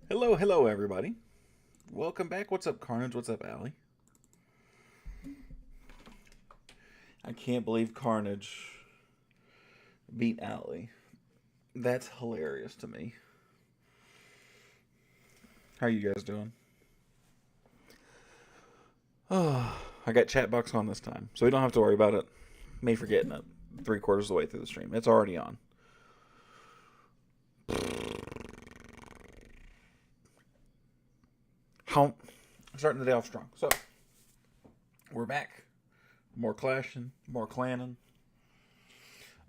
Hello, everybody. Welcome back. What's up, Carnage? What's up, Allie? I can't believe Carnage beat Allie. That's hilarious to me. How are you guys doing? Oh, I got chat box on this time, so we don't have to worry about it. Me forgetting it 3/4 of the way through the stream. It's already on. How? Starting the day off strong. So, we're back. More clashing, more clanning.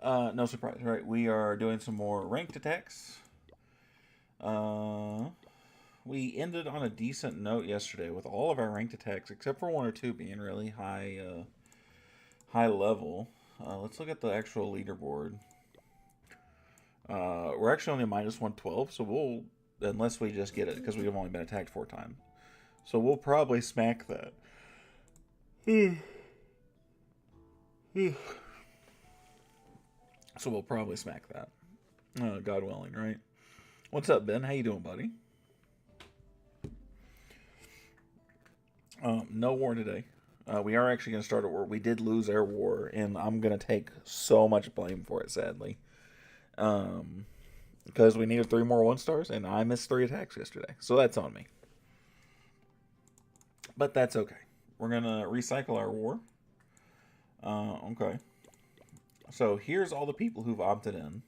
No surprise, right? We are doing some more ranked attacks. We ended on a decent note yesterday with all of our ranked attacks, except for one or two being really high level. Let's look at the actual leaderboard. We're actually only minus 112, so we'll, unless we just get it, because we've only been attacked 4 times. So we'll probably smack that. So we'll probably smack that. God willing, right? What's up, Ben? How you doing, buddy? No war today. We are actually going to start a war. We did lose our war, and I'm going to take so much blame for it, sadly. Because we needed 3 more 1-stars, and I missed 3 attacks yesterday. So that's on me. But that's okay. We're going to recycle our war. Okay. So here's all the people who've opted in.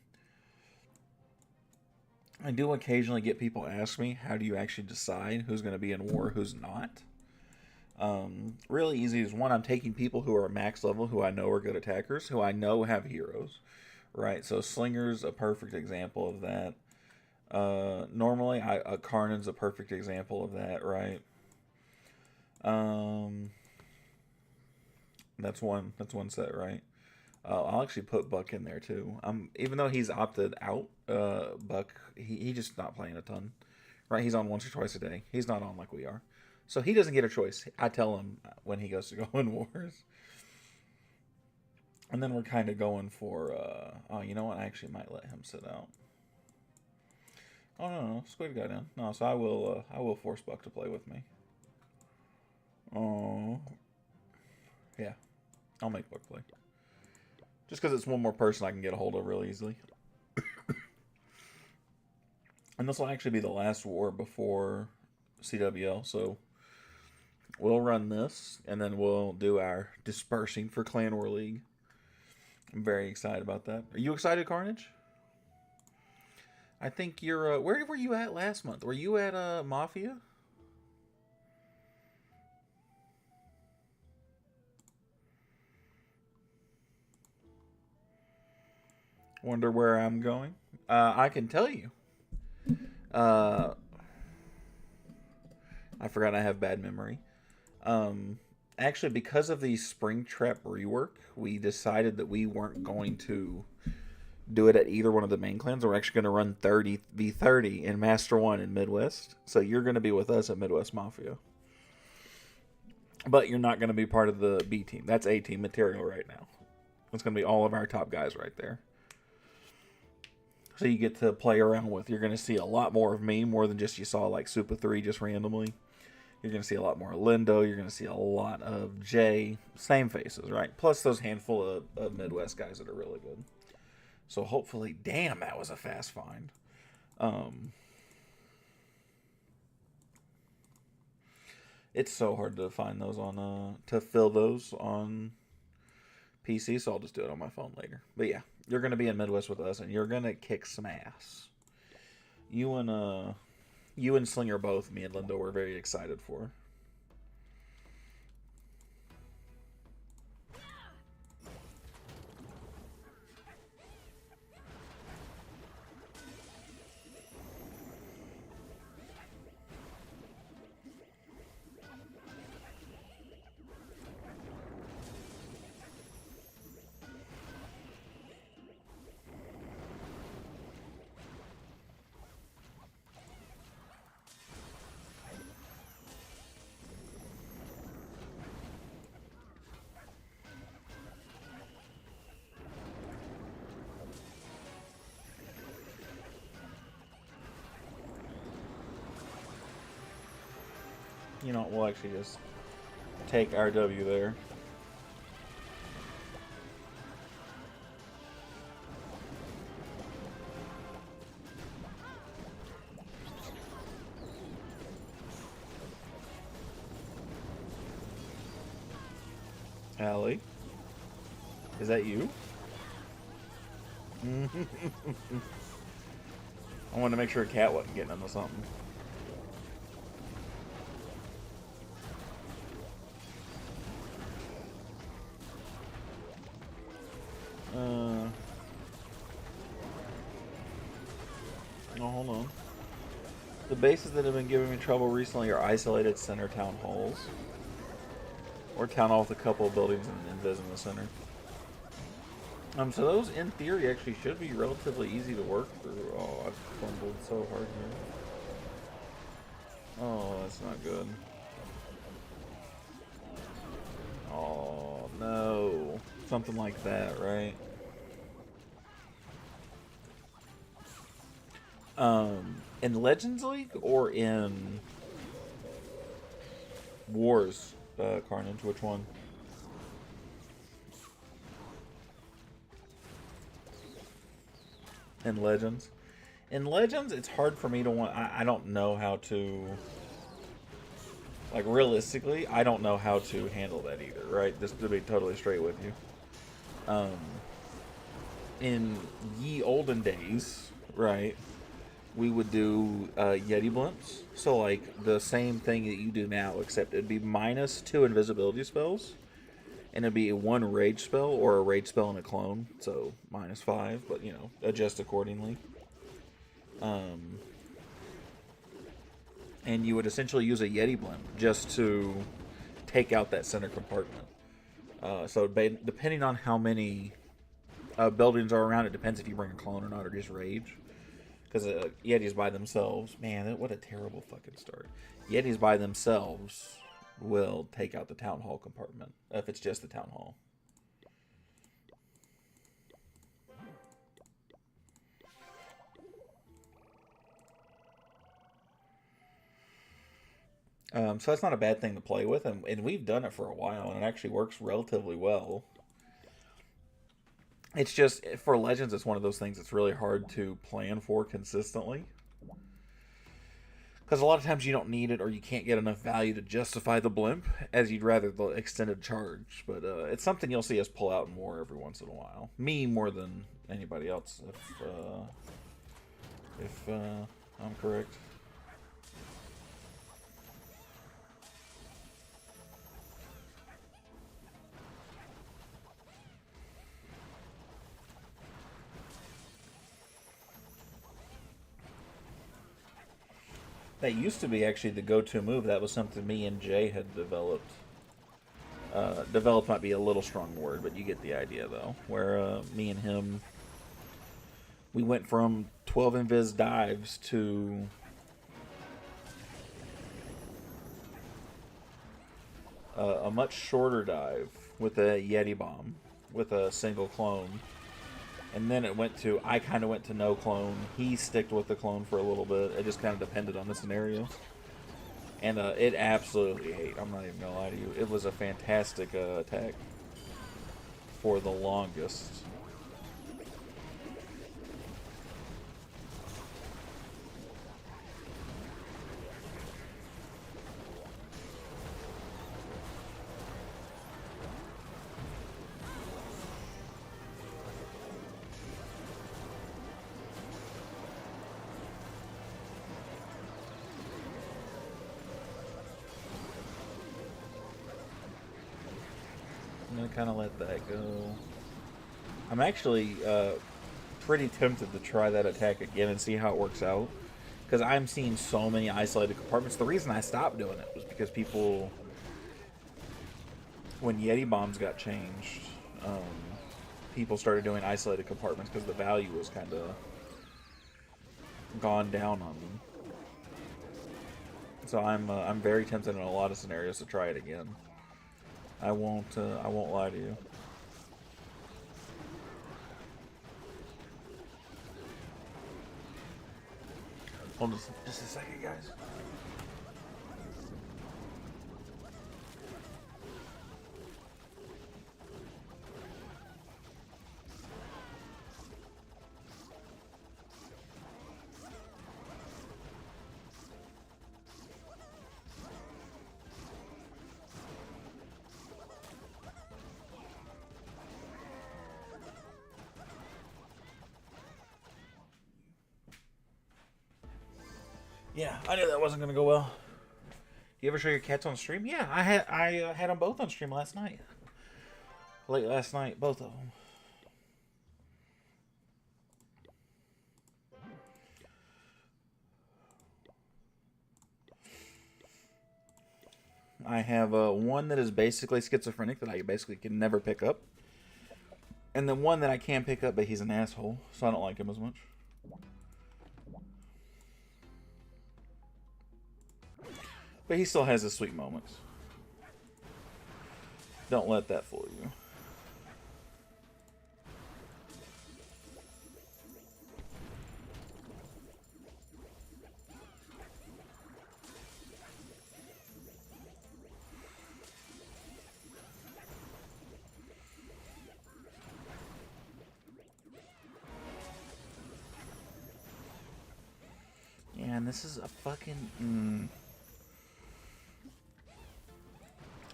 I do occasionally get people ask me, how do you actually decide who's going to be in war, who's not? Really easy is one, I'm taking people who are max level, who I know are good attackers, who I know have heroes, right? So Slinger's a perfect example of that. Normally, Karnan's a perfect example of that, right? That's one set, right? I'll actually put Buck in there too. Even though he's opted out, Buck he just not playing a ton, right? He's on once or twice a day. He's not on like we are, so he doesn't get a choice. I tell him when he goes to go in wars, and then we're kind of going for. Oh, you know what? I actually might let him sit out. Oh no, Squid guy down. No, so I will force Buck to play with me. Oh, yeah, I'll make Buck play. Just because it's one more person I can get a hold of real easily. And this will actually be the last war before CWL, so we'll run this, and then we'll do our dispersing for Clan War League. I'm very excited about that. Are you excited, Carnage? I think you're. Where were you at last month? Were you at Mafia? Wonder where I'm going. I can tell you. Uh, I forgot I have bad memory. Actually, because of the Springtrap rework, we decided that we weren't going to do it at either one of the main clans. We're actually going to run 30v30 in Master 1 in Midwest. So you're going to be with us at Midwest Mafia. But you're not going to be part of the B team. That's A team material right now. It's going to be all of our top guys right there. So you get to play around with. You're going to see a lot more of me, more than just you saw like Super 3 just randomly. You're going to see a lot more Lindo. You're going to see a lot of Jay. Same faces, right? Plus those handful of Midwest guys that are really good. So hopefully, damn, that was a fast find. It's so hard to find those on, to fill those on PC, so I'll just do it on my phone later. But yeah, you're going to be in Midwest with us, and you're going to kick some ass. You and Slinger both, me and Lindo, were very excited for. You know, we'll actually just take our W there. Allie? Is that you? I wanted to make sure a cat wasn't getting into something. Oh, hold on. The bases that have been giving me trouble recently are isolated center town halls. Or town hall with a couple of buildings and invis in the center. So those, in theory, actually should be relatively easy to work through. Oh, I've fumbled so hard here. Oh, that's not good. Oh, no. Something like that, right? In Legends League or in Wars, Carnage? Which one? In Legends? In Legends, it's hard for me to want... I don't know how to... Like, realistically, I don't know how to handle that either, right? Just to be totally straight with you. In ye olden days, right, we would do Yeti blimps. So, like, the same thing that you do now, except it'd be -2 invisibility spells. And it'd be a 1 rage spell or a rage spell and a clone. So, -5, but, you know, adjust accordingly. And you would essentially use a Yeti blimp just to take out that center compartment. So, depending on how many buildings are around, it depends if you bring a clone or not, or just rage. Because Yetis by themselves, man, what a terrible fucking start. Yetis by themselves will take out the town hall compartment if it's just the town hall. So that's not a bad thing to play with, and we've done it for a while, and it actually works relatively well. It's just, for Legends, it's one of those things that's really hard to plan for consistently. Because a lot of times you don't need it, or you can't get enough value to justify the blimp, as you'd rather the extended charge. But it's something you'll see us pull out more every once in a while. Me more than anybody else, if I'm correct. That used to be actually the go-to move. That was something me and Jay had developed. Developed might be a little strong word, but you get the idea, though. Where me and him, we went from 12 invis dives to a much shorter dive with a Yeti bomb, with a single clone. And then it went to, I kind of went to no clone. He sticked with the clone for a little bit. It just kind of depended on the scenario. And it absolutely ate. I'm not even going to lie to you. It was a fantastic attack for the longest. I'm going to kind of let that go. I'm actually pretty tempted to try that attack again and see how it works out. Because I'm seeing so many isolated compartments. The reason I stopped doing it was because people, when Yeti bombs got changed, people started doing isolated compartments because the value was kind of gone down on them. So I'm very tempted in a lot of scenarios to try it again. I won't lie to you. Hold on just a second, guys. Yeah, I knew that wasn't gonna go well. You ever show your cats on stream? Yeah, I had them both on stream last night. Late last night, both of them. I have one that is basically schizophrenic that I basically can never pick up, and then one that I can pick up, but he's an asshole, so I don't like him as much. But he still has his sweet moments. Don't let that fool you. Yeah, and this is a fucking...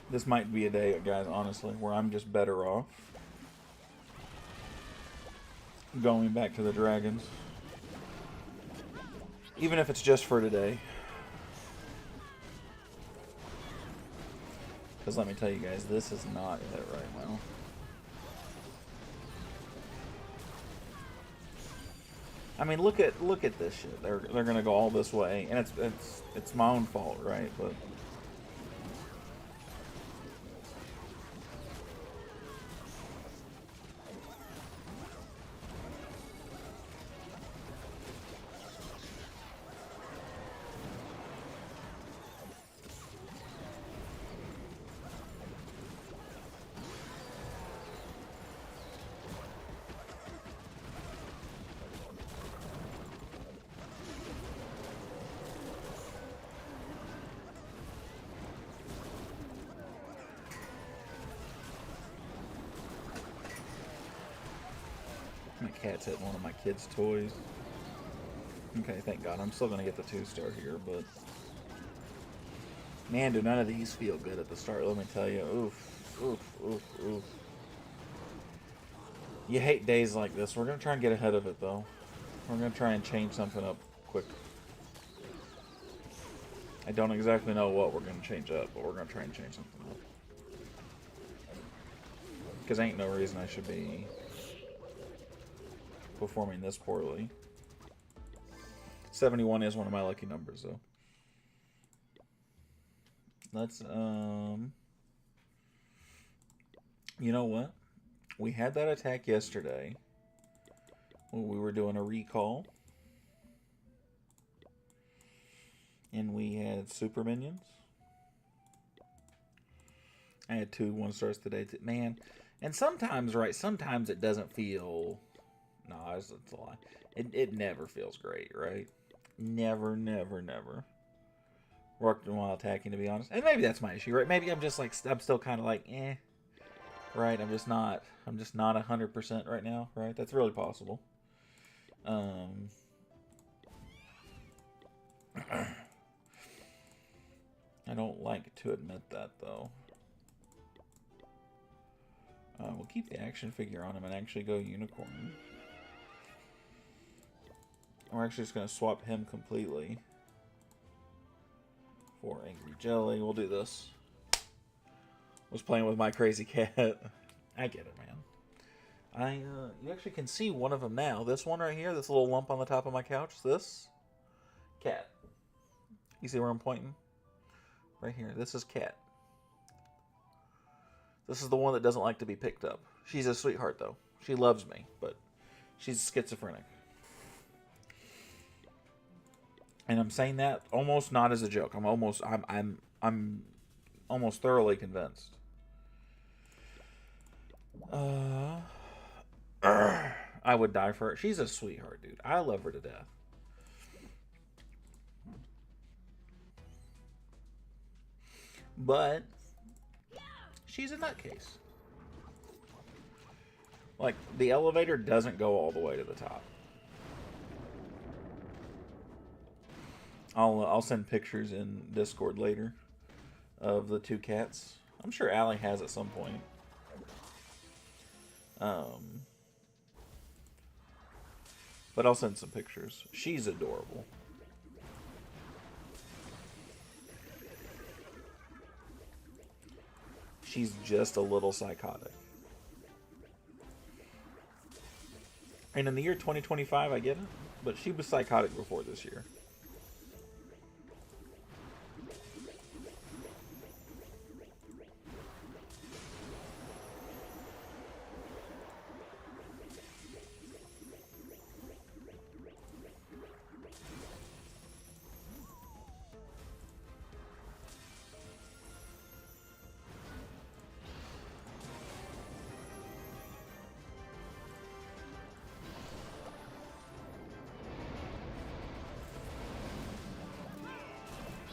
This might be a day, guys, honestly, where I'm just better off going back to the dragons. Even if it's just for today. Because let me tell you guys, this is not it right now. I mean, look at this shit. They're gonna go all this way, and it's my own fault, right? But my cat's hitting one of my kids' toys. Okay, thank God. I'm still gonna get the 2-star here, but man, do none of these feel good at the start. Let me tell you. Oof, oof, oof, oof. You hate days like this. We're gonna try and get ahead of it, though. We're gonna try and change something up quick. I don't exactly know what we're gonna change up, but we're gonna try and change something up. Because ain't no reason I should be performing this poorly. 71 is one of my lucky numbers, though. Let's, you know what? We had that attack yesterday when we were doing a recall. And we had super minions. I had 2 1-stars today. Man, and sometimes, right, sometimes it doesn't feel... No, it's a lie. It never feels great, right? Never, never, never. Worked while attacking, to be honest. And maybe that's my issue, right? Maybe I'm just like, I'm still kind of like, eh. Right, I'm just not 100% right now, right? That's really possible. I don't like to admit that, though. We'll keep the action figure on him and actually go unicorn. We're actually just going to swap him completely for Angry Jelly. We'll do this. Was playing with my crazy cat. I get it, man. You actually can see one of them now. This one right here, this little lump on the top of my couch. This cat. You see where I'm pointing? Right here. This is Cat. This is the one that doesn't like to be picked up. She's a sweetheart, though. She loves me, but she's schizophrenic. And I'm saying that almost not as a joke. I'm almost thoroughly convinced. I would die for her. She's a sweetheart, dude. I love her to death. But she's a nutcase. Like, the elevator doesn't go all the way to the top. I'll send pictures in Discord later of the 2 cats. I'm sure Allie has at some point. But I'll send some pictures. She's adorable. She's just a little psychotic. And in the year 2025, I get it, but she was psychotic before this year.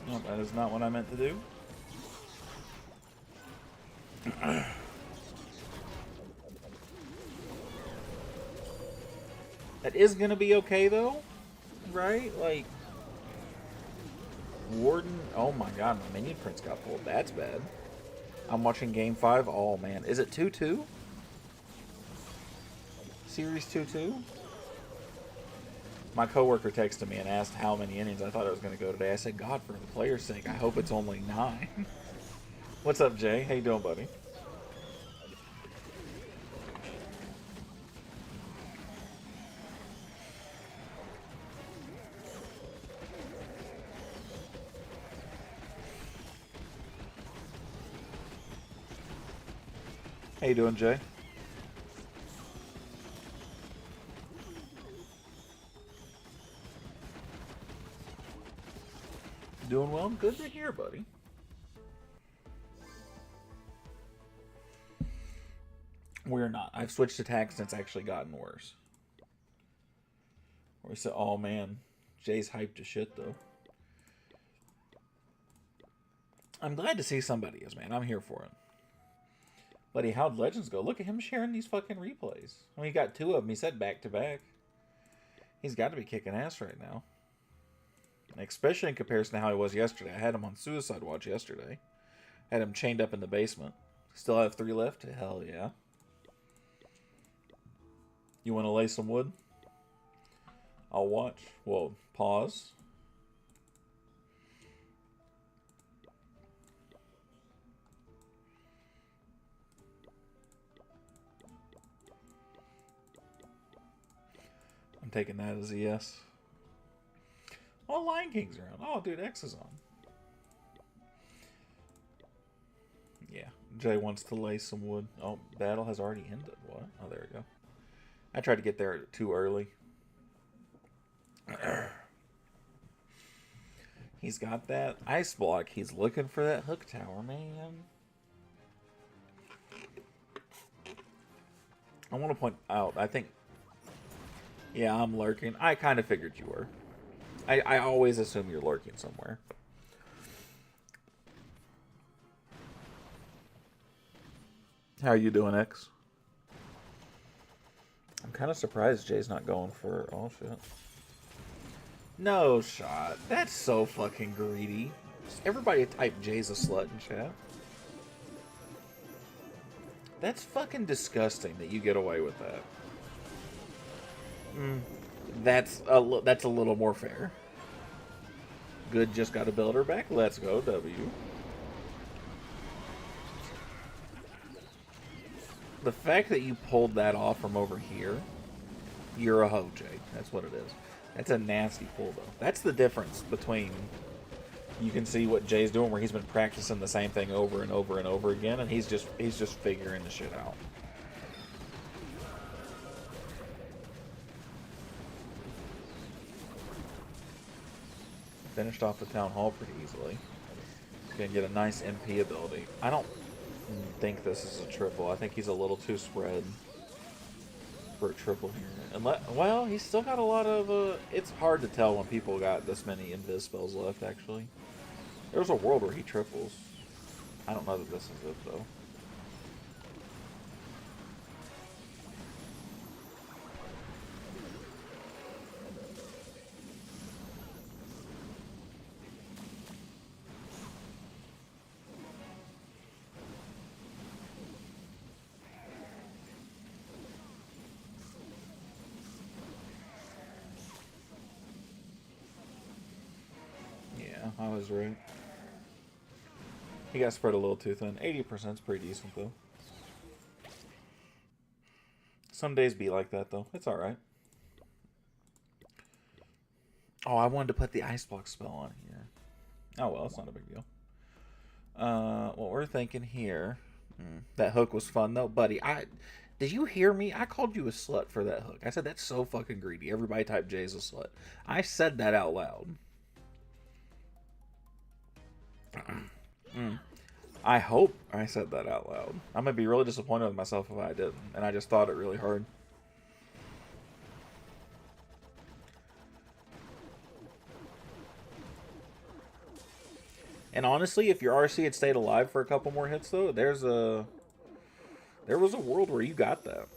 No, that is not what I meant to do. That is gonna be okay though, right? Like Warden. Oh my god, my minion prince got pulled. That's bad. I'm watching Game 5. Oh man, is it 2-2? Series 2-2? My coworker texted me and asked how many innings I thought it was going to go today. I said, God, for the player's sake, I hope it's only 9. What's up, Jay? How you doing, buddy? How you doing, Jay? Doing well? Good to hear, buddy. We're not. I've switched attacks and it's actually gotten worse. We said, oh man, Jay's hyped to shit though. I'm glad to see somebody is, man. I'm here for it. Buddy, how'd Legends go? Look at him sharing these fucking replays. I mean, he got 2 of them. He said back to back. He's got to be kicking ass right now. Especially in comparison to how he was yesterday. I had him on Suicide Watch yesterday. Had him chained up in the basement. Still have 3 left? Hell yeah. You want to lay some wood? I'll watch. Well, pause. I'm taking that as a yes. Oh, Lion King's around. Oh, dude, X is on. Yeah, Jay wants to lay some wood. Oh, battle has already ended. What? Oh, there we go. I tried to get there too early. He's got that ice block. He's looking for that hook tower, man. I want to point out, I think... Yeah, I'm lurking. I kind of figured you were. I always assume you're lurking somewhere. How are you doing, X? I'm kind of surprised Jay's not going for... Oh, shit. No shot. That's so fucking greedy. Everybody type Jay's a slut in chat. That's fucking disgusting that you get away with that. That's a little more fair. Good just got a builder back. Let's go, W. The fact that you pulled that off from over here, you're a hoe, Jay. That's what it is. That's a nasty pull, though. That's the difference between... You can see what Jay's doing, where he's been practicing the same thing over and over and over again, and he's just figuring the shit out. Finished off the town hall pretty easily. He's gonna get a nice MP ability. I don't think this is a triple. I think he's a little too spread for a triple here. Well, he's still got a lot of... it's hard to tell when people got this many invis spells left, actually. There's a world where he triples. I don't know that this is it, though. Yeah, I was right. He got spread a little too thin. 80% is pretty decent, though. Some days be like that, though. It's alright. Oh, I wanted to put the ice block spell on here. Oh, well, it's not a big deal. What we're thinking here... That hook was fun, though. Buddy, did you hear me? I called you a slut for that hook. I said, that's so fucking greedy. Everybody type Jay's a slut. I said that out loud. I hope I said that out loud. I'm going to be really disappointed with myself if I didn't. And I just thought it really hard. And honestly, if your RC had stayed alive for a couple more hits, though, there was a world where you got that.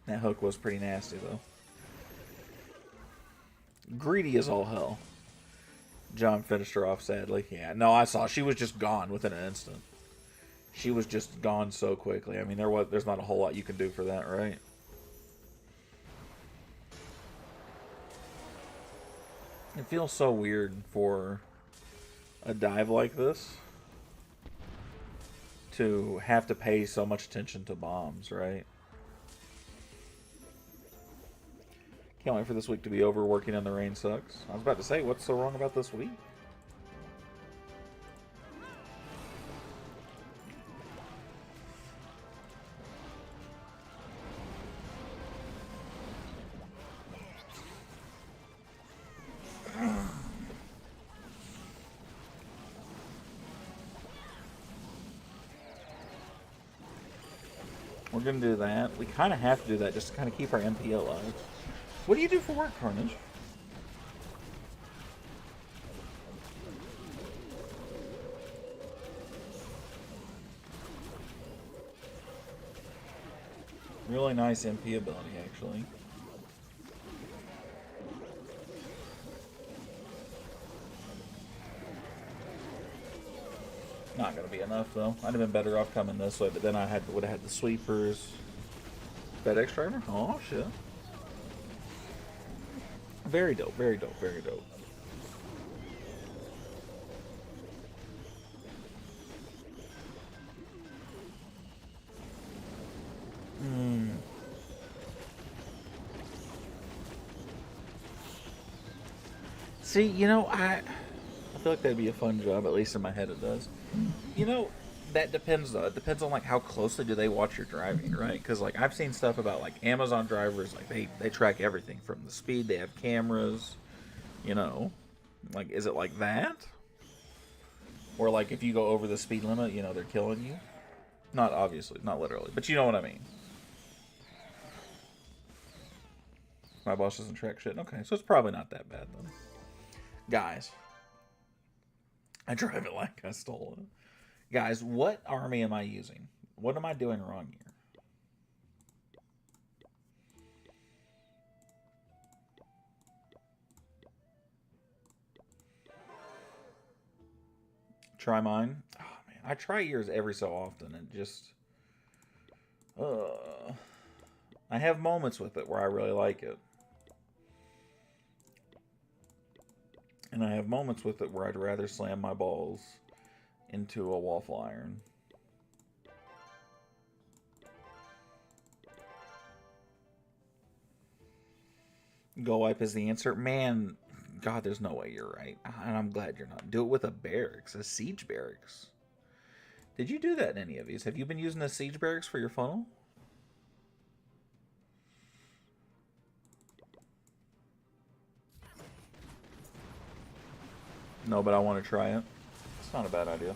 That hook was pretty nasty, though. Greedy as all hell. John finished her off, sadly. Yeah, no, I saw. She was just gone within an instant. She was just gone so quickly. I mean, there's not a whole lot you can do for that, right? It feels so weird for a dive like this to have to pay so much attention to bombs, right? Can't wait for this week to be over. Working in the rain sucks. I was about to say, what's so wrong about this week? We're going to do that. We kind of have to do that just to kind of keep our MP alive. What do you do for work, Carnage? Really nice MP ability, actually. Not gonna be enough though. I'd have been better off coming this way, but then I would have had the sweepers. FedEx driver? Oh shit. Very dope, very dope, very dope. See, you know, I feel like that'd be a fun job, at least in my head it does. You know, that depends though. It depends on like how closely do they watch your driving, right? Because like I've seen stuff about like Amazon drivers, like they track everything from the speed. They have cameras, you know, like is it like that? Or like if you go over the speed limit, you know, they're killing you. Not obviously, not literally, but you know what I mean. My boss doesn't track shit. Okay, so it's probably not that bad then. Guys, I drive it like I stole it. Guys, what army am I using? What am I doing wrong here? Try mine? Oh, man. I try yours every so often and just... I have moments with it where I really like it. And I have moments with it where I'd rather slam my balls into a waffle iron. Go wipe is the answer. Man, God, there's no way you're right. And I'm glad you're not. Do it with a barracks, a siege barracks. Did you do that in any of these? Have you been using a siege barracks for your funnel? No, but I want to try it. It's not a bad idea.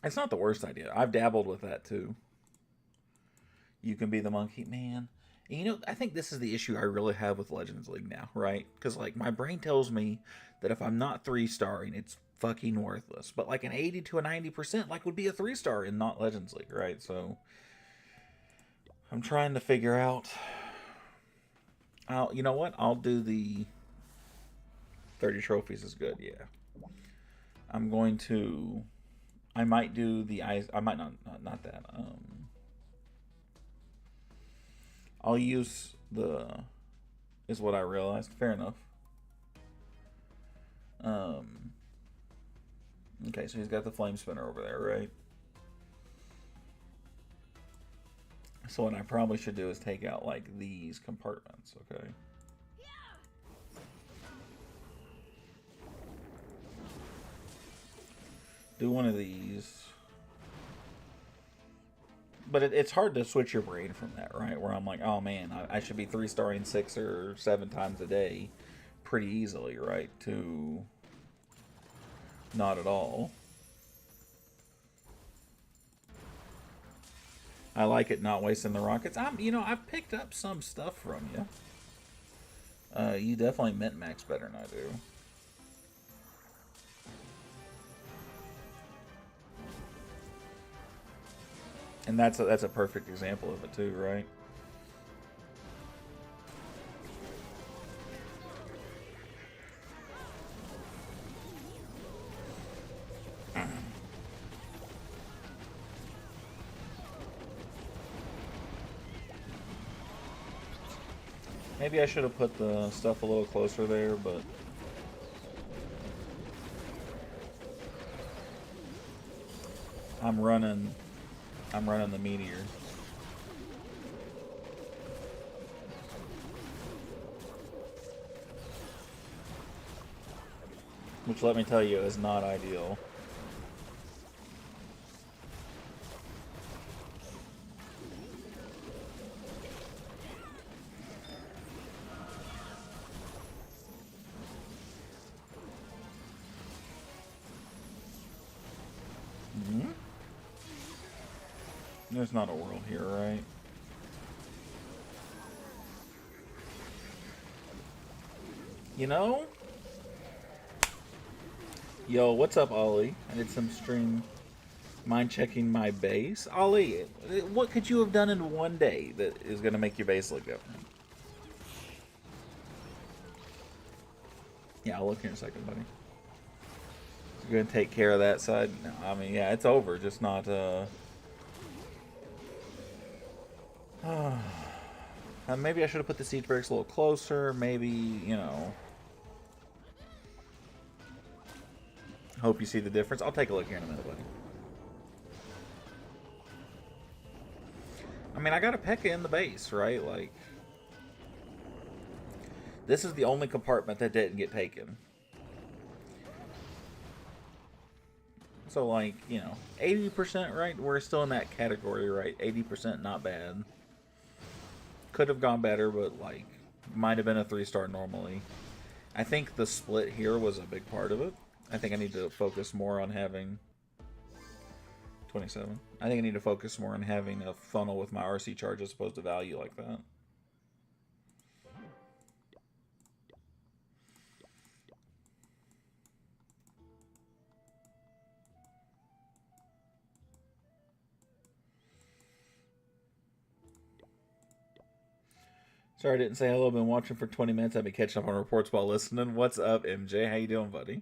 It's not the worst idea. I've dabbled with that too. You can be the monkey. Man, and you know, I think this is the issue I really have with Legends League now, right? Because, like, my brain tells me that if I'm not 3-starring, it's fucking worthless. But, like, an 80 to a 90%, like, would be a 3-star in not Legends League, right? So, I'm trying to figure out... you know what? I'll do the 30 trophies is good, yeah. I'm going to... I might do the... I might not that. I'll use the... is what I realized. Fair enough. Okay, so he's got the flame spinner over there, right? So what I probably should do is take out, like, these compartments, okay? Do one of these. But it's hard to switch your brain from that, right? Where I'm like, oh man, I should be 3-starring 6 or 7 times a day pretty easily, right? To not at all. I like it not wasting the rockets. I've picked up some stuff from you. You definitely mint max better than I do. And that's a perfect example of it too, right? Maybe I should have put the stuff a little closer there, but... I'm running the meteor. Which, let me tell you, is not ideal. There's not a world here, right? You know? Yo, what's up, Ollie? I did some stream mind checking my base. Ollie, what could you have done in one day that is going to make your base look different? Yeah, I'll look here in a second, buddy. You're going to take care of that side? No, I mean, yeah, it's over. Just not, maybe I should have put the siege barracks a little closer. Maybe, you know. Hope you see the difference. I'll take a look here in a minute, buddy. I mean, I got a P.E.K.K.A. in the base, right? Like, this is the only compartment that didn't get taken. So, like, you know, 80%, right? We're still in that category, right? 80% not bad. Could have gone better, but, like, might have been a 3-star normally. I think the split here was a big part of it. I think I need to focus more on having... 27. I think I need to focus more on having a funnel with my RC charge as opposed to value like that. Sorry I didn't say hello. I've been watching for 20 minutes. I've been catching up on reports while listening. What's up, MJ? How you doing, buddy?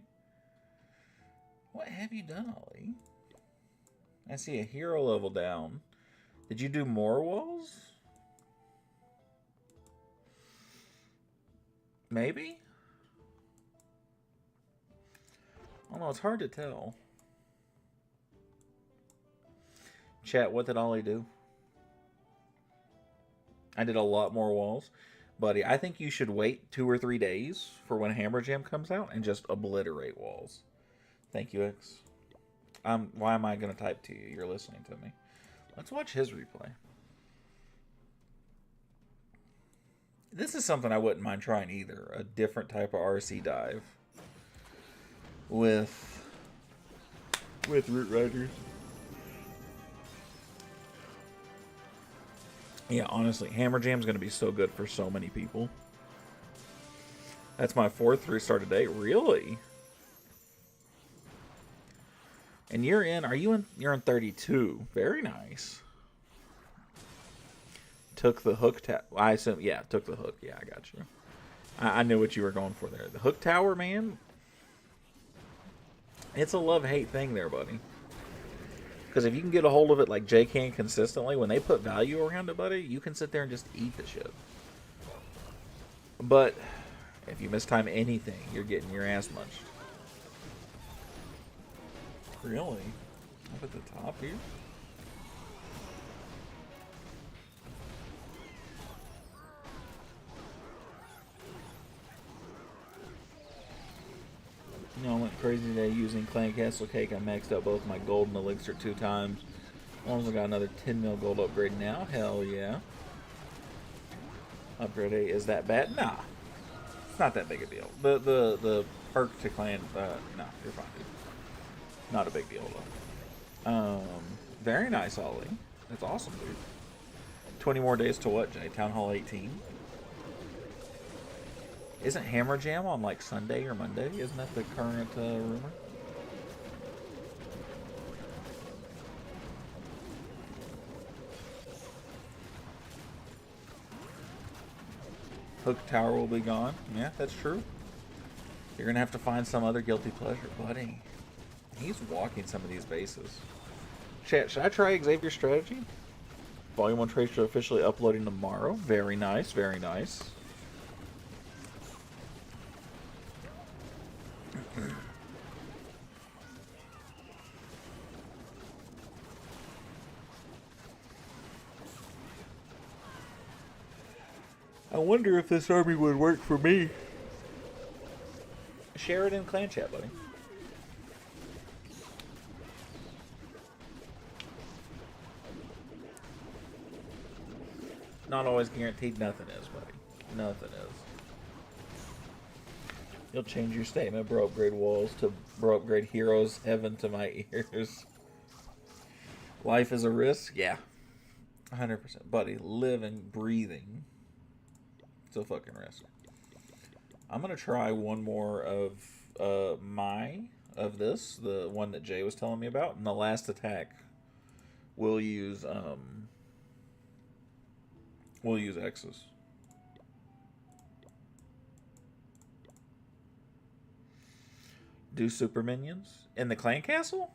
What have you done, Ollie? I see a hero level down. Did you do more walls? Maybe? I don't know. It's hard to tell. Chat, what did Ollie do? I did a lot more walls. Buddy, I think you should wait 2 or 3 days for when Hammer Jam comes out and just obliterate walls. Thank you, X. Why am I going to type to you? You're listening to me. Let's watch his replay. This is something I wouldn't mind trying either. A different type of RC dive. With Root Riders. Yeah, honestly, Hammer Jam's going to be so good for so many people. That's my 4th 3-star today. Really? And you're in, you're in 32. Very nice. Took the hook tower. I assume, yeah, took the hook. Yeah, I got you. I knew what you were going for there. The hook tower, man. It's a love-hate thing there, buddy. Because if you can get a hold of it like Jay can consistently, when they put value around it, buddy, you can sit there and just eat the shit. But if you mistime anything, you're getting your ass munched. Really? Up at the top here? You know, I went crazy today using Clan Castle Cake. I maxed out both my gold and elixir 2 times. Almost got another 10 mil gold upgrade now. Hell yeah. Upgrade 8. Is that bad? Nah. It's not that big a deal. The perk to clan, no, you're fine, dude. Not a big deal, though. Very nice, Ollie. That's awesome, dude. 20 more days to what, Jay? Town Hall 18? Isn't Hammer Jam on, like, Sunday or Monday? Isn't that the current rumor? Hook Tower will be gone. Yeah, that's true. You're going to have to find some other guilty pleasure. Buddy, he's walking some of these bases. Chat, should I try Xavier's strategy? Volume 1 Tracer officially uploading tomorrow. Very nice, very nice. I wonder if this army would work for me. Share it in clan chat, buddy. Not always guaranteed. Nothing is, buddy. Nothing is. You'll change your statement. Bro, upgrade walls to bro, upgrade heroes. Heaven to my ears. Life is a risk? Yeah. 100%. Buddy, living, breathing. It's a fucking risk. I'm going to try one more of this. The one that Jay was telling me about. And the last attack, we'll use X's. Do super minions in the clan castle?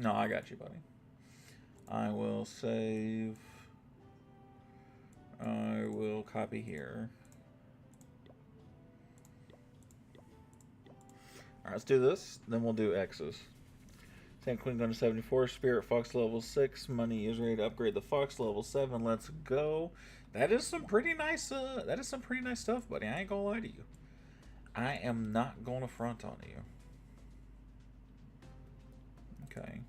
No, I got you, buddy. I will save. I will copy here. Alright, let's do this. Then we'll do X's. Tank Queen going to 74. Spirit Fox level 6. Money is ready to upgrade the Fox level 7. Let's go. That is some pretty nice stuff, buddy. I ain't gonna lie to you. I am not gonna front on you. Okay.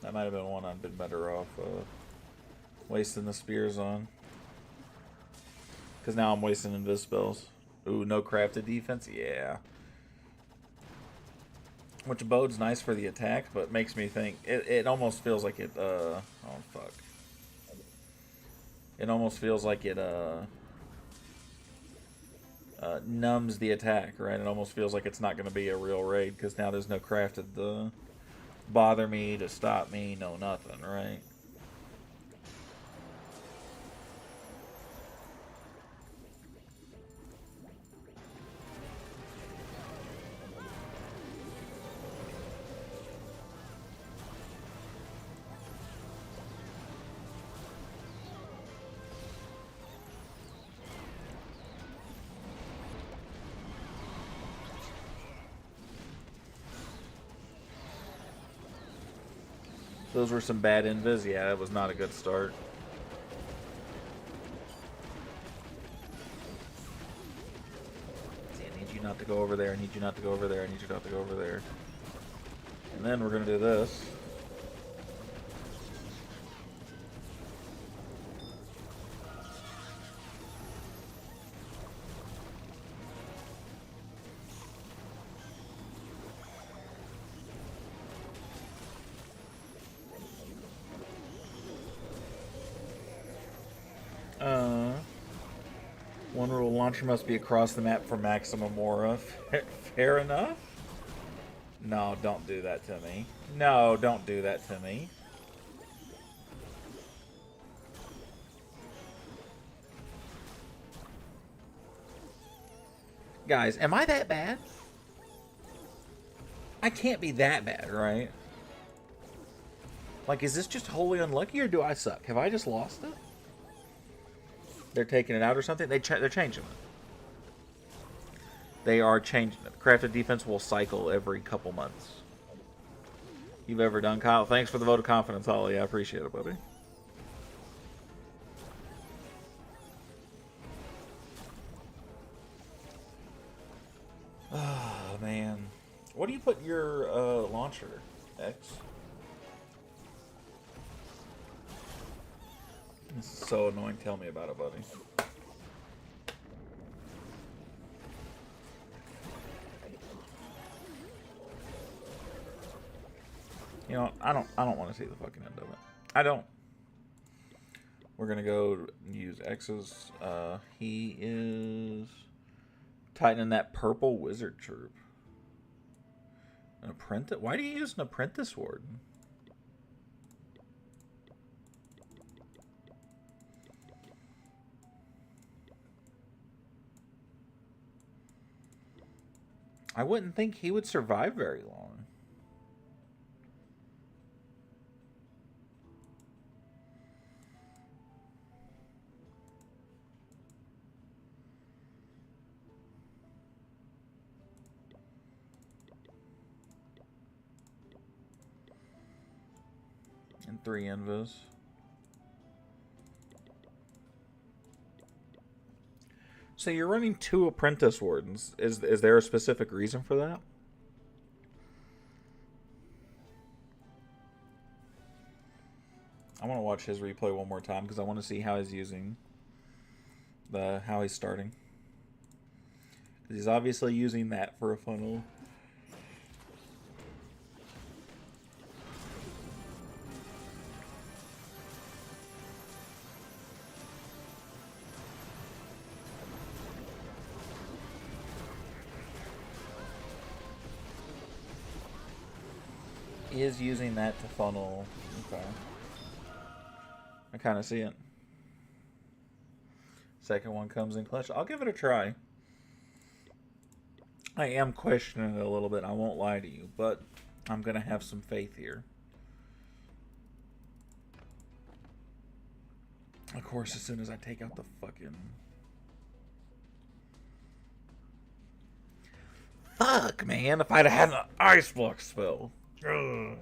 That might have been one I'd been better off wasting the spears on. Because now I'm wasting invis spells. Ooh, no crafted defense? Yeah. Which bodes nice for the attack, but makes me think... It almost feels like it... oh, fuck. It almost feels like it... numbs the attack, right? It almost feels like it's not going to be a real raid, because now there's no crafted to bother me, to stop me, no nothing, right? Those were some bad invis. Yeah, that was not a good start. See, I need you not to go over there. I need you not to go over there. I need you not to go over there. And then we're going to do this. One rule: launcher must be across the map for maximum aura. Fair enough. No, don't do that to me. No, don't do that to me. Guys, am I that bad? I can't be that bad, right? Like, is this just wholly unlucky, or do I suck? Have I just lost it? They're taking it out or something? They're changing it. They are changing it. Crafted defense will cycle every couple months. You've ever done, Kyle? Thanks for the vote of confidence, Holly. I appreciate it, buddy. Oh, man. What do you put in your launcher, X? This is so annoying. Tell me about it, buddy. You know, I don't want to see the fucking end of it. I don't. We're gonna go use X's. He is tightening that purple wizard troop. An apprentice? Why do you use an apprentice warden? I wouldn't think he would survive very long. And 3 invis. So you're running 2 apprentice wardens. Is there a specific reason for that? I want to watch his replay one more time because I want to see how he's using how he's starting. Because he's obviously using that for a funnel. He is using that to funnel. Okay. I kind of see it. Second one comes in clutch. I'll give it a try. I am questioning it a little bit. I won't lie to you. But I'm going to have some faith here. Of course, as soon as I take out the fucking... Fuck, man. If I'd have had an ice block spell. Ugh.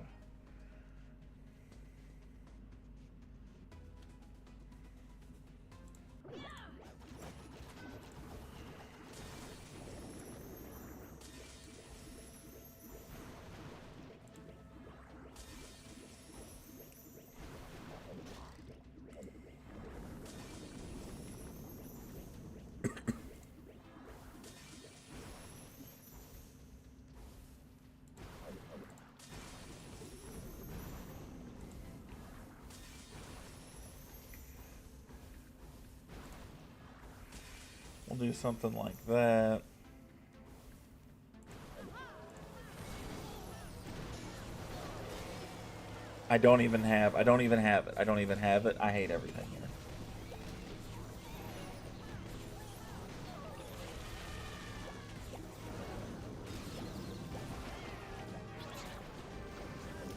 We'll do something like that. I don't even have it. I don't even have it. I hate everything here.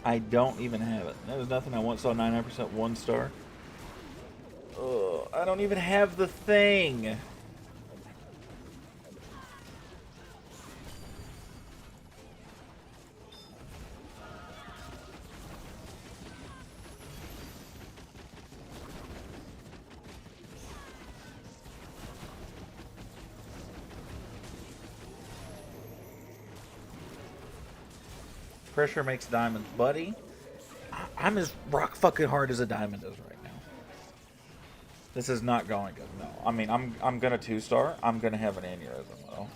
I don't even have it. There's nothing I want. So 99% 1 star. Ugh, I don't even have the thing. Pressure makes diamonds, buddy. I'm as rock fucking hard as a diamond is right now. This is not going good. No, I mean I'm gonna 2-star. I'm gonna have an aneurysm though.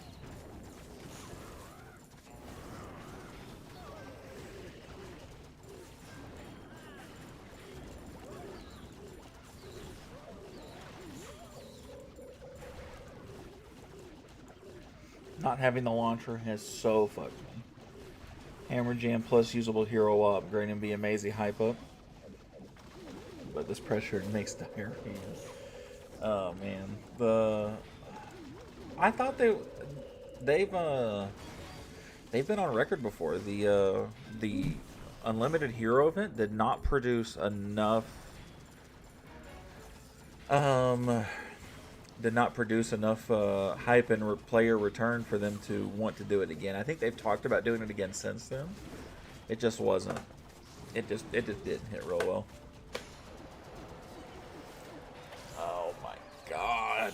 Not having the launcher has so fucked me. Hammer Jam plus usable hero while upgrading and be amazing hype up. But this pressure makes diarrhea. Oh man. I thought they've been on record before. The Unlimited Hero event did not produce enough hype and player return for them to want to do it again. I think they've talked about doing it again since then. It just wasn't. It just didn't hit real well. Oh my god.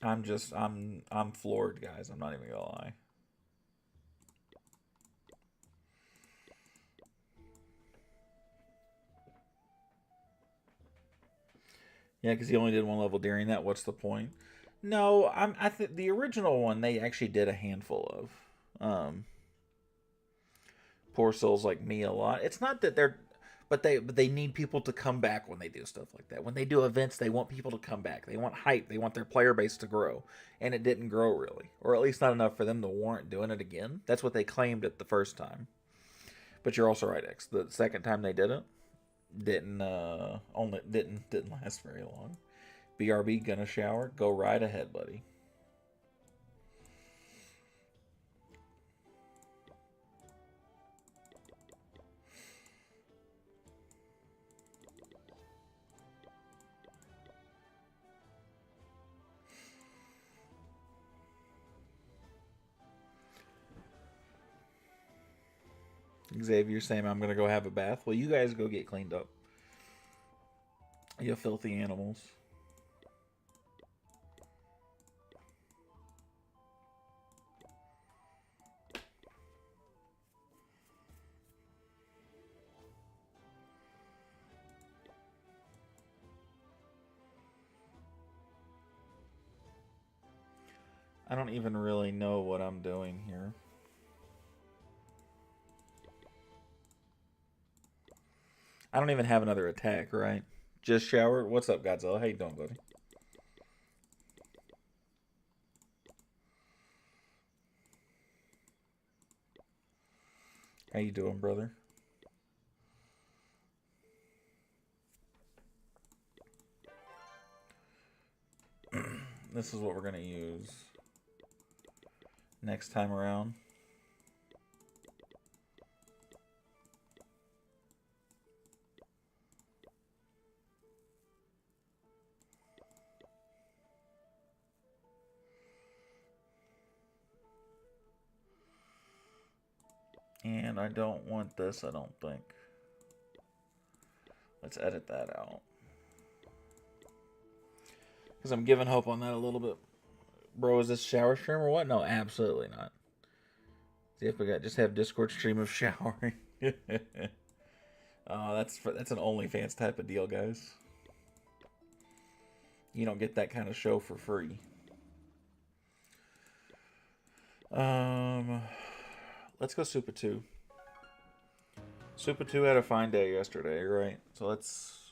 I'm floored, guys. I'm not even gonna lie. Yeah, because he only did one level during that. What's the point? No, I think the original one they actually did a handful of. Poor souls like me a lot. It's not that they're, but they need people to come back when they do stuff like that. When they do events, they want people to come back. They want hype. They want their player base to grow, and it didn't grow really, or at least not enough for them to warrant doing it again. That's what they claimed it the first time. But you're also right, X. The second time they did it, didn't last very long. BRB gonna shower. Go right ahead, buddy. Xavier saying I'm gonna go have a bath. Well, you guys go get cleaned up. You filthy animals. I don't even really know what I'm doing here. I don't even have another attack, right? Just showered. What's up, Godzilla? How you doing, buddy? How you doing, brother? This is what we're gonna use next time around. And I don't want this, I don't think. Let's edit that out. Because I'm giving hope on that a little bit. Bro, is this shower stream or what? No, absolutely not. See if we got just have Discord stream of showering. Oh, that's an OnlyFans type of deal, guys. You don't get that kind of show for free. Let's go Super 2. Super 2 had a fine day yesterday, right? So let's...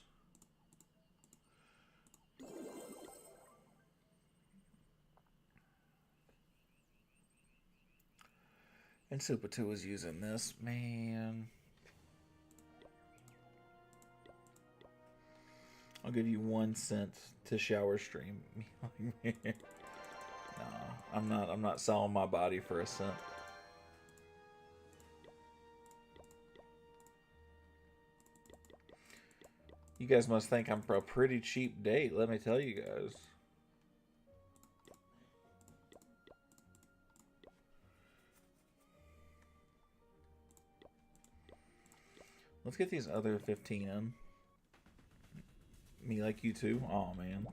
And Super 2 is using this, man. I'll give you 1 cent to shower stream. No, I'm not selling my body for a cent. You guys must think I'm a pretty cheap date, let me tell you guys. Let's get these other 15 in. Me like you too? Oh man.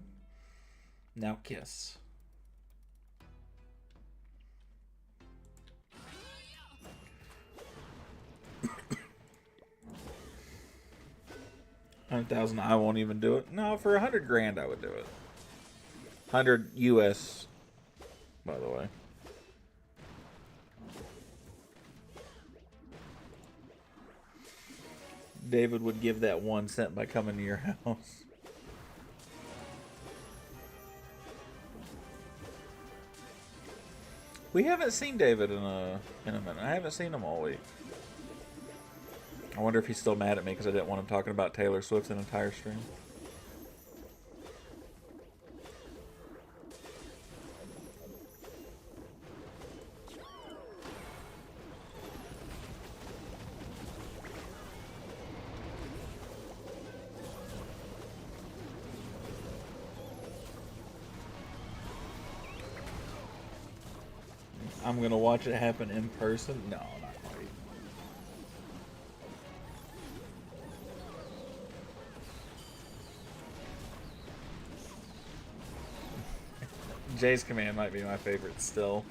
Now kiss. $100,000, I won't even do it. No, for 100 grand, I would do it. 100 US, by the way. David would give that 1 cent by coming to your house. We haven't seen David in a minute. I haven't seen him all week. I wonder if he's still mad at me because I didn't want him talking about Taylor Swift an entire stream. I'm gonna watch it happen in person? No, not quite. Jay's command might be my favorite still.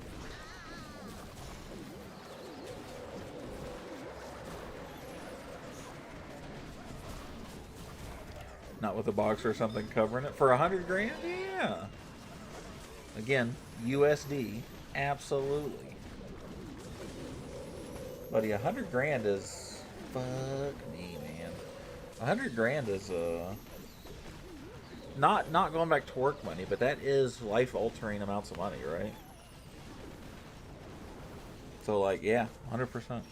Not with a box or something covering it. For 100 grand? Yeah. Again, USD. Absolutely. Buddy, 100 grand is... Fuck me, man. 100 grand is, not going back to work money, but that is life-altering amounts of money, right? So, like, yeah, 100%.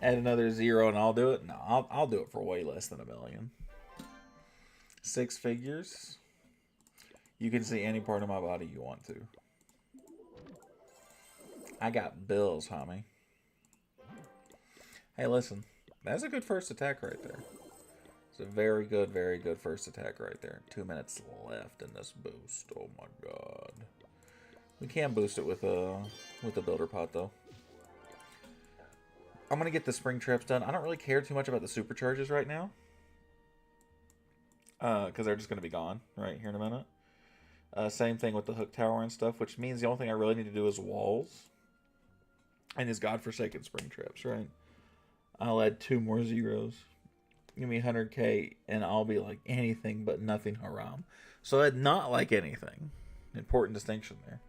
Add another zero and I'll do it? No, I'll do it for way less than $1 million. 6 figures. You can see any part of my body you want to. I got bills, homie. Hey, listen. That's a good first attack right there. It's a very good first attack right there. 2 minutes left in this boost. Oh my god. We can boost it with a builder pot though. I'm going to get the spring traps done. I don't really care too much about the supercharges right now. Because they're just going to be gone right here in a minute. Same thing with the hook tower and stuff, which means the only thing I really need to do is walls. And these godforsaken spring traps, right? I'll add 2 more zeros. Give me 100k and I'll be like anything but nothing haram. So I'd not like anything. Important distinction there.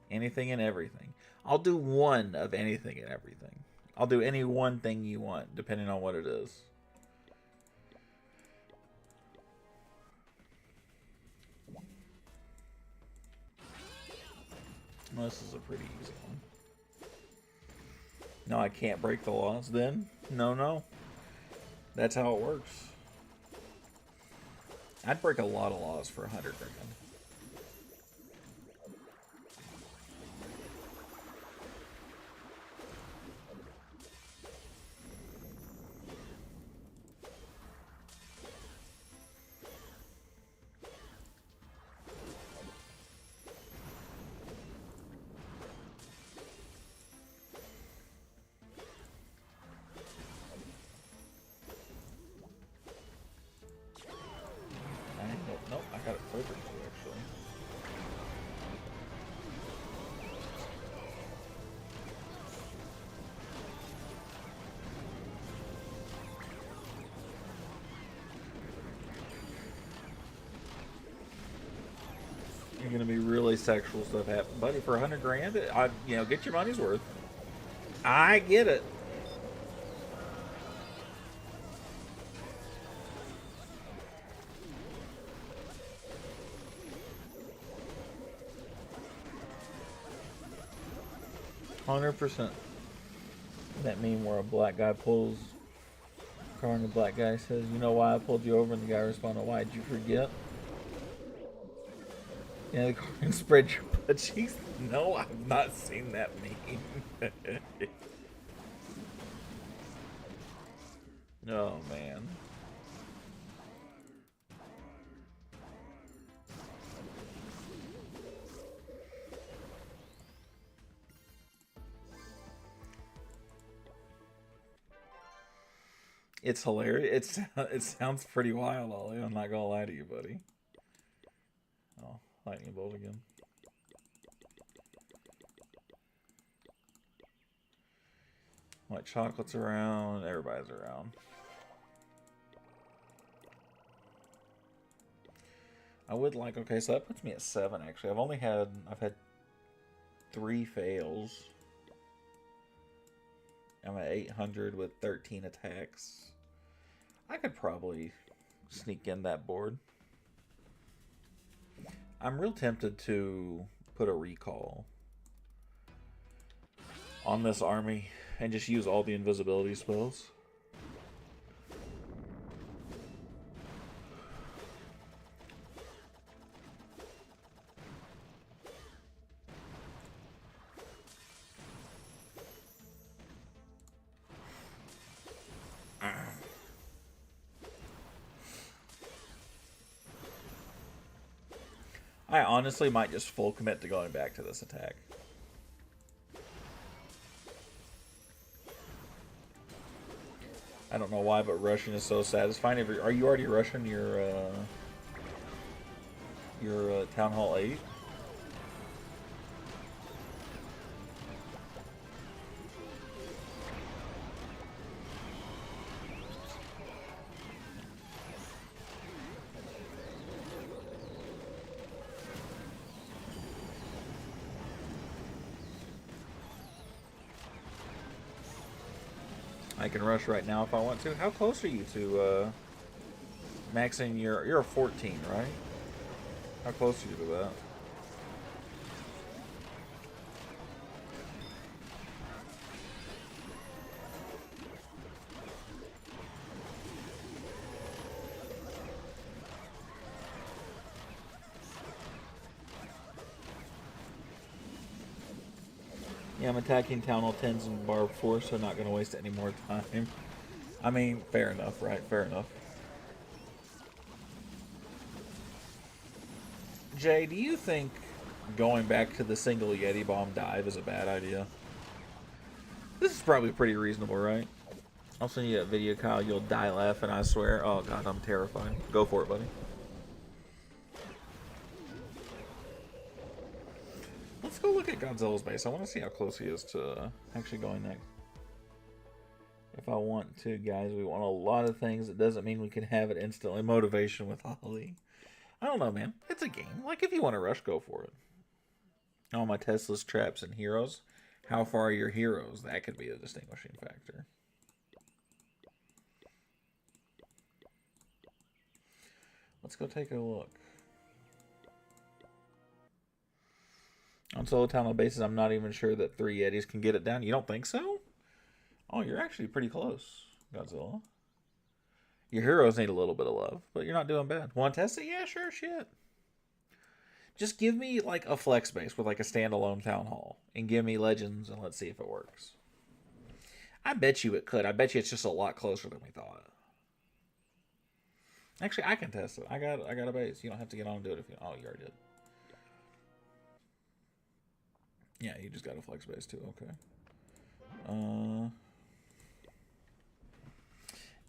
Anything and everything. I'll do one of anything and everything. I'll do any one thing you want, depending on what it is. Well, this is a pretty easy one. No, I can't break the laws then? No. That's how it works. I'd break a lot of laws for 100 grand. Nope, I got it perfectly, actually. You're gonna be really sexual stuff happen, buddy. For 100 grand, get your money's worth. I get it. %. That meme where a black guy pulls a car and the black guy says, "You know why I pulled you over?" And the guy responded, "Why? Did you forget?" Yeah, the car and spread your butt cheeks. No, I've not seen that meme. Oh man. It's hilarious. It sounds pretty wild, Ollie. I'm not gonna lie to you, buddy. Oh, lightning bolt again. White chocolate's around. Everybody's around. I would like... Okay, so that puts me at 7, actually. I've had 3 fails. I'm at 800 with 13 attacks. I could probably sneak in that board. I'm real tempted to put a recall on this army and just use all the invisibility spells. I honestly might just full commit to going back to this attack. I don't know why, but rushing is so satisfying. Are you already rushing your Town Hall 8? I can rush right now if I want to. How close are you to maxing your... You're a 14, right? How close are you to that? Yeah, I'm attacking Town Hall 10s and Barb 4, so not going to waste any more time. I mean, fair enough, right? Fair enough. Jay, do you think going back to the single Yeti Bomb dive is a bad idea? This is probably pretty reasonable, right? I'll send you that video, Kyle. You'll die laughing, I swear. Oh, God, I'm terrified. Go for it, buddy. Let's go look at Godzilla's base. I want to see how close he is to actually going next. If I want to, guys, we want a lot of things. It doesn't mean we can have it instantly. Motivation with Holly. I don't know, man. It's a game. Like, if you want to rush, go for it. All my Tesla's traps and heroes. How far are your heroes? That could be a distinguishing factor. Let's go take a look. On solo town bases, I'm not even sure that 3 Yetis can get it down. You don't think so? Oh, you're actually pretty close, Godzilla. Your heroes need a little bit of love, but you're not doing bad. Want to test it? Yeah, sure, shit. Just give me, like, a flex base with, like, a standalone town hall. And give me legends, and let's see if it works. I bet you it could. I bet you it's just a lot closer than we thought. Actually, I can test it. I got a base. You don't have to get on and do it if you... Oh, you already did. Yeah, you just got a flex base, too. Okay.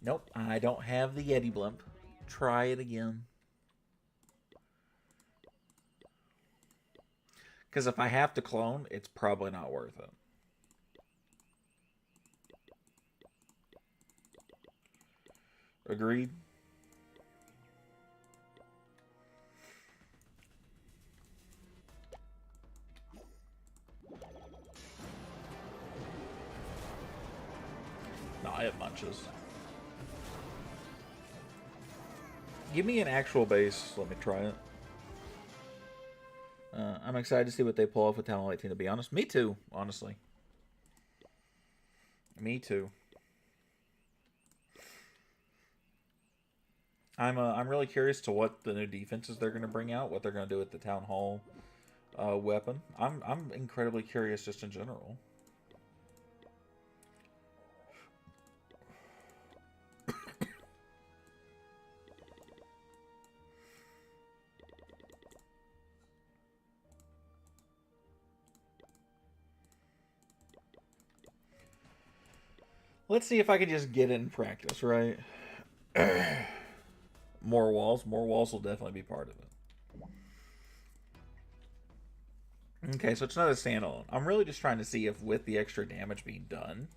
Nope, I don't have the Yeti blimp. Try it again. Because if I have to clone, it's probably not worth it. Agreed? No, it munches. Give me an actual base. Let me try it. I'm excited to see what they pull off with Town Hall 18, to be honest. Me too, honestly. Me too. I'm really curious to what the new defenses they're going to bring out, what they're going to do with the Town Hall weapon. I'm incredibly curious just in general. Let's see if I can just get in practice, right? More walls. More walls will definitely be part of it. Okay, so it's not a standalone. I'm really just trying to see if with the extra damage being done,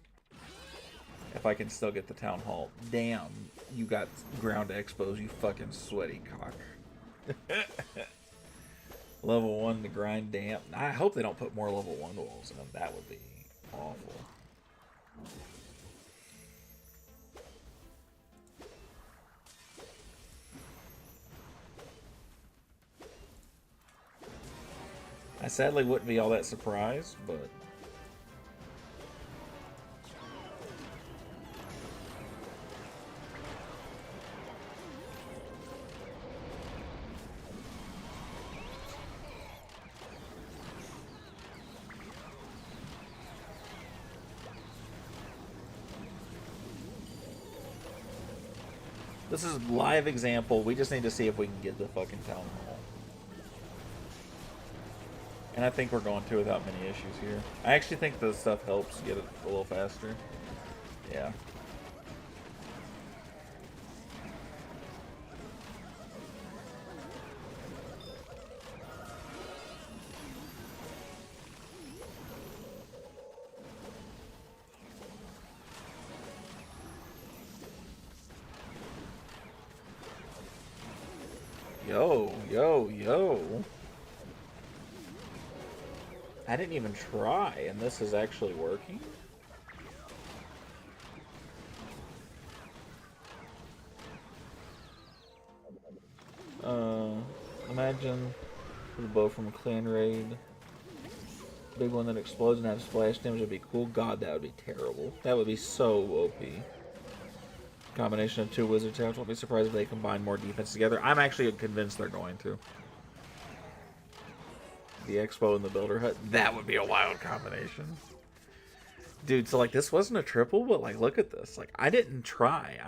If I can still get the town hall. Damn, you got ground expos, you fucking sweaty cock. Level 1 to grind damp. I hope they don't put more level 1 walls in them. That would be awful. I sadly wouldn't be all that surprised, but... This is a live example. We just need to see if we can get the fucking town hall. And I think we're going to without many issues here. I actually think the stuff helps get it a little faster. Yeah. Yo, yo, yo. I didn't even try, and this is actually working? Imagine the bow from a clan raid. Big one that explodes and has splash damage would be cool. God, that would be terrible. That would be so OP. Combination of two wizard towers. Won't be surprised if they combine more defense together. I'm actually convinced they're going to. The expo and the builder hut. That would be a wild combination. Dude, so like this wasn't a triple, but like look at this. Like I didn't try.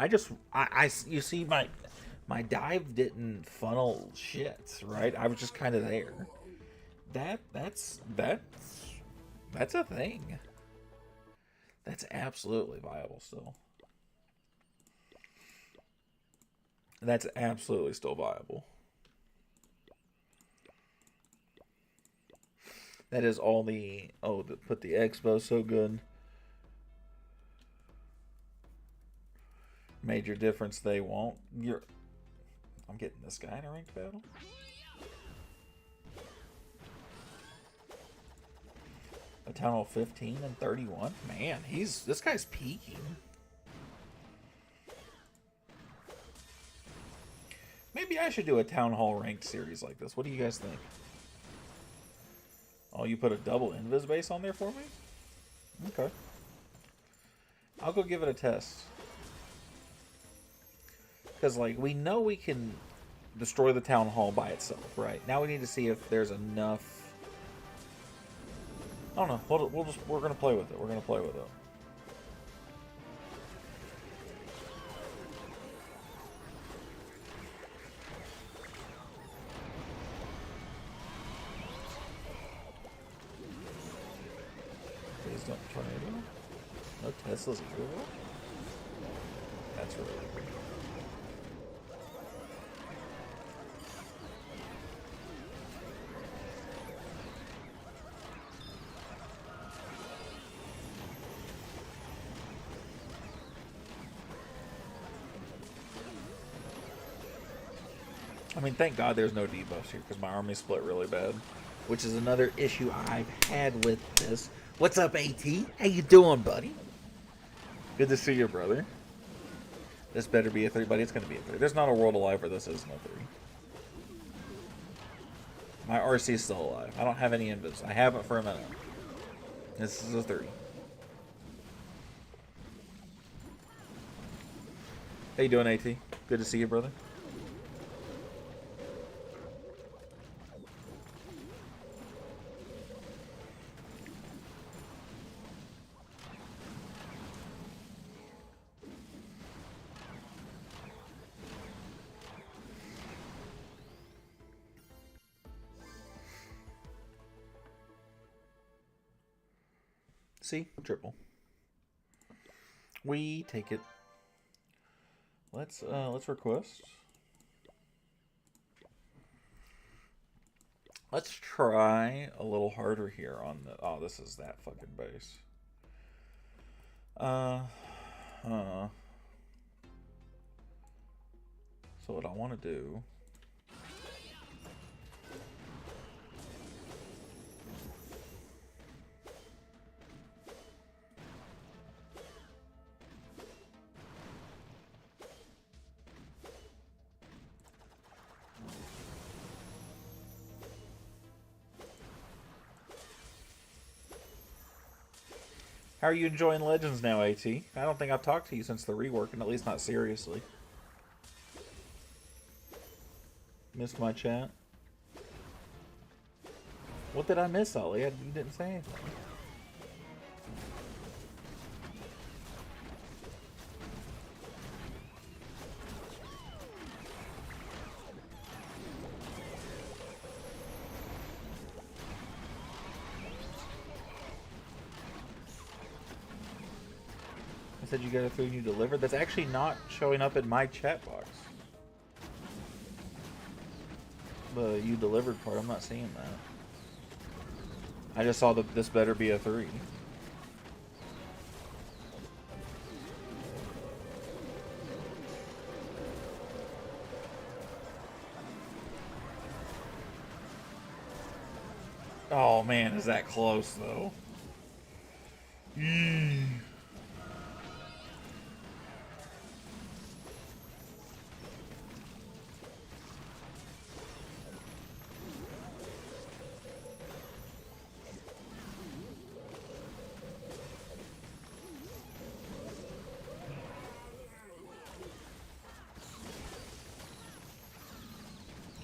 You see my dive didn't funnel shit, right? I was just kind of there. That's a thing. That's absolutely viable still. That's absolutely still viable. That is all the... Oh, put the expo so good. Major difference they won't. I'm getting this guy in a ranked battle. A town hall 15 and 31. Man, this guy's peaking. Maybe I should do a town hall ranked series like this. What do you guys think? Oh, you put a double invis base on there for me? Okay. I'll go give it a test. Because, like, we know we can destroy the town hall by itself, right? Now we need to see if there's enough... I don't know. We're gonna play with it. We're gonna play with it. Please don't tornado. No Tesla's either. That's really weird. I mean, thank God there's no debuffs here, because my army split really bad. Which is another issue I've had with this. What's up, AT? How you doing, buddy? Good to see you, brother. This better be a 3, buddy. It's going to be a 3. There's not a world alive where this isn't a 3. My RC is still alive. I don't have any invis. I haven't for a minute. This is a 3. How you doing, AT? Good to see you, brother. See? Triple. We take it. Let's request. Let's try a little harder here on the... Oh, this is that fucking base. Huh. So what I want to do... How are you enjoying Legends now, AT? I don't think I've talked to you since the rework, and at least not seriously. Missed my chat. What did I miss, Ollie? You didn't say anything. I said you got a food you delivered. That's actually not showing up in my chat box. The you delivered part, I'm not seeing that. I just saw that this better be a 3. Oh man, is that close though?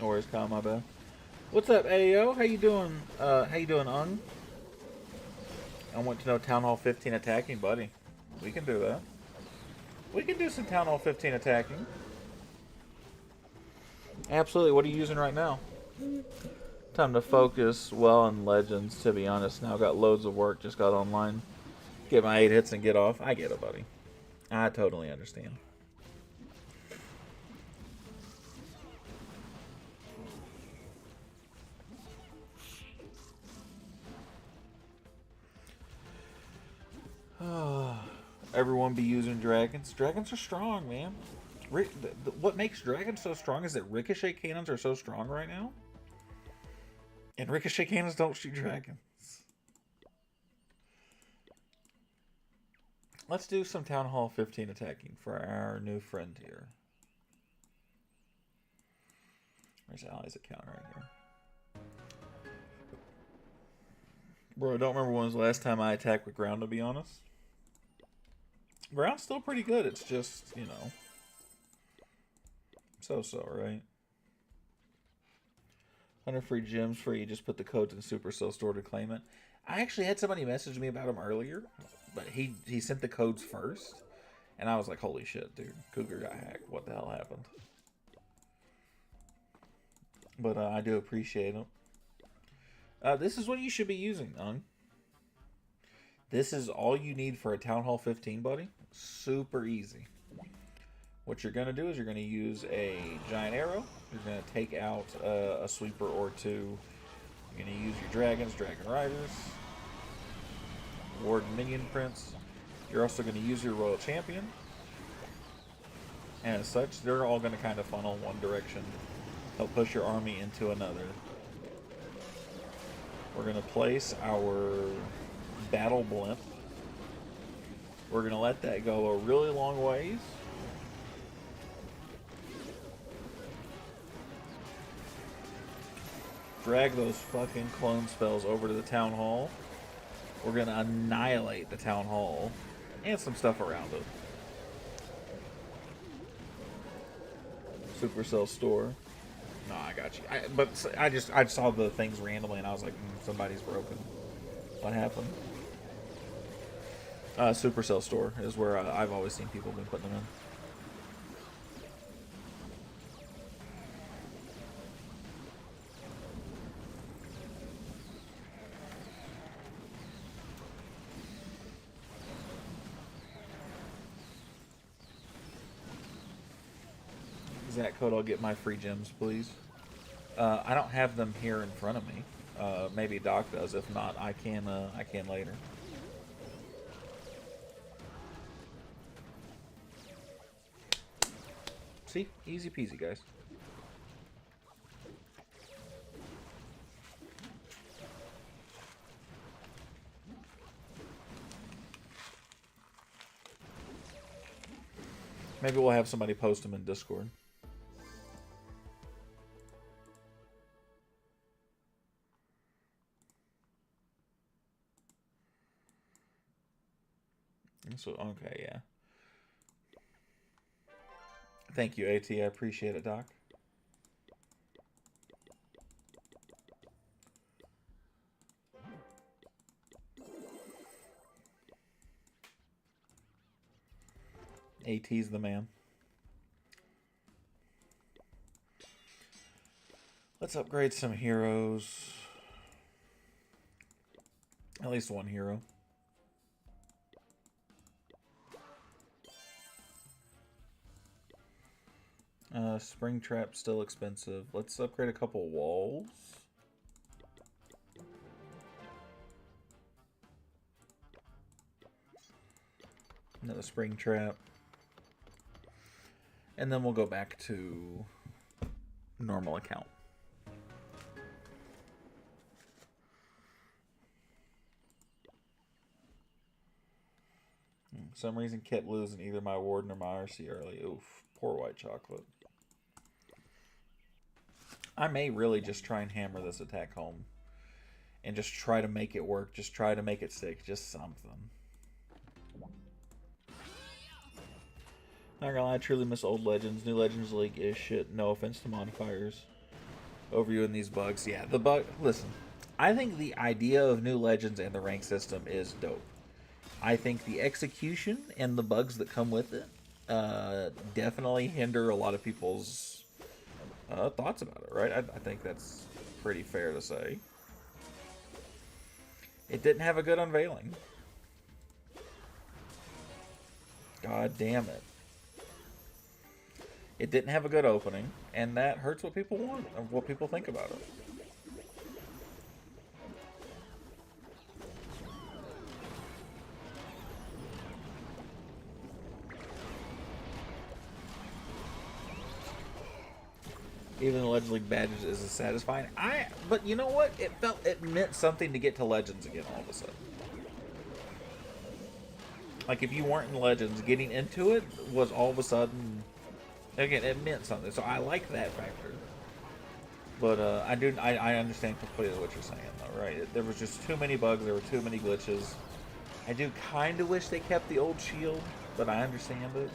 No worries, Kyle, my bad. What's up, Ayo? How you doing? Ung? I want to know Town Hall 15 attacking, buddy. We can do that. We can do some Town Hall 15 attacking. Absolutely. What are you using right now? Time to focus well on Legends, to be honest. Now got loads of work, just got online. Get my 8 hits and get off. I get it, buddy. I totally understand. Everyone be using dragons. Dragons are strong, man. What makes dragons so strong is that ricochet cannons are so strong right now. And ricochet cannons don't shoot dragons. Let's do some Town Hall 15 attacking for our new friend here. Where's Allie's account right here? Bro, I don't remember when was the last time I attacked with ground, to be honest. Ground's still pretty good. It's just, you know, so-so, right? 100 free gems for you. Just put the codes in Supercell store to claim it. I actually had somebody message me about him earlier, but he sent the codes first, and I was like, holy shit, dude. Cougar got hacked. What the hell happened? But I do appreciate him. This is what you should be using, Ung. This is all you need for a Town Hall 15, buddy. Super easy. What you're going to do is you're going to use a giant arrow. You're going to take out a sweeper or two. You're going to use your dragons, dragon riders, warden minion prince. You're also going to use your royal champion. And as such, they're all going to kind of funnel one direction. Help push your army into another. We're going to place our battle blimp. We're going to let that go a really long ways. Drag those fucking clone spells over to the town hall. We're going to annihilate the town hall and some stuff around it. Supercell store. No, I got you. I saw the things randomly and I was like, somebody's broken. What happened? Supercell store is where I've always seen people been putting them in. Is that code? I'll get my free gems, please. I don't have them here in front of me. Maybe Doc does. If not, I can later. See? Easy peasy, guys. Maybe we'll have somebody post them in Discord. So, okay, yeah. Thank you, AT. I appreciate it, Doc. AT's the man. Let's upgrade some heroes. At least one hero. Spring trap still expensive. Let's upgrade a couple walls. Another spring trap. And then we'll go back to normal account. For some reason kept losing either my Warden or my RC early. Oof, poor white chocolate. I may really just try and hammer this attack home. And just try to make it work. Just try to make it stick. Just something. Not gonna lie, I truly miss old Legends. New Legends League is shit. No offense to modifiers. Overviewing these bugs. Yeah, the bug... Listen, I think the idea of New Legends and the rank system is dope. I think the execution and the bugs that come with it definitely hinder a lot of people's thoughts about it, right? I think that's pretty fair to say. It didn't have a good unveiling. God damn it. It didn't have a good opening, and that hurts what people want, and what people think about it. Even the Legends League badges isn't satisfying. But you know what? It meant something to get to Legends again all of a sudden. Like if you weren't in Legends, getting into it was all of a sudden, again, it meant something. So I like that factor. But I understand completely what you're saying though, right? There was just too many bugs. There were too many glitches. I do kind of wish they kept the old shield, but I understand it.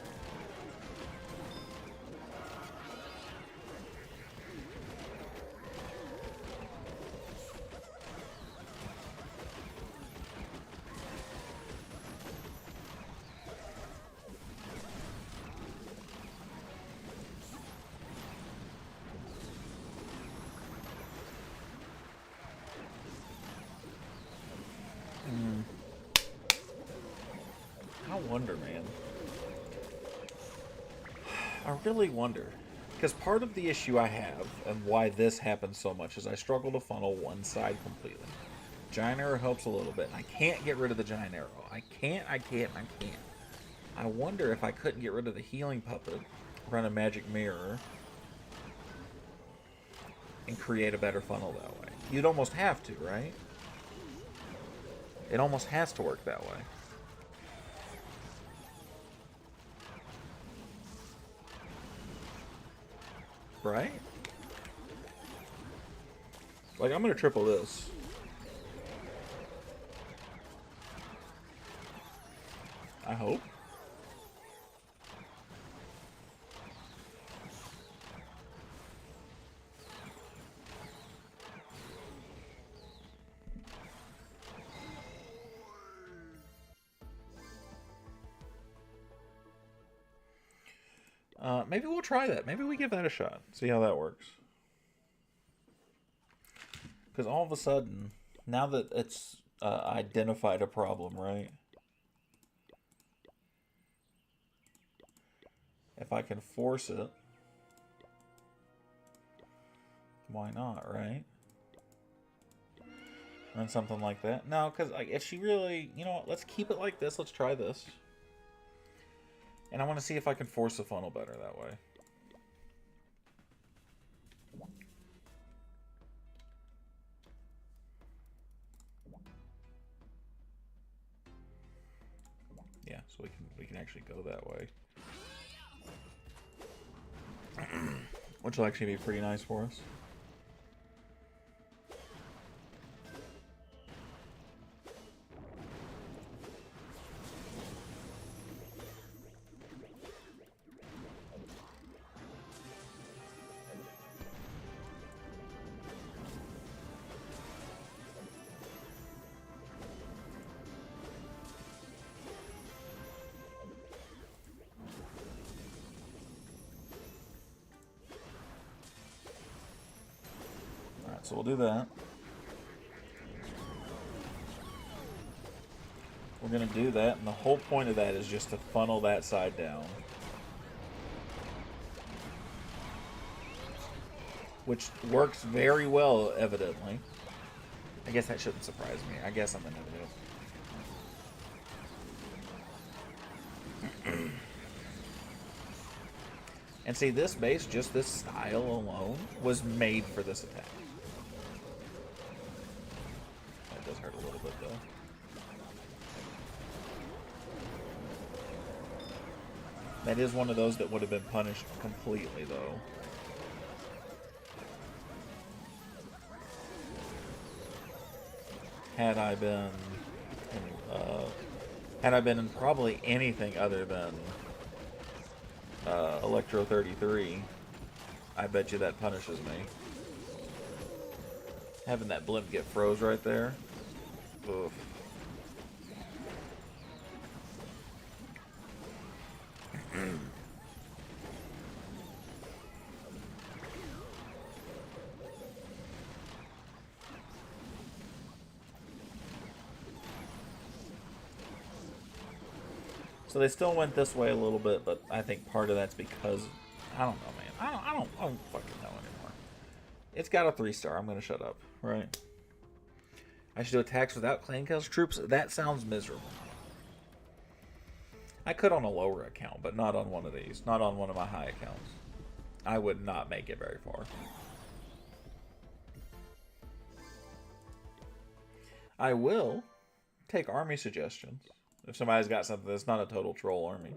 Really wonder, because part of the issue I have and why this happens so much is I struggle to funnel one side completely. Giant arrow helps a little bit. I can't get rid of the giant arrow. I can't. I wonder if I couldn't get rid of the healing puppet, run a magic mirror, and create a better funnel that way. You'd almost have to, right? It almost has to work that way. Right? Like, I'm going to triple this. I hope. Maybe we'll try that. Maybe we give that a shot. See how that works. Because all of a sudden, now that it's identified a problem, right? If I can force it, why not, right? And something like that. No, because like, if she really, you know what, let's keep it like this. Let's try this. And I want to see if I can force the funnel better that way. so we can actually go that way. Which will actually be pretty nice for us. So we'll do that. We're going to do that, and the whole point of that is just to funnel that side down. Which works very well, evidently. I guess that shouldn't surprise me. I guess I'm an idiot. And see, this base, just this style alone, was made for this attack. That does hurt a little bit, though. That is one of those that would have been punished completely, though. Had I been in probably anything other than Electro 33, I bet you that punishes me. Having that blimp get froze right there. Oof. So they still went this way a little bit, but I think part of that's because I don't know, man. I don't fucking know anymore. It's got a 3-star. I'm gonna shut up, right? I should do attacks without clan castle troops. That sounds miserable. I could on a lower account, but not on one of these. Not on one of my high accounts. I would not make it very far. I will take army suggestions. If somebody's got something that's not a total troll army.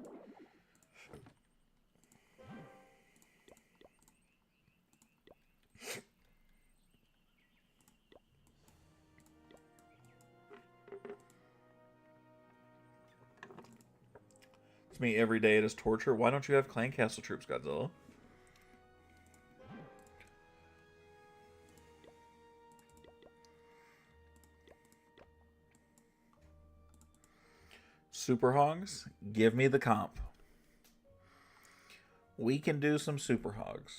It's me every day. It is torture. Why don't you have clan castle troops, Godzilla? Super Hogs, give me the comp. We can do some Super Hogs.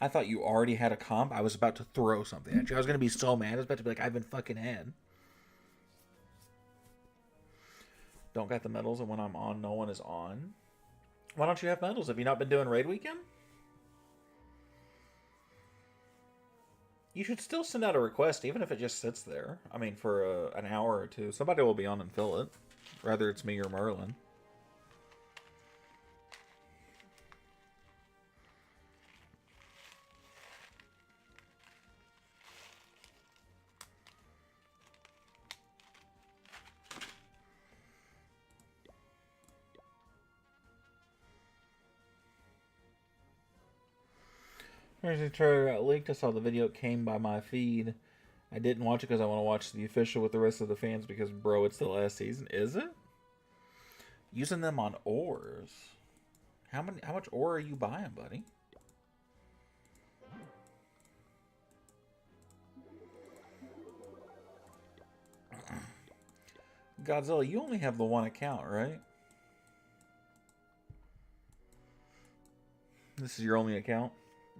I thought you already had a comp. I was about to throw something at you. I was going to be so mad. I was about to be like, I've been fucking had. Don't got the medals, and when I'm on, no one is on. Why don't you have medals? Have you not been doing raid weekend? You should still send out a request, even if it just sits there. I mean, for an hour or two. Somebody will be on and fill it. Whether it's me or Merlin. Here's the trailer got leaked. I saw the video. It came by my feed. I didn't watch it because I want to watch the official with the rest of the fans because, bro, it's the last season. Is it? Using them on ores. How much ore are you buying, buddy? Godzilla, you only have the one account, right? This is your only account?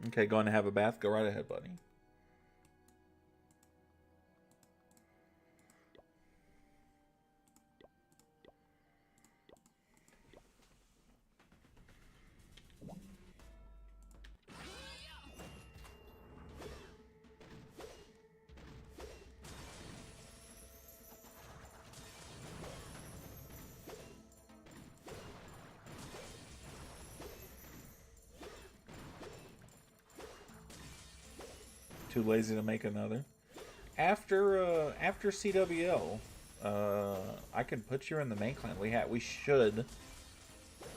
Okay, going to have a bath? Go right ahead, buddy. Too lazy to make another. after CWL, I can put you in the main clan. We should.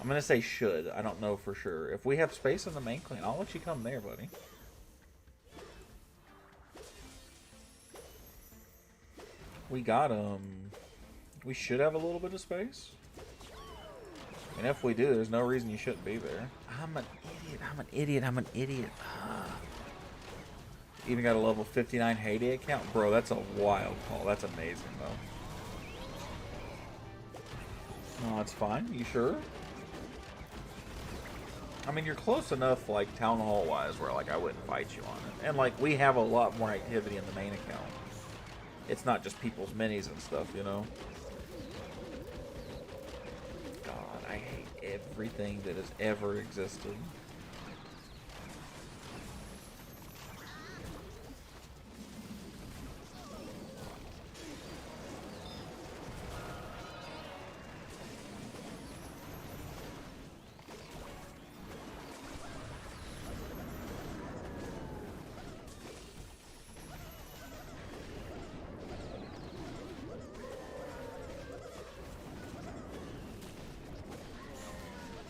I'm gonna say should. I don't know for sure. If we have space in the main clan, I'll let you come there, buddy. We got we should have a little bit of space. And if we do, there's no reason you shouldn't be there. I'm an idiot. I'm an idiot. I'm an idiot. Even got a level 59 Heyday account? Bro, that's a wild call. That's amazing, though. No, that's fine. You sure? I mean, you're close enough, like, Town Hall-wise, where, like, I wouldn't fight you on it. And, like, we have a lot more activity in the main account. It's not just people's minis and stuff, you know? God, I hate everything that has ever existed.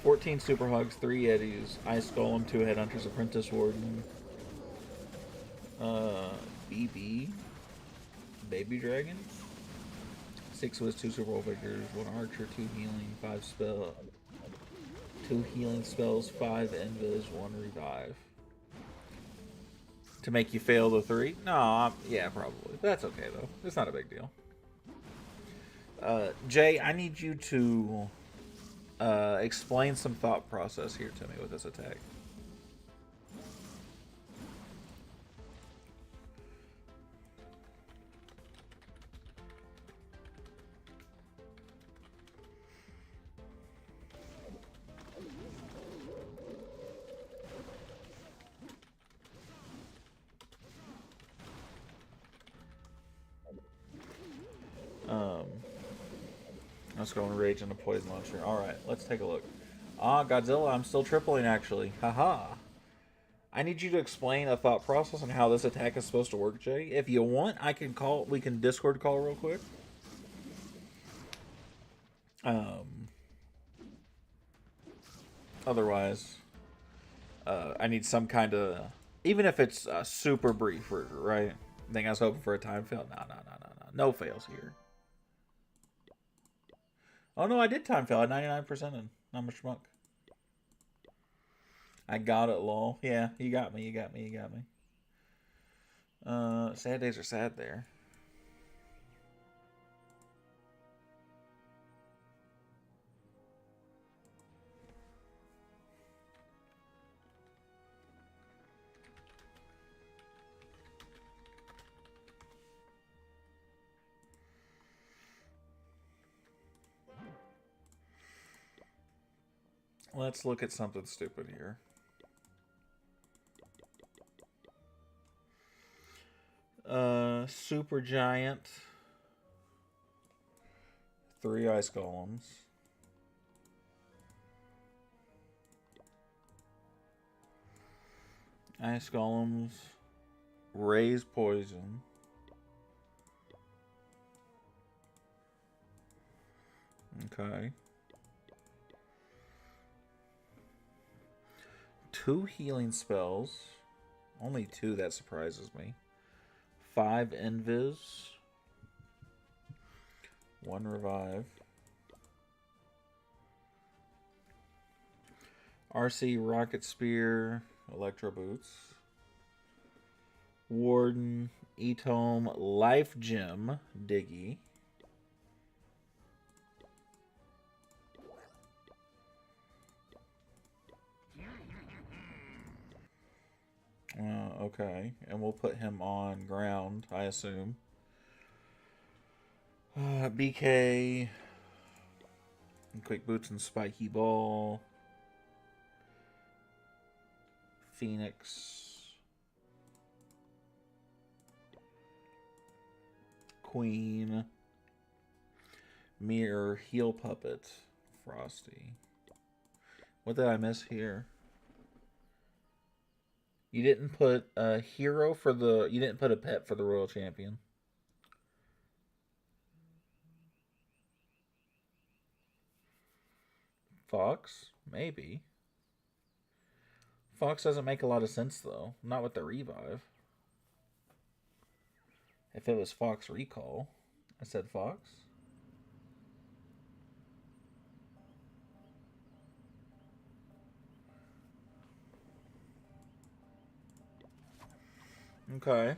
"14 Super Hogs, 3 Eddies, Ice Golem, 2 Headhunters, Apprentice Warden, BB, Baby Dragon, 6 Wiz, 2 Super Vigors, 1 Archer, 2 Healing, 5 Spell, 2 Healing Spells, 5 Invis, 1 Revive." To make you fail the 3? No, yeah, probably. That's okay, though. It's not a big deal. Jay, I need you to explain some thought process here to me with this attack. Let's go and rage in a poison launcher. Alright, let's take a look. Godzilla, I'm still tripling actually. Haha. I need you to explain a thought process on how this attack is supposed to work, Jay. If you want, we can Discord call real quick. Otherwise, I need some kind of, even if it's super brief, right? I think I was hoping for a time fail. No. No fails here. Oh no, I did time fail at 99% in. I'm a schmuck. I got it, lol. Yeah, you got me. Sad days are sad there. Let's look at something stupid here. Super Giant. 3 Ice Golems. Ice Golems. Raise Poison. Okay. 2 healing spells. Only 2, that surprises me. 5 Invis. 1 Revive. RC Rocket Spear. Electro Boots. Warden. Etome. Life Gem. Diggy. Okay, and we'll put him on ground, I assume. BK, Quick Boots and Spiky Ball, Phoenix, Queen, Mirror, Heel Puppet, Frosty. What did I miss here? You didn't put a hero for the. You didn't put a pet for the royal champion. Fox, maybe. Fox doesn't make a lot of sense though. Not with the revive. If it was Fox Recall, I said Fox. Okay.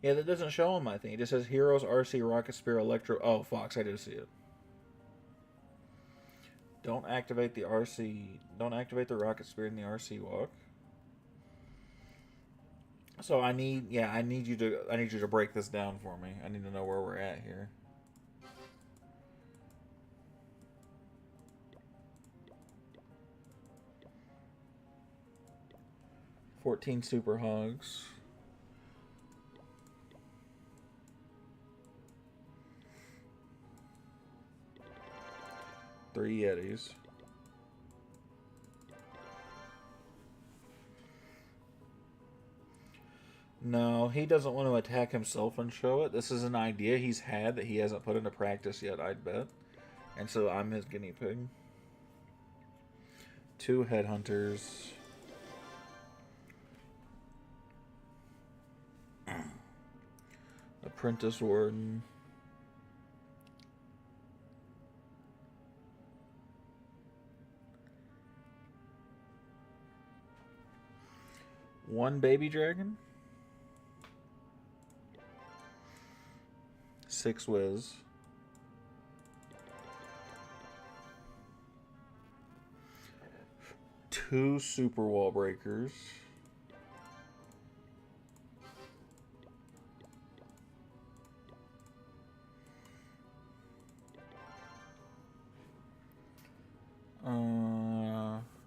Yeah, that doesn't show him, I think. It just says Heroes, RC, Rocket Spear, Electro. Oh, Fox, I do see it. Don't activate the RC. Don't activate the Rocket Spear in the RC walk. So I need, yeah, I need you to break this down for me. I need to know where we're at here. $14 Super Hogs. 3 Yetis. No, he doesn't want to attack himself and show it. This is an idea he's had that he hasn't put into practice yet, I'd bet. And so I'm his guinea pig. 2 Headhunters. Apprentice Warden. One Baby Dragon. 6 Wiz. 2 Super Wall Breakers.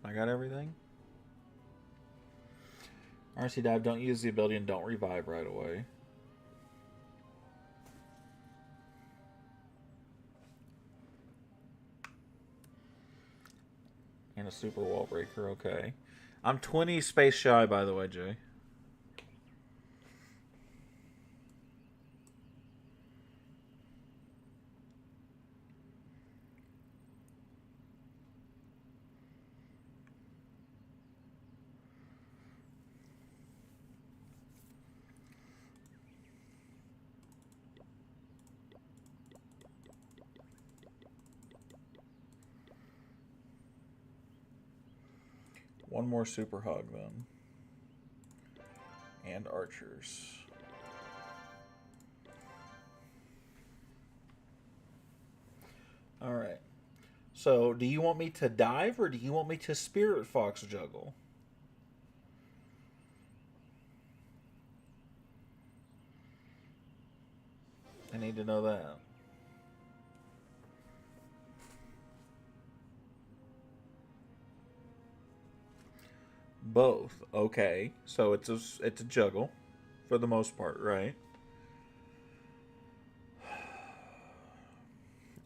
I got everything. RC Dive, don't use the ability and don't revive right away. And a Super Wall Breaker, okay. I'm 20 space shy, by the way, Jay. One more Super Hog, then. And Archers. Alright. So, do you want me to dive or do you want me to Spirit Fox juggle? I need to know that. Both. Okay. So it's a juggle for the most part, right?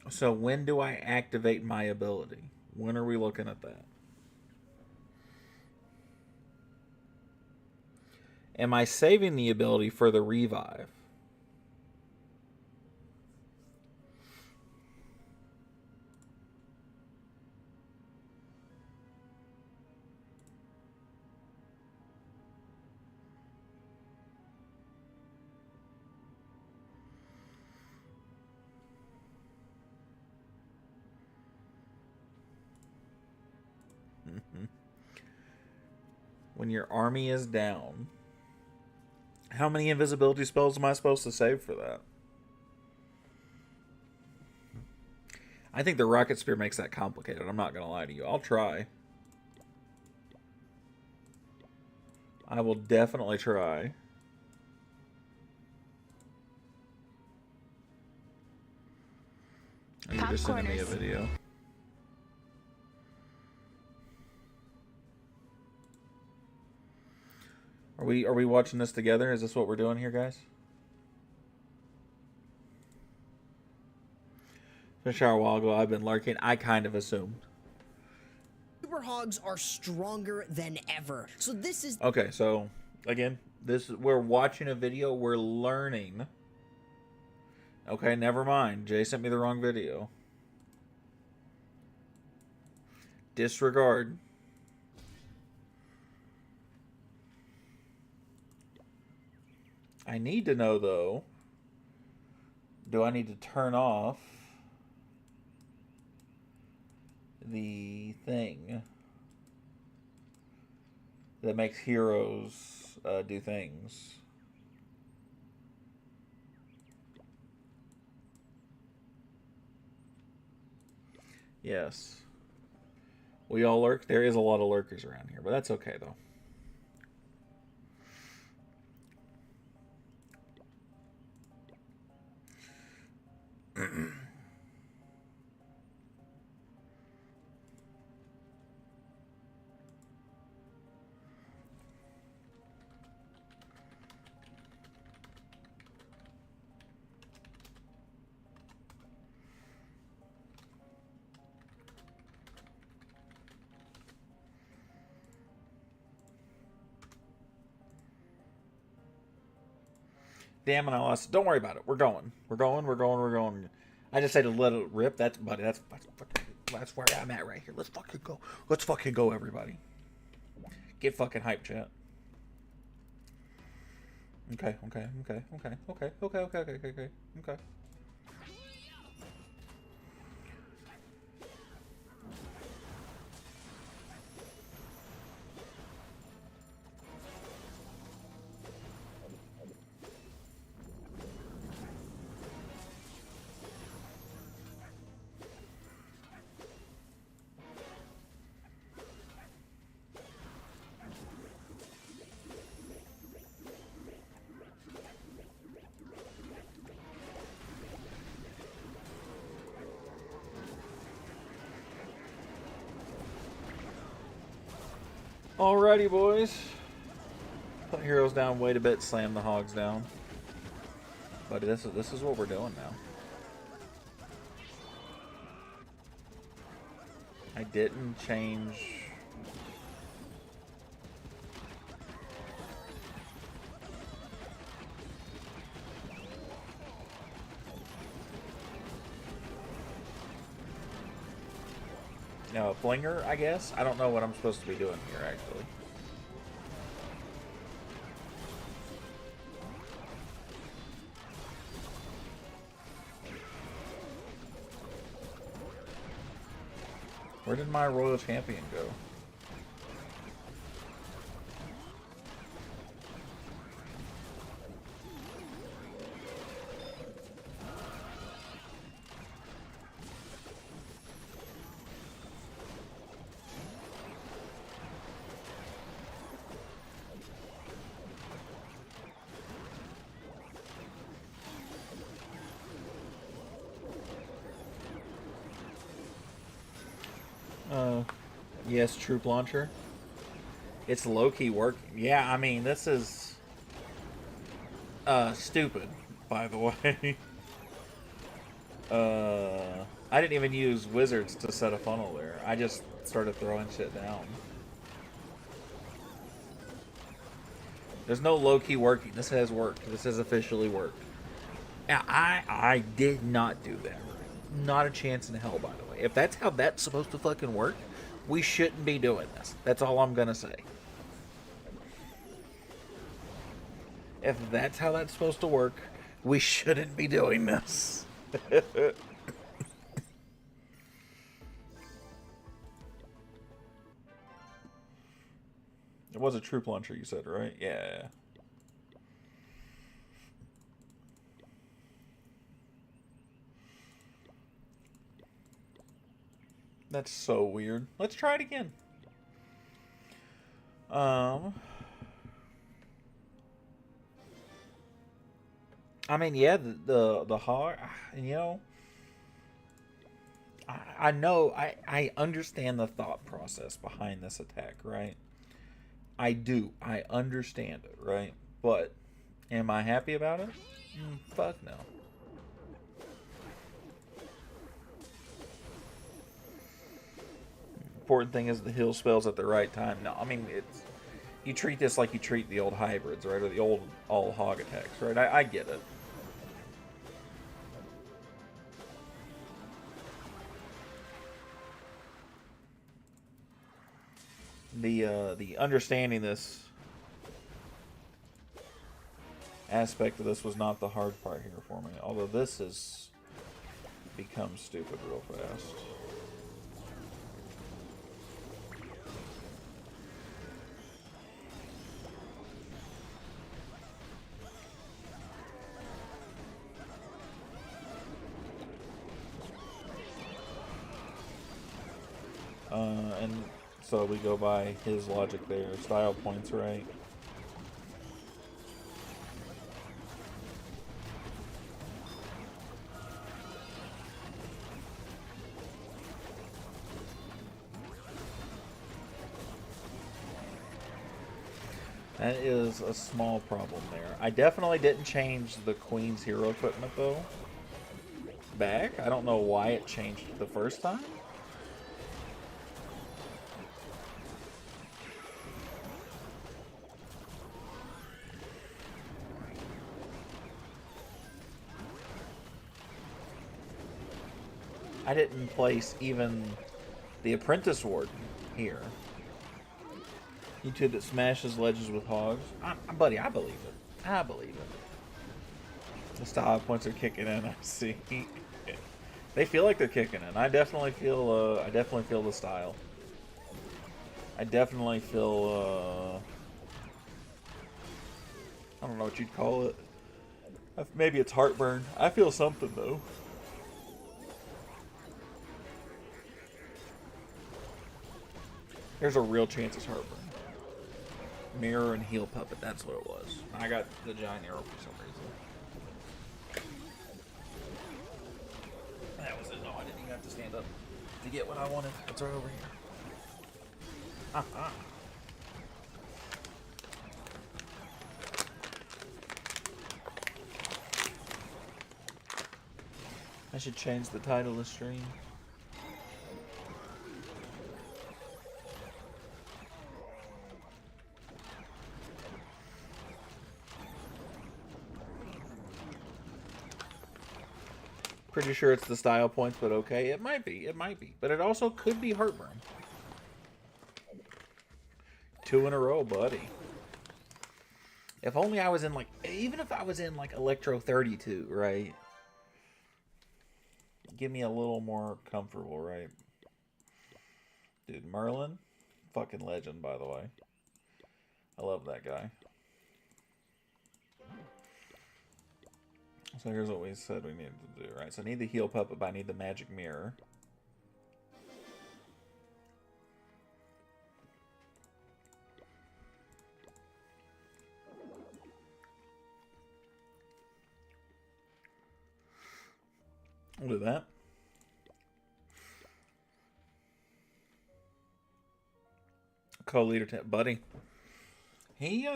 So when do I activate my ability? When are we looking at that? Am I saving the ability for the revive? When your army is down, how many invisibility spells am I supposed to save for that? I think the Rocket Spear makes that complicated. I'm not going to lie to you. I'll try. I will definitely try. You're just sending me a video. Are we watching this together? Is this what we're doing here, guys? Finished a while ago. I've been lurking. I kind of assumed. super hogs are stronger than ever. So this is... Okay, so, again, we're watching a video, we're learning. Okay, never mind. Jay sent me the wrong video. Disregard. I need to know, though, do I need to turn off the thing that makes heroes do things? Yes. We all lurk. There is a lot of lurkers around here, but that's okay, though. Damn it, I lost. Don't worry about it. We're going. We're going. We're going. We're going. I just said to let it rip. That's, buddy. That's where I'm at right here. Let's fucking go. Let's fucking go, everybody. Get fucking hype, chat. Okay. Okay. Okay. Okay. Okay. Okay. Okay. Okay. Okay. Okay. Alrighty, boys. Put heroes down, wait a bit, slam the hogs down. But this is what we're doing now. I didn't change. Flinger, I guess. I don't know what I'm supposed to be doing here, actually. Where did my Royal Champion go? Yes, troop launcher. It's low-key working. Yeah, I mean, this is stupid, by the way. I didn't even use wizards to set a funnel there. I just started throwing shit down. There's no low-key working. This has worked. This has officially worked. Now, I did not do that. Not a chance in hell, by the way. If that's how that's supposed to fucking work, we shouldn't be doing this. That's all I'm gonna say. If that's how that's supposed to work, we shouldn't be doing this. It was a troop launcher, you said, right? Yeah. That's so weird. Let's try it again. I mean, yeah, the hog, you know, I know, I understand the thought process behind this attack, right? I do. I understand it, right? But am I happy about it? Fuck no. important thing is the heal spells at the right time. No, I mean, it's you treat this like you treat the old hybrids, right? Or the old all hog attacks, right? I get it. The understanding this aspect of this was not the hard part here for me. Although this has become stupid real fast. And so we go by his logic there. Style points, right? That is a small problem there. I definitely didn't change the Queen's hero equipment, though. Back. I don't know why it changed the first time. I didn't place even the Apprentice Warden here. You two that smashes ledges with hogs. Buddy, I believe it. I believe it. The style points are kicking in, I see. They feel like they're kicking in. I definitely feel the style. I definitely feel I don't know what you'd call it. Maybe it's heartburn. I feel something though. There's a real chance it's heartburn. Mirror and heel puppet, that's what it was. I got the giant arrow for some reason. That was it. No, I didn't even have to stand up to get what I wanted. It's right over here. Haha. I should change the title of the stream. Pretty sure it's the style points, but okay. It might be. It might be. But it also could be heartburn. 2 in a row, buddy. If only I was in, like... Even if I was in, like, Electro 32, right? Give me a little more comfortable, right? Dude, Merlin? Fucking legend, by the way. I love that guy. So here's what we said we needed to do, right? So I need the heal puppet, but I need the magic mirror. We'll do that. Co-leader, buddy. He,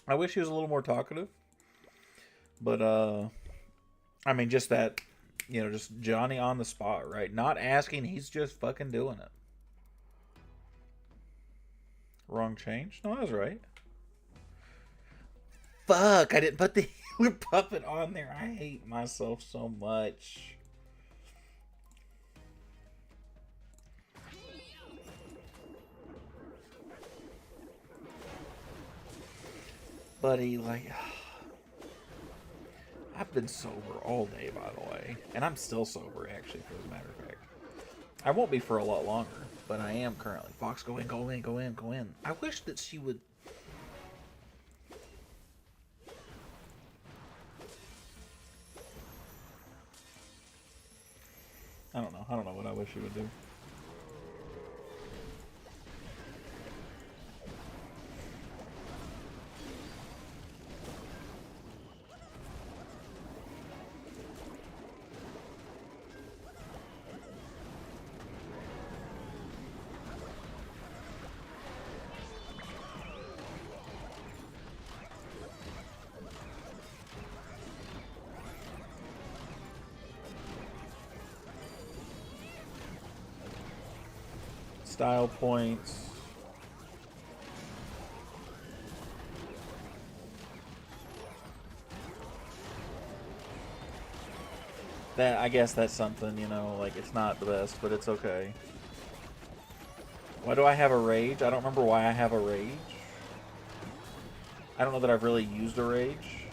I wish he was a little more talkative. But, I mean, just that, you know, just Johnny on the spot, right? Not asking, he's just fucking doing it. Wrong change? No, I was right. Fuck, I didn't put the healer puppet on there. I hate myself so much. Buddy, like... I've been sober all day, by the way. And I'm still sober, actually, for as a matter of fact. I won't be for a lot longer, but I am currently. Fox, go in, go in, go in, go in. I wish that she would... I don't know. I don't know what I wish she would do. style points. That, I guess that's something, you know, like, it's not the best, but it's okay. Why do I have a rage? I don't remember why I have a rage. I don't know that I've really used a rage.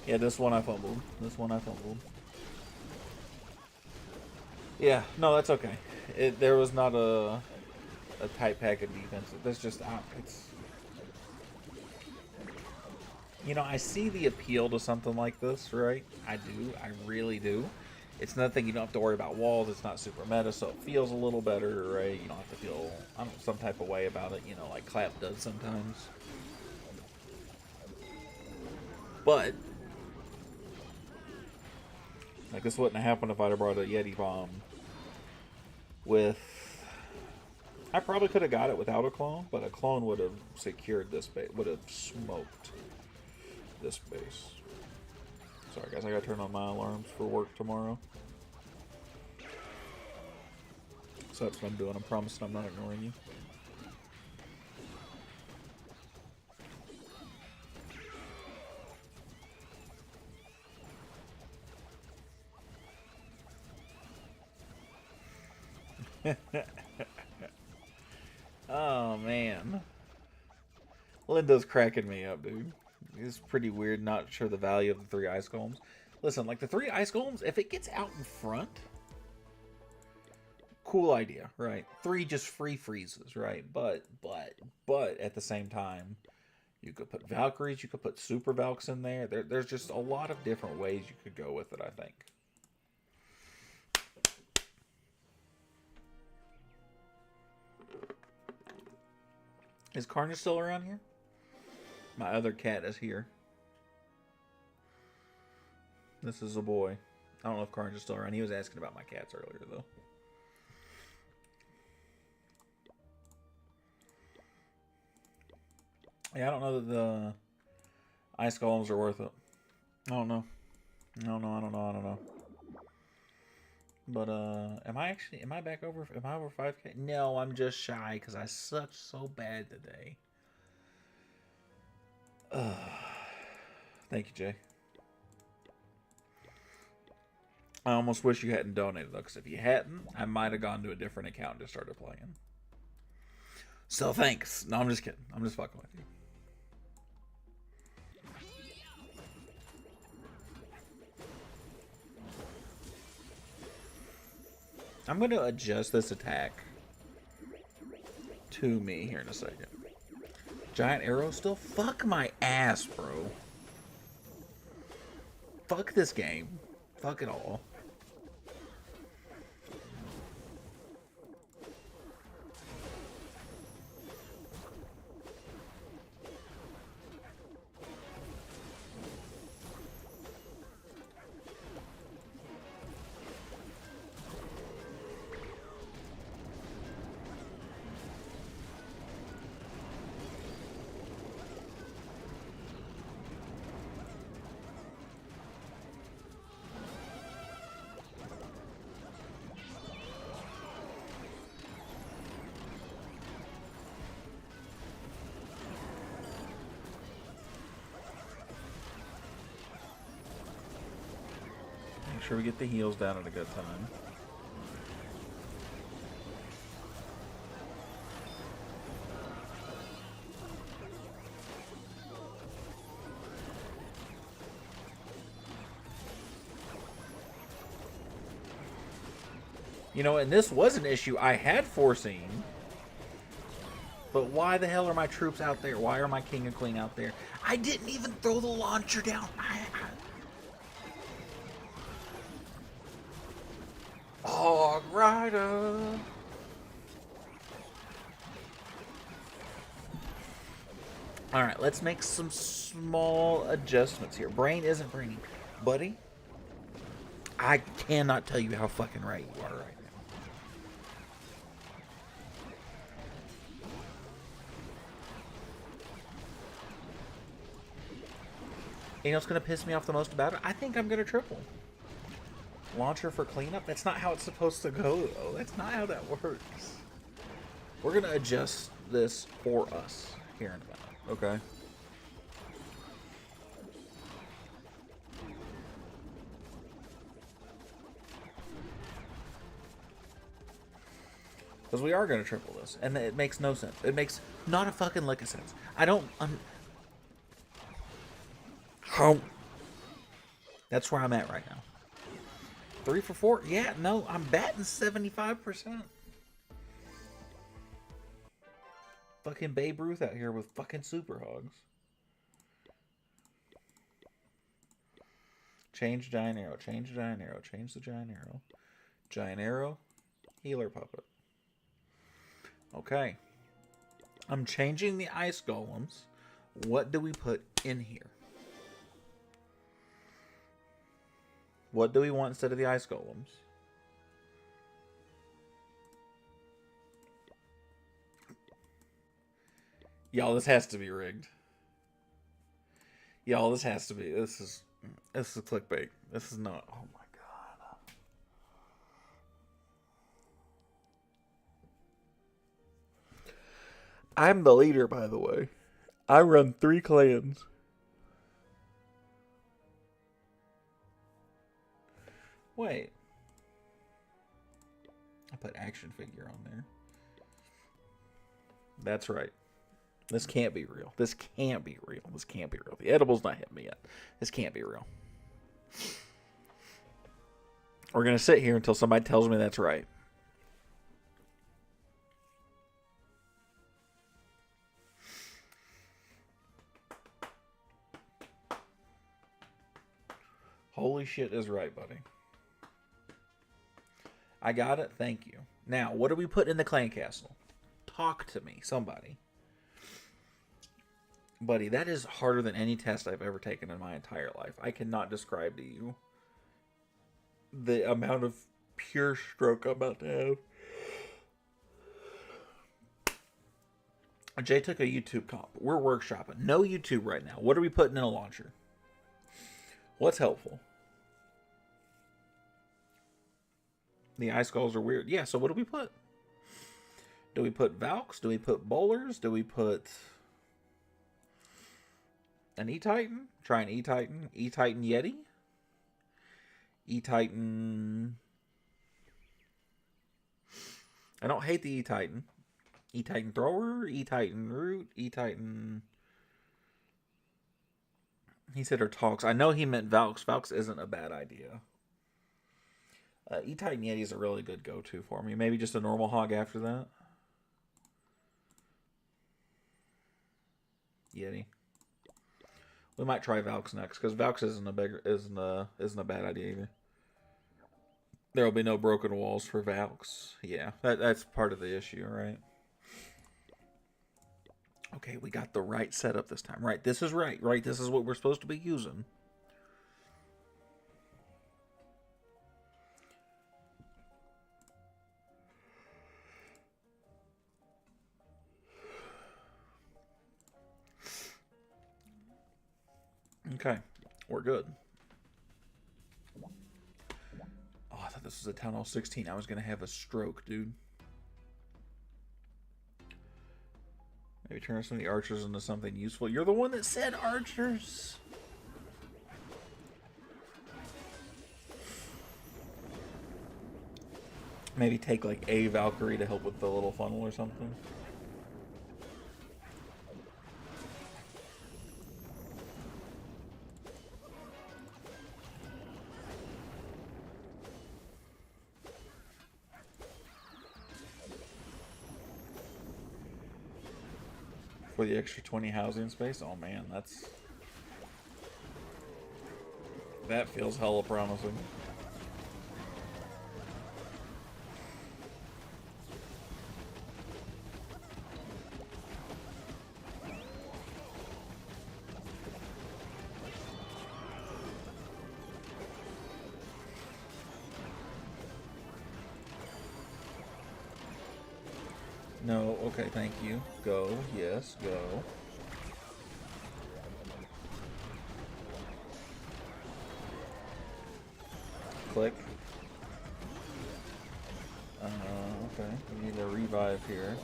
Yeah, this one I fumbled. This one I fumbled. Yeah, no, that's okay. There was not a tight pack of defense. There's just it's. You know, I see the appeal to something like this, right? I do. I really do. It's nothing you don't have to worry about walls. It's not super meta, so it feels a little better, right? You don't have to feel some type of way about it, you know, like Clap does sometimes. But like, this wouldn't have happened if I'd have brought a Yeti bomb with... I probably could have got it without a clone, but a clone would have secured this base, would have smoked this base. Sorry guys, I gotta turn on my alarms for work tomorrow. So that's what I'm doing. I'm promising I'm not ignoring you. Oh man, Linda's cracking me up, dude. It's pretty weird. Not sure the value of the 3 ice golems. Listen, like the 3 ice golems, if it gets out in front, cool idea, right? 3 just free freezes, right? But at the same time, you could put Valkyries, you could put Super Valks in there. There's just a lot of different ways you could go with it, I think. Is Carnage still around here? My other cat is here. This is a boy. I don't know if Carnage is still around. He was asking about my cats earlier, though. Yeah, I don't know that the ice golems are worth it. I don't know. I don't know. But, am I back over, am I over 5K? No, I'm just shy because I sucked so bad today. Thank you, Jay. I almost wish you hadn't donated, though, because if you hadn't, I might have gone to a different account and just started playing. So, thanks. No, I'm just kidding. I'm just fucking with you. I'm going to adjust this attack to me here in a second. Giant arrow still? Fuck my ass, bro. Fuck this game. Fuck it all. Make sure we get the heals down at a good time. You know, and this was an issue I had foreseen. But why the hell are my troops out there? Why are my king and queen out there? I didn't even throw the launcher down. Hog Rider. Alright, let's make some small adjustments here. Brain isn't braining. Buddy, I cannot tell you how fucking right you are right now. You know what's going to piss me off the most about it? I think I'm going to triple. Launcher for cleanup? That's not how it's supposed to go, though. That's not how that works. We're going to adjust this for us here in a minute, okay? Because we are going to triple this. And it makes no sense. It makes not a fucking lick of sense. I don't... That's where I'm at right now. 3 for 4? Yeah, no, I'm batting 75%. Fucking Babe Ruth out here with fucking super hogs. Change giant arrow. Change giant arrow. Change the giant arrow. Giant arrow. Healer puppet. Okay. I'm changing the ice golems. What do we put in here? What do we want instead of the ice golems? Y'all, this has to be rigged. Y'all, this has to be. This is clickbait. This is not. Oh my god. I'm the leader, by the way. I run 3 clans. Wait. I put action figure on there. That's right. This can't be real. This can't be real. This can't be real. The edible's not hitting me yet. This can't be real. We're going to sit here until somebody tells me that's right. Holy shit is right, buddy. I got it. Thank you. Now, what do we put in the clan castle? Talk to me, somebody. Buddy, that is harder than any test I've ever taken in my entire life. I cannot describe to you the amount of pure stroke I'm about to have. Jay took a YouTube comp. We're workshopping. No YouTube right now. What are we putting in a launcher? What's helpful? The ice skulls are weird. Yeah, so what do we put? Do we put Valks? Do we put Bowlers? Do we put an E-Titan? Try an E-Titan. E-Titan Yeti? E-Titan... I don't hate the E-Titan. E-Titan Thrower? E-Titan Root? E-Titan... He said or Talks. I know he meant Valks. Valks isn't a bad idea. E-Titan Yeti is a really good go-to for me. Maybe just a normal hog after that. Yeti. We might try Valks next, because Valks isn't a bad idea either. There will be no broken walls for Valks. Yeah, that's part of the issue, right? Okay, we got the right setup this time. Right, this is right. Right, this is what we're supposed to be using. Okay, we're good. Oh, I thought this was a Town Hall 16. I was going to have a stroke, dude. Maybe turn some of the archers into something useful. You're the one that said archers. Maybe take like a Valkyrie to help with the little funnel or something. For the extra 20 housing space? Oh man, that feels hella promising. No, okay, thank you. Go, yes, go. click. Okay, we need a revive here.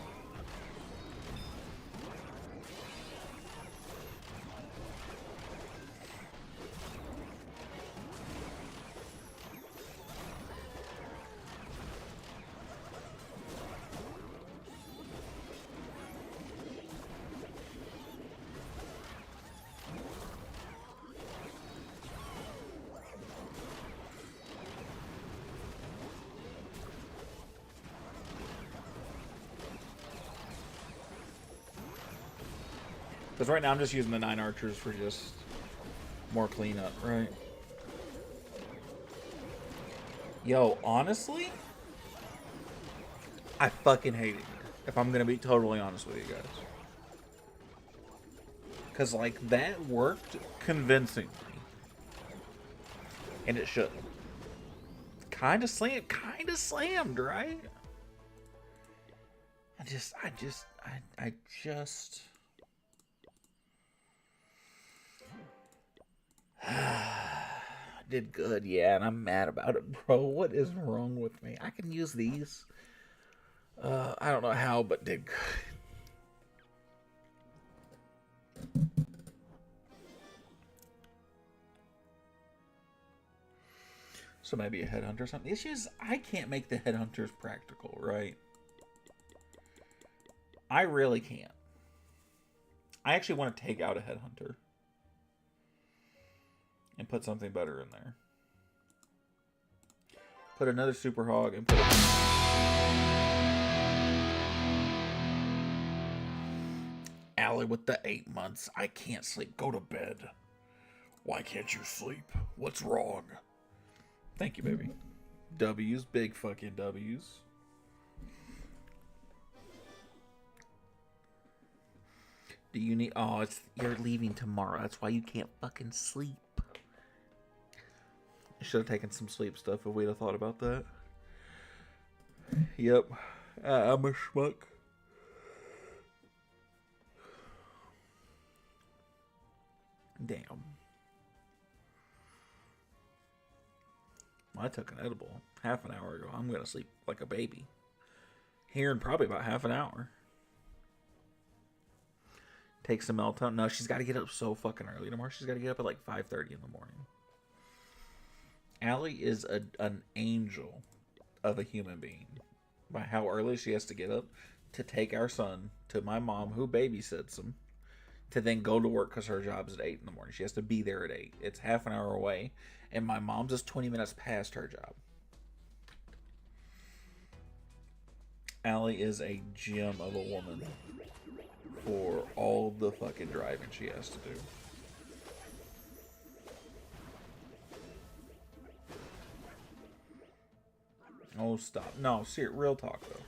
Because right now I'm just using the 9 archers for just more cleanup, right? Yo, honestly, I fucking hate it here. If I'm gonna be totally honest with you guys. Because, like, that worked convincingly. And it shouldn't. Kinda slammed, right? I just did good, yeah, and I'm mad about it, bro. What is wrong with me? I can use these. I don't know how, but did good. So maybe a headhunter or something. The issue is I can't make the headhunters practical, right? I really can't. I actually want to take out a headhunter and put something better in there. Put another super hog and put Allie with the 8 months. I can't sleep. Go to bed. Why can't you sleep? What's wrong? Thank you, baby. W's, big fucking W's. Do you need... Oh, it's you're leaving tomorrow. That's why you can't fucking sleep. I should have taken some sleep stuff if we'd have thought about that. Yep. I'm a schmuck. Damn. I took an edible half an hour ago. I'm going to sleep like a baby. Here in probably about half an hour. Take some melatonin. No, she's got to get up so fucking early tomorrow. She's got to get up at like 5:30 in the morning. Allie is an angel of a human being. By how early she has to get up to take our son to my mom, who babysits him, to then go to work because her job's at 8 in the morning. She has to be there at 8. It's half an hour away. And my mom's is 20 minutes past her job. Allie is a gem of a woman for all the fucking driving she has to do. Oh, stop. No, seriously, real talk, though.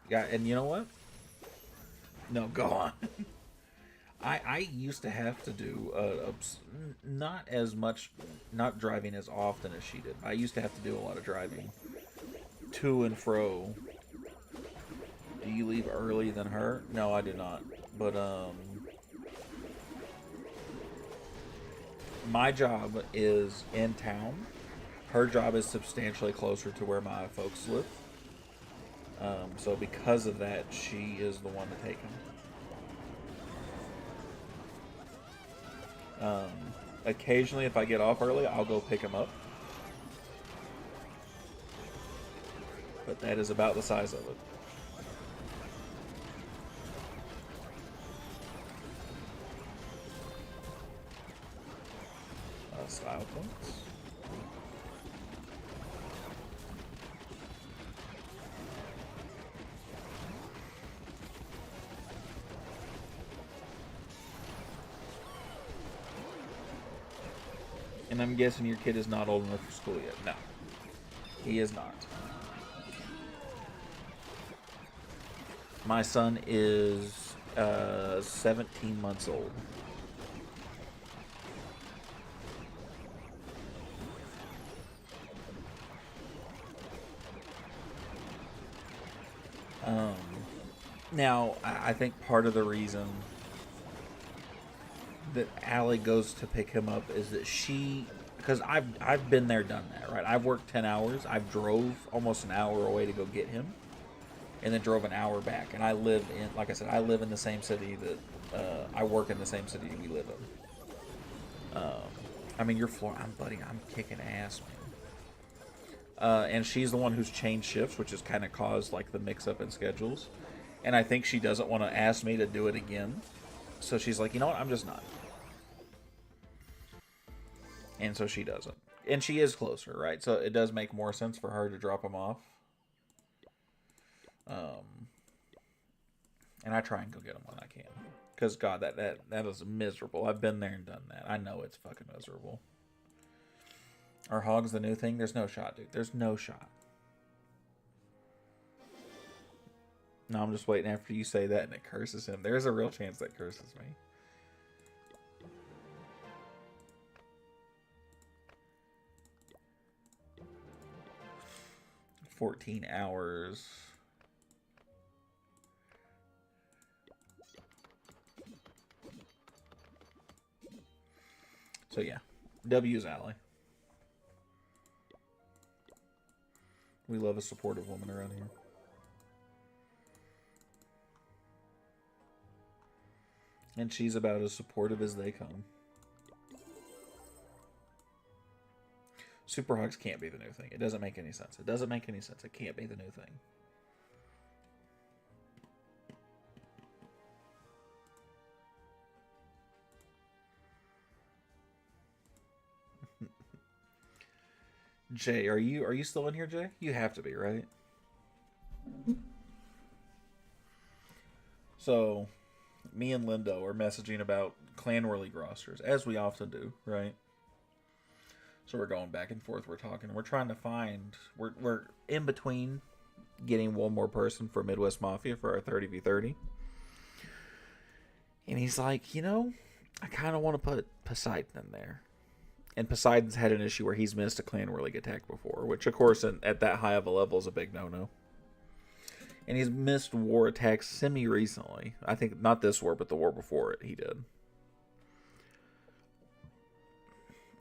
Yeah, and you know what? No, go on. I used to have to do not as much, not driving as often as she did. I used to have to do a lot of driving to and fro. Do you leave early than her? No, I do not. But my job is in town. Her job is substantially closer to where my folks live. So because of that, she is the one to take him. Occasionally, if I get off early, I'll go pick him up. But that is about the size of it. Style points. And I'm guessing your kid is not old enough for school yet. No. He is not. My son is 17 months old. Now, I think part of the reason that Allie goes to pick him up is that she because I've been there, done that, right? I've worked 10 hours. I've drove almost an hour away to go get him, and then drove an hour back. And I live in, like I said, I live in the same city that I work in the same city we live in. I mean, I'm kicking ass, man. And she's the one who's changed shifts, which has kind of caused like the mix-up in schedules. And I think she doesn't want to ask me to do it again. So she's like, you know what? I'm just not. And so she doesn't. And she is closer, right? So it does make more sense for her to drop him off. And I try and go get him when I can. Because, God, that is miserable. I've been there and done that. I know it's fucking miserable. Are hogs the new thing? There's no shot, dude. There's no shot. No, I'm just waiting after you say that and it curses him. There's a real chance that curses me. 14 hours. So yeah, W's Ally. We love a supportive woman around here. And she's about as supportive as they come. Super Hogs can't be the new thing. It doesn't make any sense. It doesn't make any sense. It can't be the new thing. Jay, are you still in here, Jay? You have to be, right? So, me and Lindo are messaging about Clan War League rosters, as we often do, right? So we're going back and forth. We're talking. We're trying to find. We're in between getting one more person for Midwest Mafia for our 30v30. And he's like, you know, I kind of want to put Poseidon in there. And Poseidon's had an issue where he's missed a Clan War League attack before, which, of course, at that high of a level is a big no-no. And he's missed war attacks semi-recently. I think not this war, but the war before it, he did.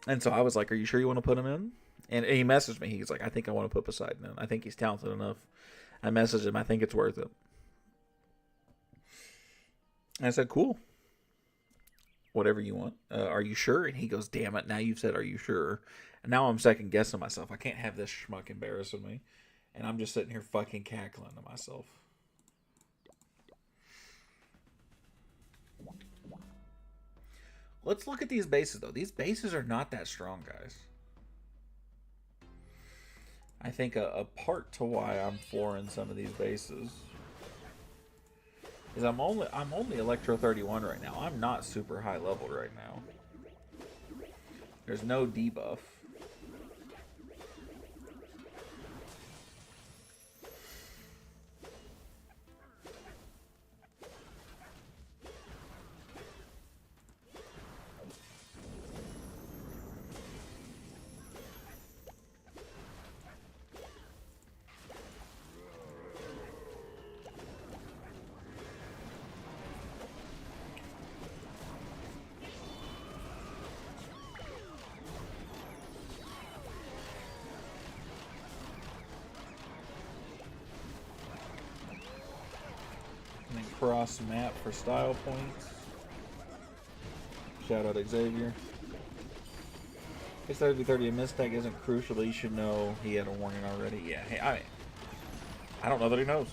And so I was like, are you sure you want to put him in? And he messaged me. He's like, I think I want to put Poseidon in. I think he's talented enough. I messaged him. I think it's worth it. And I said, cool. Whatever you want. Are you sure? And he goes, damn it. Now you've said, are you sure? And now I'm second guessing myself. I can't have this schmuck embarrassing me. And I'm just sitting here fucking cackling to myself. Let's look at these bases, though. These bases are not that strong, guys. I think a part to why I'm flooring some of these bases is I'm only Electro 31 right now. I'm not super high leveled right now. There's no debuff. Cross map for style points. Shout out Xavier. His 30v30 a mistake isn't crucial, but you should know he had a warning already. Yeah, hey, I don't know that he knows.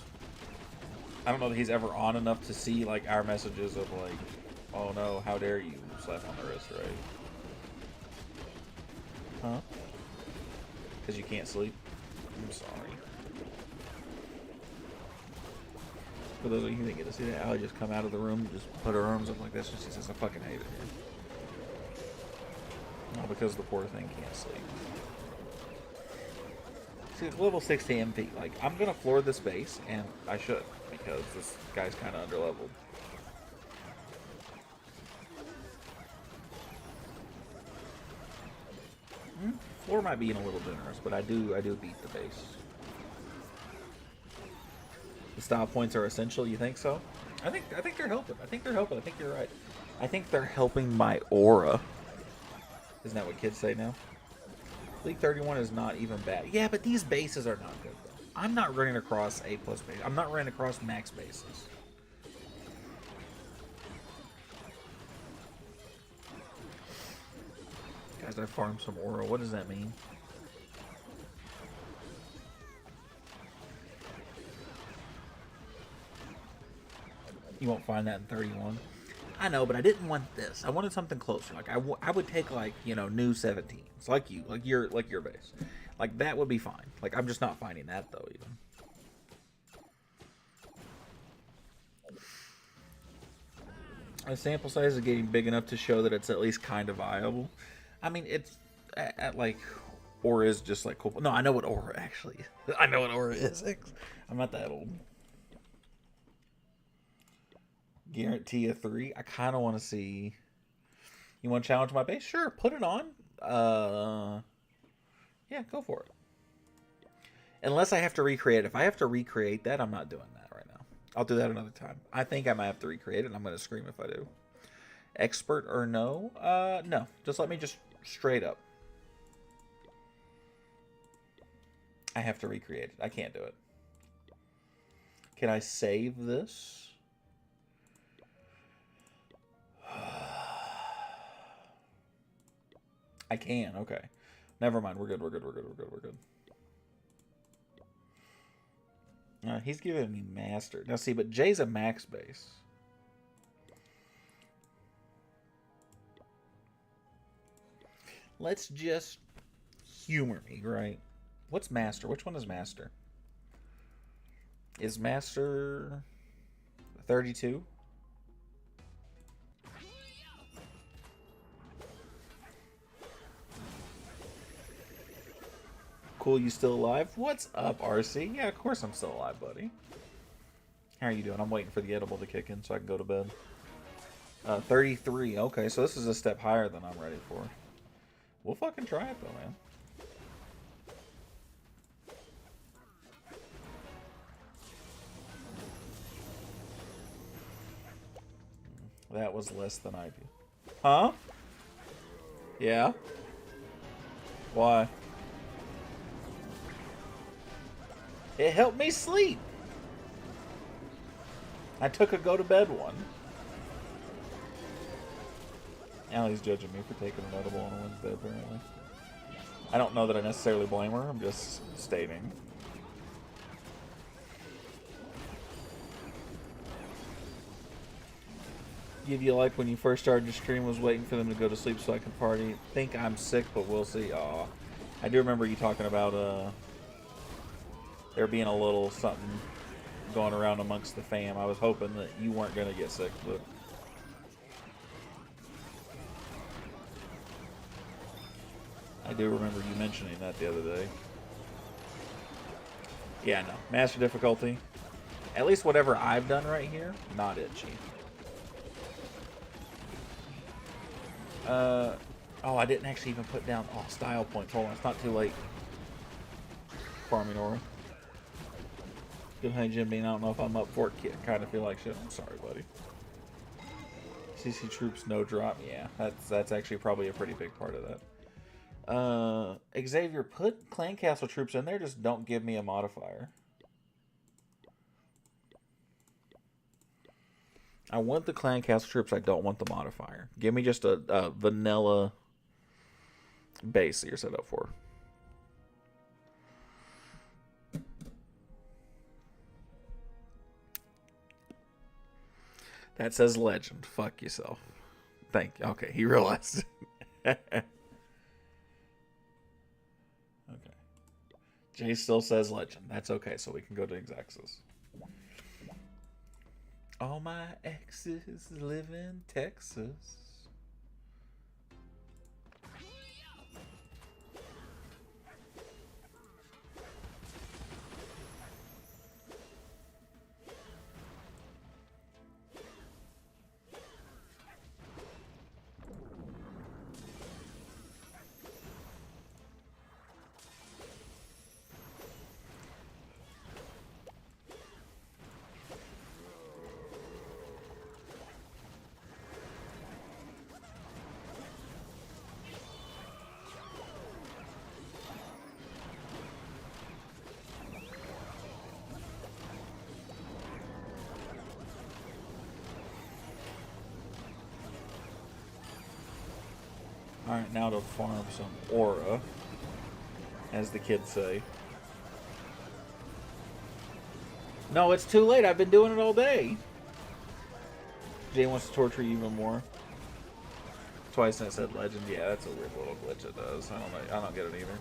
I don't know that he's ever on enough to see like our messages of like, oh no, how dare you, slap on the wrist, right? Huh? Because you can't sleep? I'm sorry. For those of you who didn't get to see that, Allie just come out of the room, just put her arms up like this, and she says, I fucking hate it here. All because the poor thing can't sleep. See, it's level 60 MP. Like, I'm going to floor this base, and I should, because this guy's kind of underleveled. Floor might be in a little generous, but I do beat the base. The style points are essential. You think so? I think they're helping. I think they're helping. I think you're right. I think they're helping my aura. Isn't that what kids say now? League 31 is not even bad. Yeah, but these bases are not good, though. I'm not running across A+ base. I'm not running across max bases. Guys, I farmed some aura. What does that mean? You won't find that in 31. I know, but I didn't want this. I wanted something closer. Like I would take like, you know, new 17s, like you, like your base, like that would be fine. Like I'm just not finding that though. Even the sample size is getting big enough to show that it's at least kind of viable. I mean, it's at like aura is just like cool. No, I know what aura actually is. I know what aura is. I'm not that old. Guarantee a 3. I kind of want to see. You want to challenge my base? Sure, put it on. Yeah, go for it. Unless I have to recreate it. If I have to recreate that, I'm not doing that right now. I'll do that another time. I think I might have to recreate it, and I'm going to scream if I do. Expert or no? No. Just let me just straight up. I have to recreate it. I can't do it. Can I save this? I can, okay. Never mind, we're good. He's giving me master. Now see, but Jay's a max base. Let's just humor me, right? What's master? Which one is master? Is master 32? Cool, you still alive? What's up, RC? Yeah, of course I'm still alive, buddy. How are you doing? I'm waiting for the edible to kick in so I can go to bed. 33. Okay, so this is a step higher than I'm ready for. We'll fucking try it, though, man. That was less than I do. Huh? Yeah? Why? It helped me sleep. I took a go to bed one. Allie's judging me for taking an edible on a Wednesday, apparently. I don't know that I necessarily blame her. I'm just stating. Give you like when you first started your stream was waiting for them to go to sleep so I could party. Think I'm sick, but we'll see. Aw. I do remember you talking about there being a little something going around amongst the fam. I was hoping that you weren't going to get sick, but... I do remember you mentioning that the other day. Yeah, no. Master difficulty. At least whatever I've done right here, not itchy. Oh, I didn't actually even put down... Oh, style points. Hold on, it's not too late. Farming aura. Good night, Jim Bean. I don't know if I'm up for it. I kind of feel like shit. I'm sorry, buddy. CC troops, no drop. Yeah, that's actually probably a pretty big part of that. Xavier, put Clan Castle troops in there. Just don't give me a modifier. I want the Clan Castle troops. I don't want the modifier. Give me just a vanilla base that you're set up for. That says legend. Fuck yourself. Thank you. Okay, he realized. Okay. Jay still says legend. That's okay, so we can go to Exexes. All my exes live in Texas. Alright, now to farm some aura, as the kids say. No, it's too late. I've been doing it all day. Jay wants to torture you even more. Twice I said legend. Yeah, that's a weird little glitch it does. I don't get it either.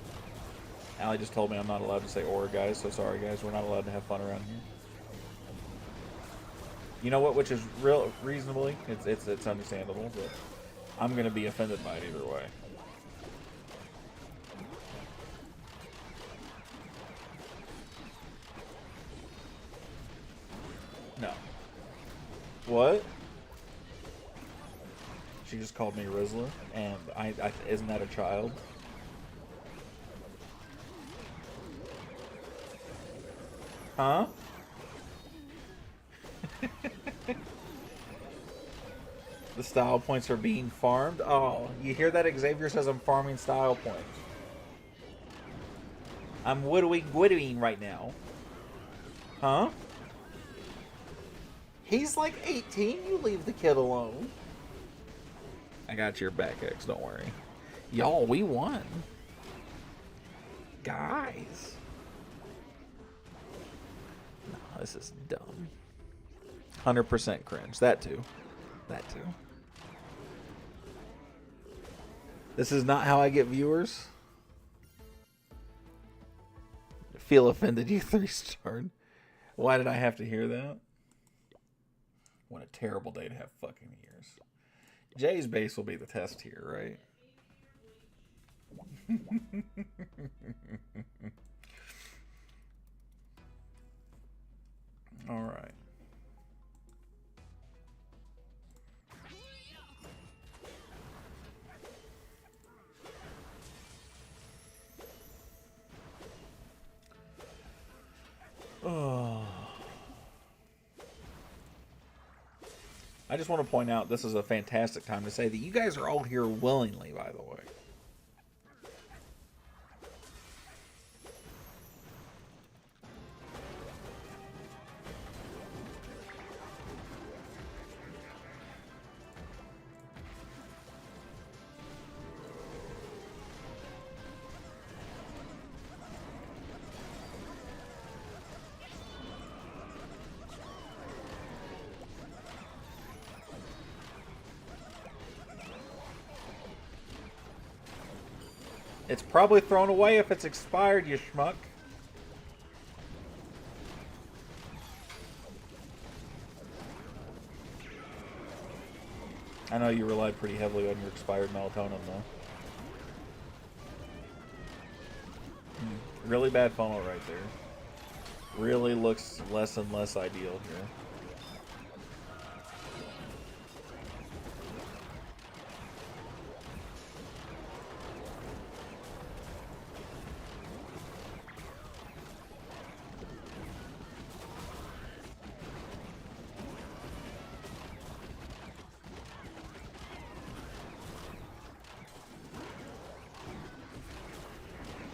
Allie just told me I'm not allowed to say aura, guys, so sorry, guys. We're not allowed to have fun around here. You know what? Which is reasonably, it's understandable, but I'm gonna be offended by it either way. No. What? She just called me Rizzler, and isn't that a child? Huh? The style points are being farmed? Oh, you hear that? Xavier says I'm farming style points. I'm whittling right now. Huh? He's like 18. You leave the kid alone. I got your back, X. Don't worry. Y'all, we won. Guys. No, this is dumb. 100% cringe. That too. That too. This is not how I get viewers. Feel offended you 3-starred. Why did I have to hear that? What a terrible day to have fucking ears. Jay's base will be the test here, right? All right. Oh. I just want to point out this is a fantastic time to say that you guys are all here willingly, by the way. It's probably thrown away if it's expired, you schmuck. I know you relied pretty heavily on your expired melatonin, though. Really bad funnel right there. Really looks less and less ideal here.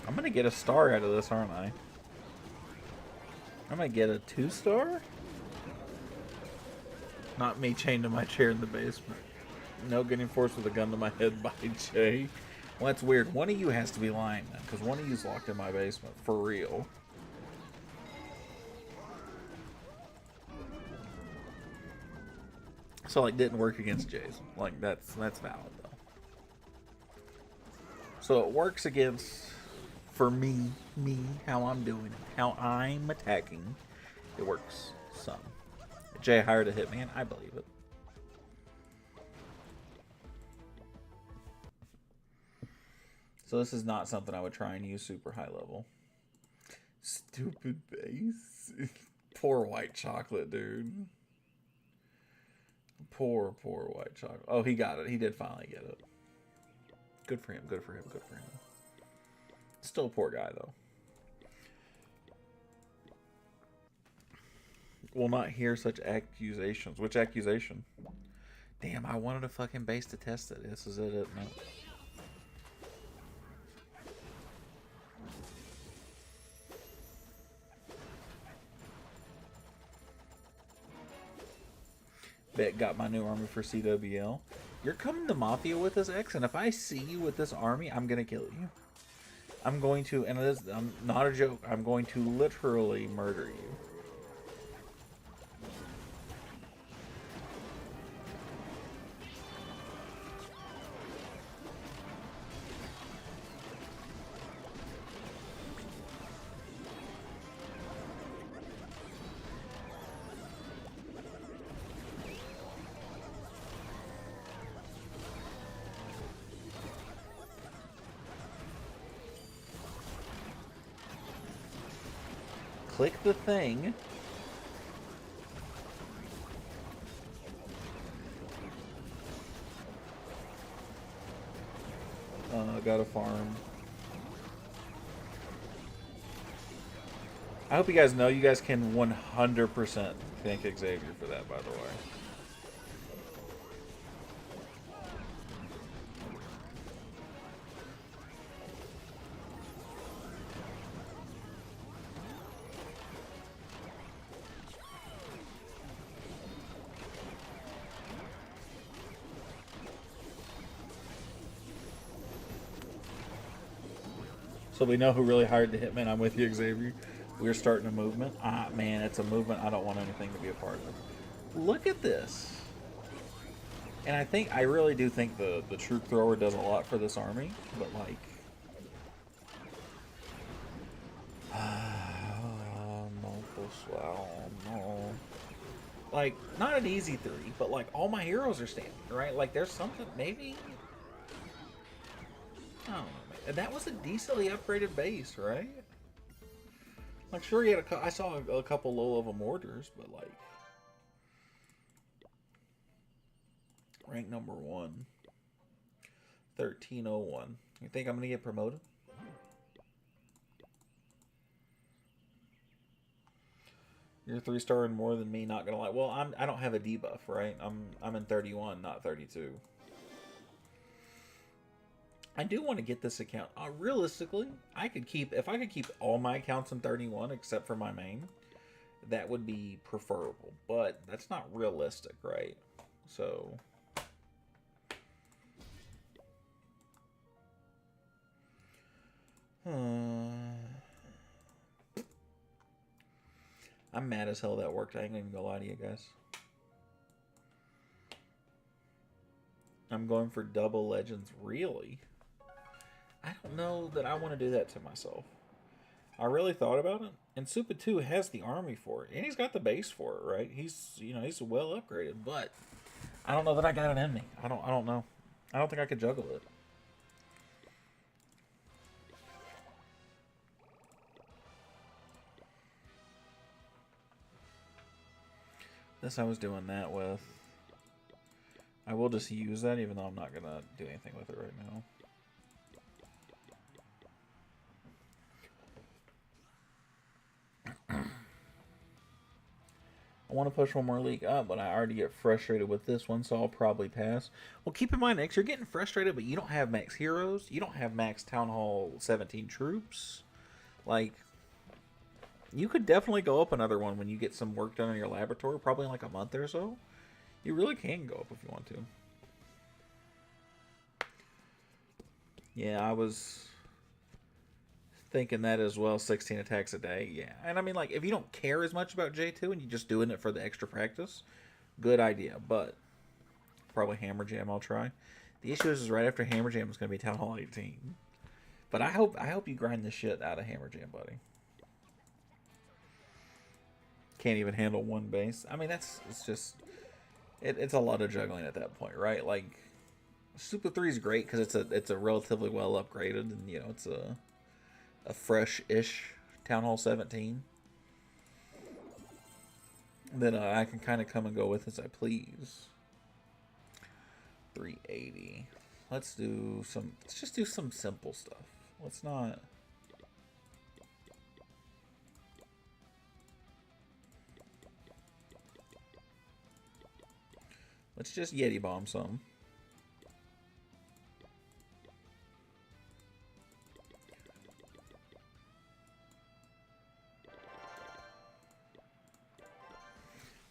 I'm gonna get a star out of this, aren't I? I'm gonna get a 2-star? Not me chained to my chair in the basement. No getting forced with a gun to my head by Jay. Well, that's weird. One of you has to be lying then, because one of you's locked in my basement. For real. So, like, didn't work against Jay's. Like, that's valid, though. So, it works against... For me, how I'm doing it, how I'm attacking, it works some. Jay hired a hitman, I believe it. So this is not something I would try and use super high level. Stupid base. Poor white chocolate, dude. Poor white chocolate. Oh, he got it. He did finally get it. Good for him, good for him, good for him. Still a poor guy, though. Will not hear such accusations. Which accusation? Damn, I wanted a fucking base to test it. This is it, isn't it? Bet got my new army for CWL. You're coming to Mafia with this X, and if I see you with this army, I'm gonna kill you. I'm going to, and this, I'm not a joke, I'm going to literally murder you. Click the thing. Got a farm. I hope you guys know you guys can 100% thank Xavier for that, by the way. So we know who really hired the hitman. I'm with you, Xavier. We're starting a movement. Ah, man, it's a movement I don't want anything to be a part of. Look at this. And I really do think the troop thrower does a lot for this army. But, like... no. Like, not an easy 3, but, like, all my heroes are standing, right? Like, there's something, maybe... I don't know. And that was a decently upgraded base, right? Like, sure, he had I saw a couple low-level mortars, but, like... Rank number 1. 1301. You think I'm going to get promoted? You're 3-star and more than me, not going to lie. Well, I don't have a debuff, right? I'm in 31, not 32. I do want to get this account. Realistically, I could keep, if I could keep all my accounts in 31 except for my main, that would be preferable. But that's not realistic, right? So I'm mad as hell that worked. I ain't even gonna lie to you guys. I'm going for double legends, really? I don't know that I want to do that to myself. I really thought about it, and Super 2 has the army for it, and he's got the base for it, right? He's he's well upgraded, but I don't know that I got it in me. I don't know. I don't think I could juggle it. This I was doing that with. I will just use that, even though I'm not gonna do anything with it right now. I want to push one more league up, but I already get frustrated with this one, so I'll probably pass. Well, keep in mind, X, you're getting frustrated, but you don't have max heroes. You don't have max Town Hall 17 troops. Like, you could definitely go up another one when you get some work done in your laboratory, probably in like a month or so. You really can go up if you want to. Yeah, I was thinking that as well. 16 attacks a day. Yeah. And I mean, like, if you don't care as much about J2 and you're just doing it for the extra practice, good idea. But probably Hammer Jam I'll try. The issue is right after Hammer Jam is going to be Town Hall 18. But I hope you grind the shit out of Hammer Jam, buddy. Can't even handle one base. I mean, it's a lot of juggling at that point, right? Like, Super 3 is great because it's a relatively well upgraded, and it's a fresh-ish Town Hall 17 that I can kind of come and go with as I please. 380. Let's just do some simple stuff. Let's not. Let's just Yeti bomb some.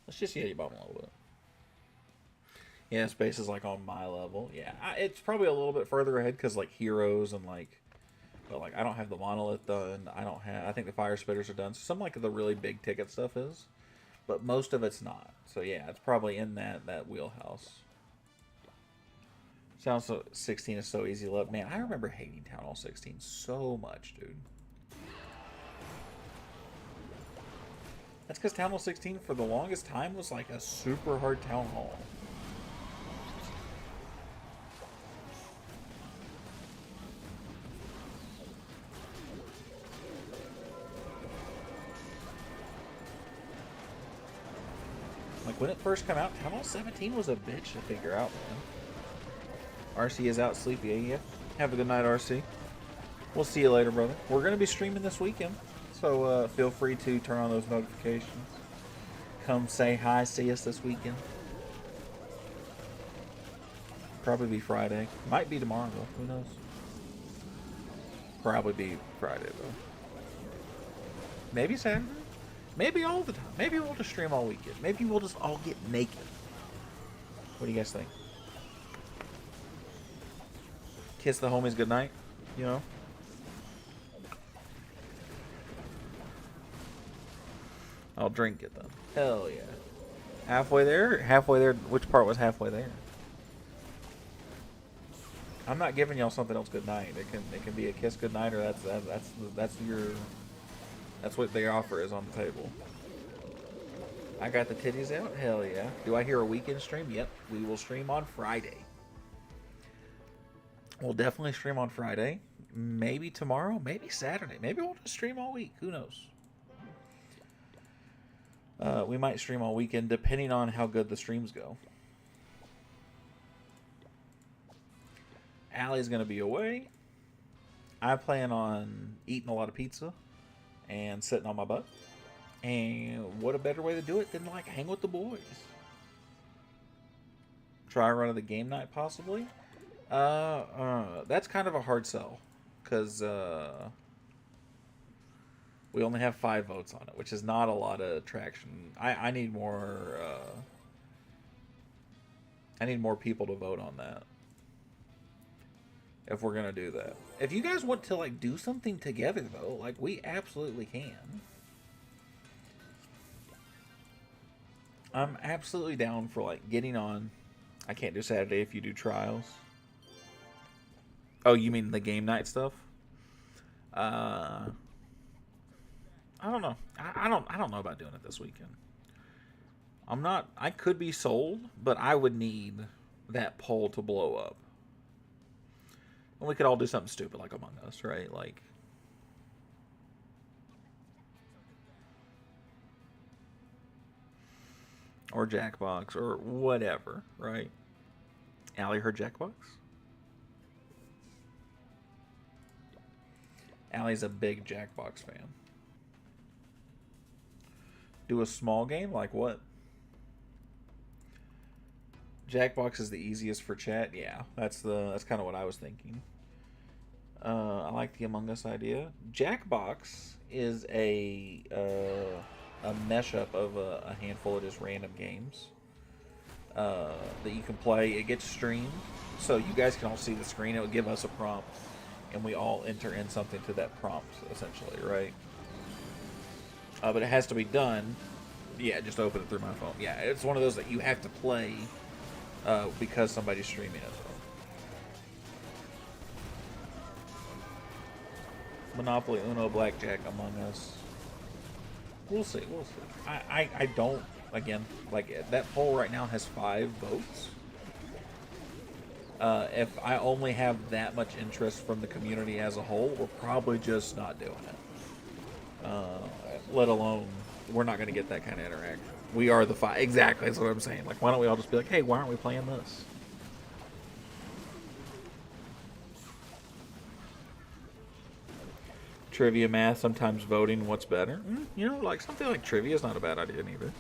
Let's just Yeti bomb a little bit. Yeah, space is like on my level. Yeah, it's probably a little bit further ahead because like heroes and like, but like I don't have the monolith done. I don't have. I think the fire spitters are done. So some like the really big ticket stuff is, but most of it's not. So yeah, it's probably in that wheelhouse. Sounds so 16 is so easy to love. Man, I remember hating Town Hall 16 so much, dude. That's because Town Hall 16 for the longest time was like a super hard Town Hall. Like when it first came out, Town Hall 17 was a bitch to figure out, man. RC is out sleepy AF. Have a good night, RC. We'll see you later, brother. We're going to be streaming this weekend, so feel free to turn on those notifications. Come say hi, see us this weekend. Probably be Friday. Might be tomorrow, though. Who knows? Probably be Friday, though. Maybe Saturday. Maybe all the time. Maybe we'll just stream all weekend. Maybe we'll just all get naked. What do you guys think? Kiss the homies goodnight, you know? I'll drink it then. Hell yeah. Halfway there? Halfway there. Which part was halfway there? I'm not giving y'all something else goodnight. It can be a kiss goodnight, or that's what the offer is on the table. I got the titties out? Hell yeah. Do I hear a weekend stream? Yep. We will stream on Friday. We'll definitely stream on Friday. Maybe tomorrow. Maybe Saturday. Maybe we'll just stream all week. Who knows? We might stream all weekend depending on how good the streams go. Allie's going to be away. I plan on eating a lot of pizza and sitting on my butt. And what a better way to do it than like hang with the boys? Try a run of the game night possibly. That's kind of a hard sell because we only have 5 votes on it, which is not a lot of traction. I need more. I need more people to vote on that. If we're gonna do that, if you guys want to like do something together though, like we absolutely can. I'm absolutely down for like getting on. I can't do Saturday if you do trials. Oh, you mean the game night stuff? I don't know. I don't know about doing it this weekend. I'm not. I could be sold, but I would need that poll to blow up. And we could all do something stupid like Among Us, right? Like, or Jackbox, or whatever, right? Allie heard Jackbox? Allie's a big Jackbox fan. Do a small game? Like what? Jackbox is the easiest for chat. Yeah, that's kind of what I was thinking. I like the Among Us idea. Jackbox is a mashup of a handful of just random games that you can play. It gets streamed, so you guys can all see the screen. It will give us a prompt, and we all enter in something to that prompt, essentially, right? But it has to be done. Yeah, just open it through my phone. Yeah, it's one of those that you have to play because somebody's streaming it. Monopoly, Uno, Blackjack, Among Us. We'll see. We'll see. I don't. Again, like that poll right now has 5 votes. If I only have that much interest from the community as a whole, we're probably just not doing it. Let alone, we're not going to get that kind of interaction. We are the 5. Exactly, that's what I'm saying. Like, why don't we all just be like, hey, why aren't we playing this? Trivia math, sometimes voting what's better. You know, like something like trivia is not a bad idea either.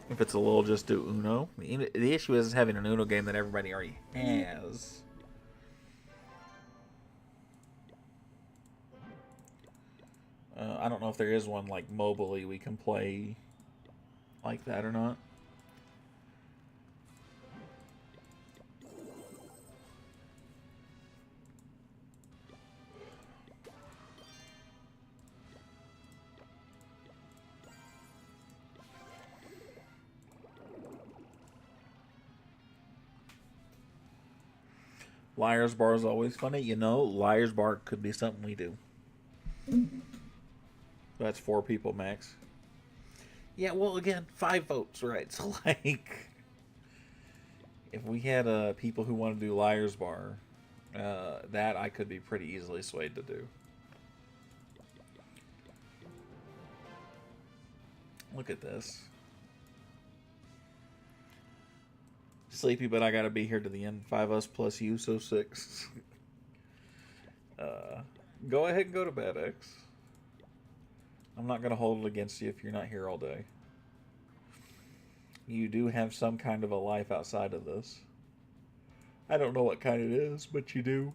If it's a little, just do Uno. The issue is having an Uno game that everybody already has. I don't know if there is one like mobily we can play like that or not. Liar's Bar is always funny. You know, Liar's Bar could be something we do. That's 4 people max. Yeah, well, again, 5 votes, right? So, like, if we had people who want to do Liar's Bar, that I could be pretty easily swayed to do. Look at this. Sleepy, but I gotta be here to the end. 5 us plus you, so 6. Go ahead and go to bed, X. I'm not gonna hold it against you if you're not here all day. You do have some kind of a life outside of this. I don't know what kind it is, but you do.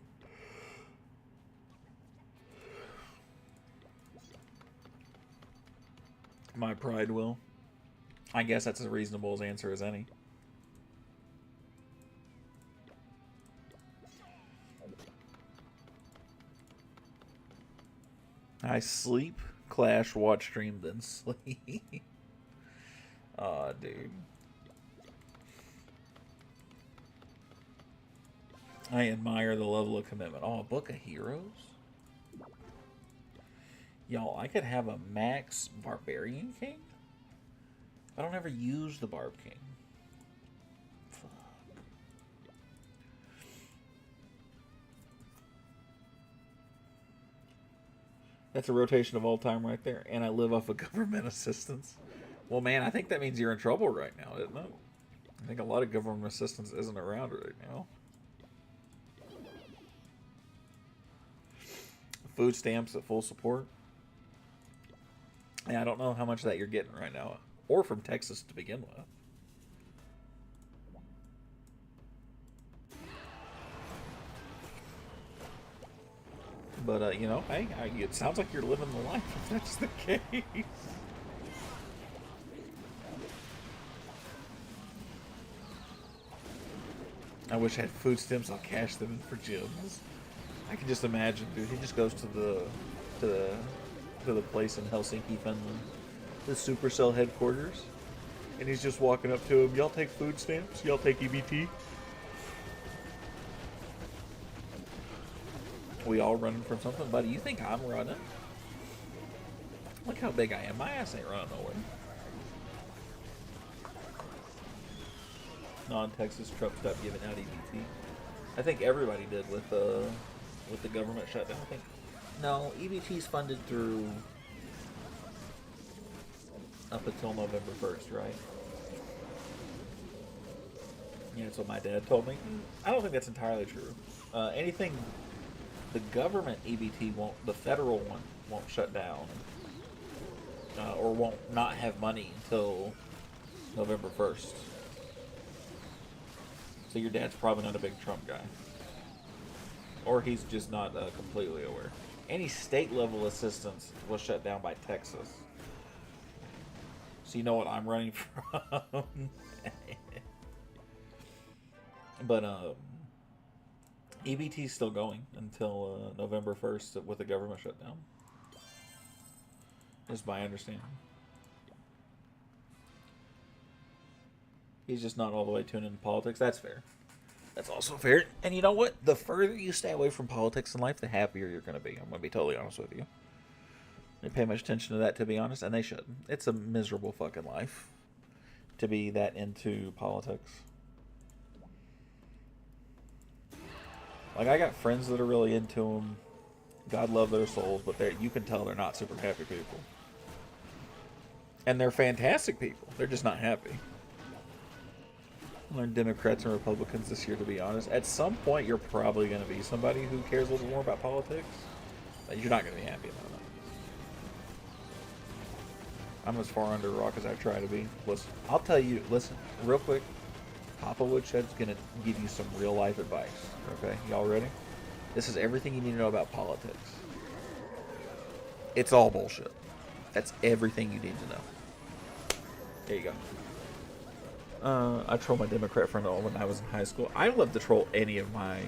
My pride will. I guess that's as reasonable an answer as any. I sleep, clash, watch stream, then sleep. Aw, dude. I admire the level of commitment. Oh, a Book of Heroes? Y'all, I could have a max Barbarian King? I don't ever use the Barb King. Fuck. That's a rotation of all time right there. And I live off of government assistance. Well, man, I think that means you're in trouble right now, isn't it? I think a lot of government assistance isn't around right now. Food stamps at full support. Yeah, I don't know how much of that you're getting right now. Or from Texas to begin with. But, you know, hey, it sounds like you're living the life if that's the case. I wish I had food stamps. I'll cash them in for gyms. I can just imagine, dude. He just goes to the place in Helsinki, Finland, the Supercell headquarters, and he's just walking up to him. Y'all take food stamps? Y'all take EBT? We all running from something, buddy. You think I'm running? Look how big I am. My ass ain't running nowhere. Non-Texas Trump stopped giving out EBT. I think everybody did with the government shutdown. I think no, EBT's funded through up until November 1st, right? Yeah, that's what my dad told me. I don't think that's entirely true. Anything the government EBT won't, the federal one won't shut down, or won't not have money until November 1st. So your dad's probably not a big Trump guy. Or he's just not completely aware. Any state level assistance was shut down by Texas. So you know what I'm running from. But EBT's still going until November 1st with the government shutdown. Is my understanding. He's just not all the way tuned into politics. That's fair. That's also fair. And you know what? The further you stay away from politics in life, the happier you're going to be. I'm going to be totally honest with you. They pay much attention to that, to be honest, and they should. It's a miserable fucking life to be that into politics. Like, I got friends that are really into them. God love their souls, but you can tell they're not super happy people. And they're fantastic people. They're just not happy. Learn Democrats and Republicans this year, to be honest. At some point, you're probably going to be somebody who cares a little more about politics. But you're not going to be happy about it. I'm as far under a rock as I try to be. Listen, I'll tell you, listen, real quick. Papa Woodshed's going to give you some real life advice. Okay? Y'all ready? This is everything you need to know about politics. It's all bullshit. That's everything you need to know. There you go. I troll my Democrat friend all when I was in high school. I love to troll any of my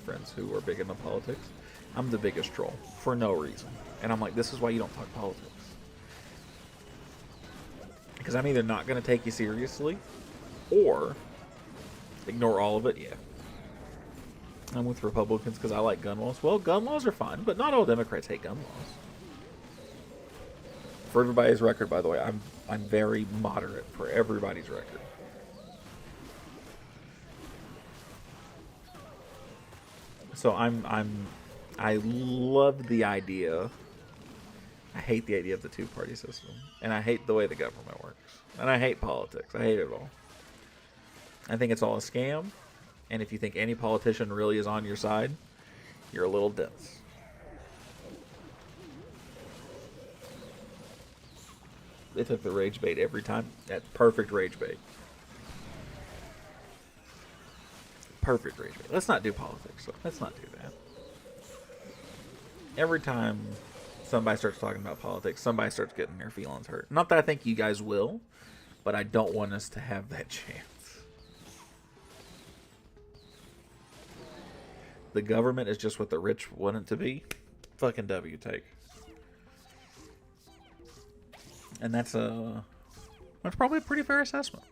friends who are big into politics. I'm the biggest troll for no reason, and I'm like, this is why you don't talk politics, because I'm either not going to take you seriously, or ignore all of it. Yeah, I'm with Republicans because I like gun laws. Well, gun laws are fine, but not all Democrats hate gun laws. For everybody's record, by the way, I'm very moderate for everybody's record. So I love the idea. I hate the idea of the two-party system, and I hate the way the government works, and I hate politics. I hate it all. I think it's all a scam, and if you think any politician really is on your side, you're a little dense. They took the rage bait every time. That perfect rage bait. Perfect rage bait. Let's not do politics. Let's not do that. Every time somebody starts talking about politics, somebody starts getting their feelings hurt. Not that I think you guys will, but I don't want us to have that chance. The government is just what the rich want it to be. Fucking W take. And that's probably a pretty fair assessment.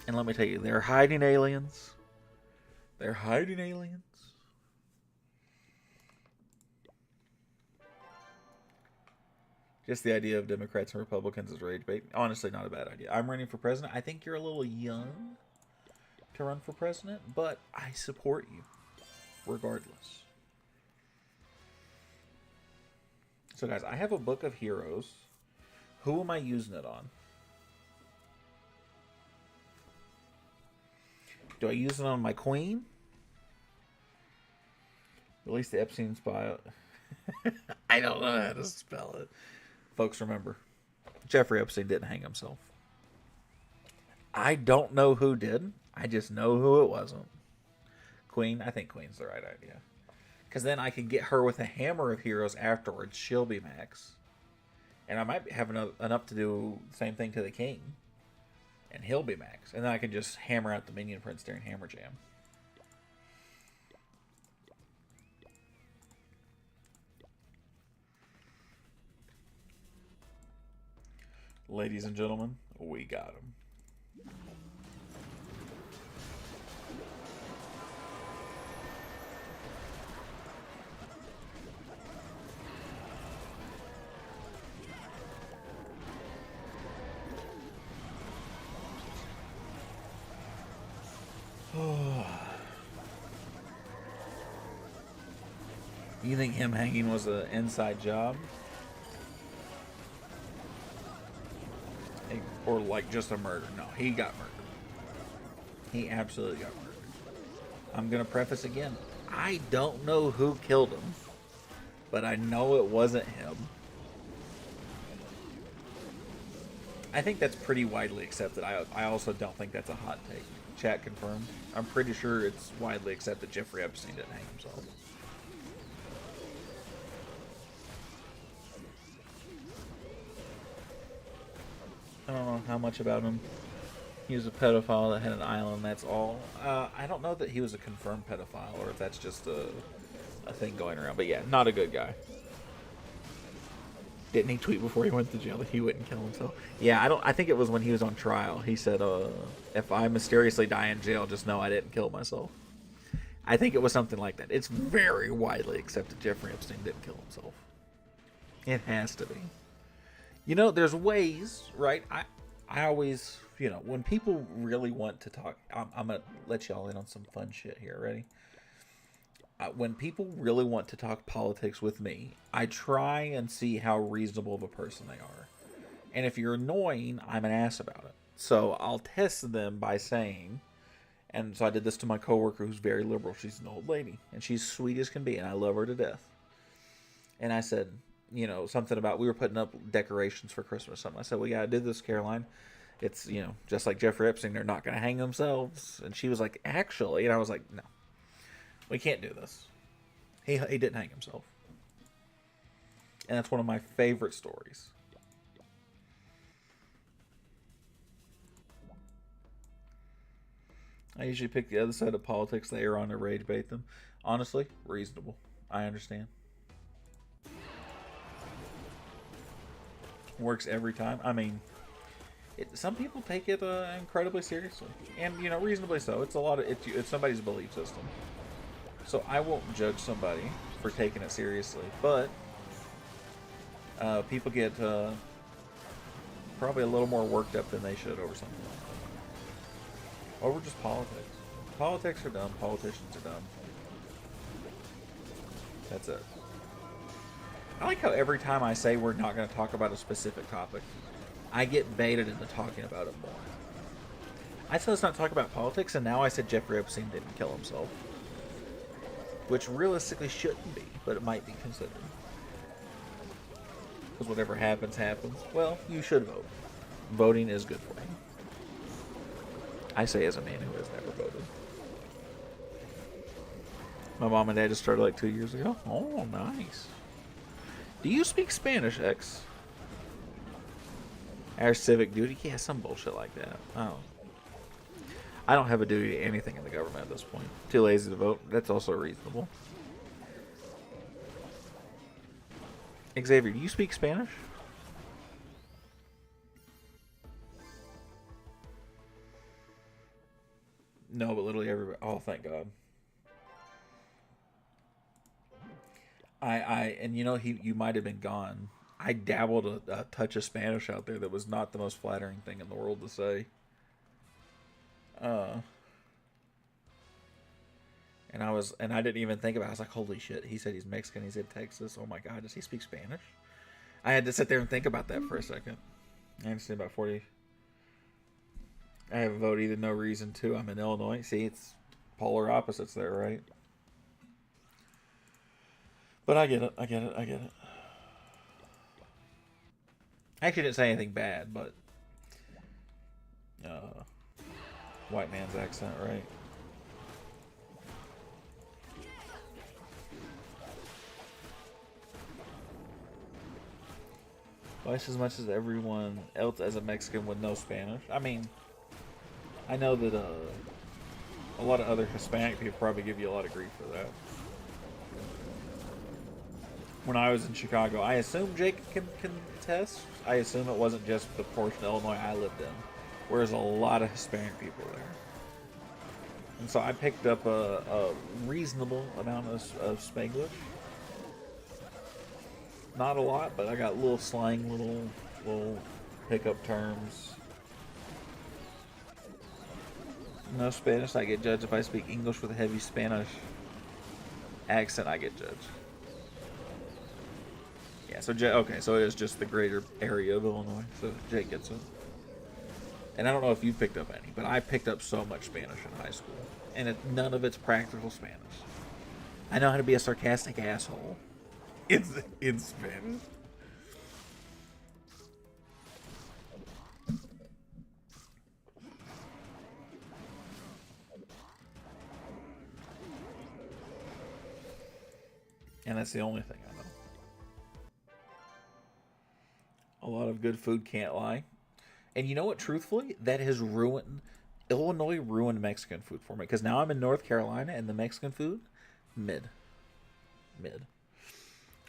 And let me tell you, they're hiding aliens. They're hiding aliens. Just the idea of Democrats and Republicans as rage bait. Honestly, not a bad idea. I'm running for president. I think you're a little young to run for president, but I support you regardless. So guys, I have a book of heroes. Who am I using it on? Do I use it on my queen? Release the Epstein spy. I don't know how to spell it. Folks, remember, Jeffrey Epstein didn't hang himself. I don't know who did. I just know who it wasn't. Queen? I think Queen's the right idea. Because then I can get her with a hammer of heroes afterwards. She'll be max. And I might have enough to do the same thing to the king. And he'll be max. And then I can just hammer out the minion prince during Hammer Jam. Ladies and gentlemen, we got him. You think him hanging was an inside job? Or like just a murder? No, he got murdered. He absolutely got murdered. I'm going to preface again. I don't know who killed him, but I know it wasn't him. I think that's pretty widely accepted. I also don't think that's a hot take. Chat confirmed. I'm pretty sure it's widely accepted Jeffrey Epstein didn't hang himself. I don't know how much about him. He was a pedophile that had an island, that's all. I don't know that he was a confirmed pedophile or if that's just a thing going around. But yeah, not a good guy. Didn't he tweet before he went to jail that he wouldn't kill himself? Yeah, I think it was when he was on trial. He said, if I mysteriously die in jail, just know I didn't kill myself. I think it was something like that. It's very widely accepted Jeffrey Epstein didn't kill himself. It has to be. You know, there's ways, right? I always, when people really want to talk, I'm going to let y'all in on some fun shit here. Ready? When people really want to talk politics with me, I try and see how reasonable of a person they are. And if you're annoying, I'm an ass about it. So I'll test them by saying, and so I did this to my coworker who's very liberal. She's an old lady, and she's sweet as can be, and I love her to death. And I said, something about we were putting up decorations for Christmas. Something. I said, we got to do this, Caroline. It's, just like Jeffrey Epstein, they're not going to hang themselves. And she was like, actually. And I was like, no, we can't do this. He didn't hang himself. And that's one of my favorite stories. I usually pick the other side of politics they are on to rage bait them. Honestly, reasonable. I understand. Works every time. I mean, some people take it incredibly seriously, and you know, reasonably so. It's a lot of it's somebody's belief system. So I won't judge somebody for taking it seriously, but people get probably a little more worked up than they should over something like that. Over just politics. Politics are dumb. Politicians are dumb. That's it. I like how every time I say we're not going to talk about a specific topic, I get baited into talking about it more. I said let's not talk about politics, and now I said Jeffrey Epstein didn't kill himself. Which realistically shouldn't be, but it might be considered. Because whatever happens, happens. Well, you should vote. Voting is good for you. I say as a man who has never voted. My mom and dad just started like 2 years ago. Oh, nice. Do you speak Spanish, X? Our civic duty? Yeah, some bullshit like that. Oh. I don't have a duty to anything in the government at this point. Too lazy to vote. That's also reasonable. Xavier, do you speak Spanish? No, but literally everybody. Oh, thank God. And you know, you might have been gone. I dabbled a touch of Spanish out there that was not the most flattering thing in the world to say. And I didn't even think about it. I was like, holy shit, he said he's Mexican, he's in Texas. Oh my God, does he speak Spanish? I had to sit there and think about that for a second. I understand about 40. I have a vote either no reason to. I'm in Illinois. See, it's polar opposites there, right? But I get it. I actually didn't say anything bad, but white man's accent, right? Twice as much as everyone else as a Mexican would know Spanish. I mean, I know that a lot of other Hispanic people probably give you a lot of grief for that. When I was in Chicago, I assume Jake can attest. I assume it wasn't just the portion of Illinois I lived in, whereas a lot of Hispanic people there. And so I picked up a reasonable amount of Spanglish. Not a lot, but I got little slang, little pickup terms. No Spanish, I get judged. If I speak English with a heavy Spanish accent, I get judged. Yeah, so okay, so it is just the greater area of Illinois, so Jake gets it. And I don't know if you picked up any, but I picked up so much Spanish in high school, and none of it's practical Spanish. I know how to be a sarcastic asshole in Spanish. And that's the only thing I know. A lot of good food can't lie. And you know what, truthfully, that has ruined... Illinois ruined Mexican food for me. Because now I'm in North Carolina, and the Mexican food, mid.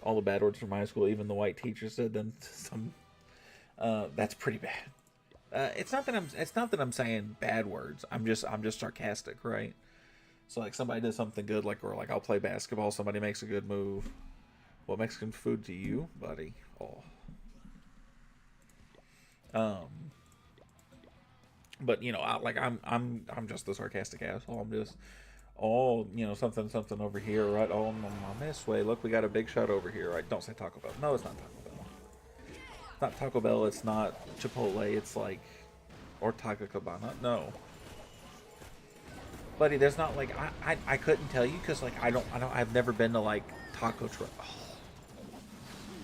All the bad words from high school, even the white teacher said them. That's pretty bad. It's not that I'm saying bad words. I'm just sarcastic, right? So like somebody does something good, like I'll play basketball, somebody makes a good move. What Mexican food to you, buddy? Oh. But you know, I'm just the sarcastic asshole. I'm just, something over here, right? Oh, this way. Look, we got a big shot over here, right? Don't say Taco Bell. No, it's not Taco Bell. It's not Taco Bell. It's not Chipotle. It's like, or Taco Cabana. No, buddy. There's not like I couldn't tell you because like I've never been to like taco truck. Oh,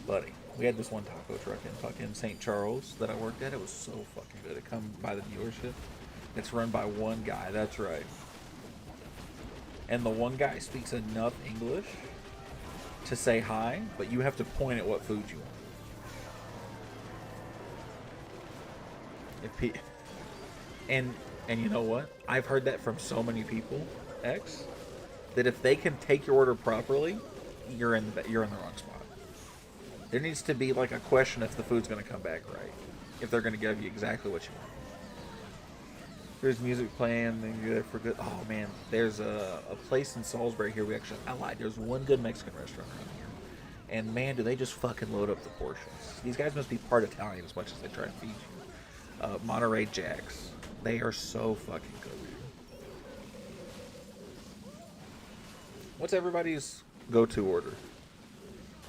buddy. We had this one taco truck in fucking St. Charles that I worked at. It was so fucking good. It come by the dealership. It's run by one guy. That's right. And the one guy speaks enough English to say hi, but you have to point at what food you want. If pe- and you know what? I've heard that from so many people, X, that if they can take your order properly, you're in the wrong spot. There needs to be like a question if the food's going to come back right, if they're going to give you exactly what you want. There's music playing, then you're there for good. Oh man, there's a place in Salisbury here. I lied. There's one good Mexican restaurant around here, and man, do they just fucking load up the portions. These guys must be part Italian as much as they try to feed you. Monterey Jacks, they are so fucking good. What's everybody's go-to order?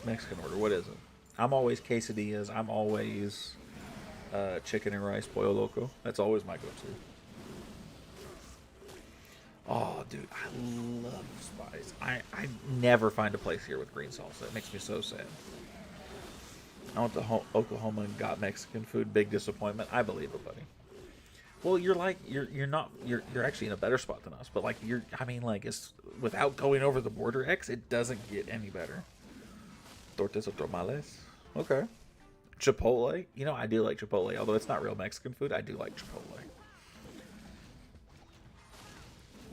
Mexican order. What is it? I'm always quesadillas. I'm always chicken and rice, pollo loco. That's always my go-to. Oh, dude, I love spice. I never find a place here with green salsa. It makes me so sad. I went to Oklahoma and got Mexican food. Big disappointment. I believe it, buddy. Well, you're actually in a better spot than us. But like it's without going over the border, X, it doesn't get any better. Tortas o tamales. Okay. Chipotle. You know, I do like Chipotle, although it's not real Mexican food. I do like Chipotle.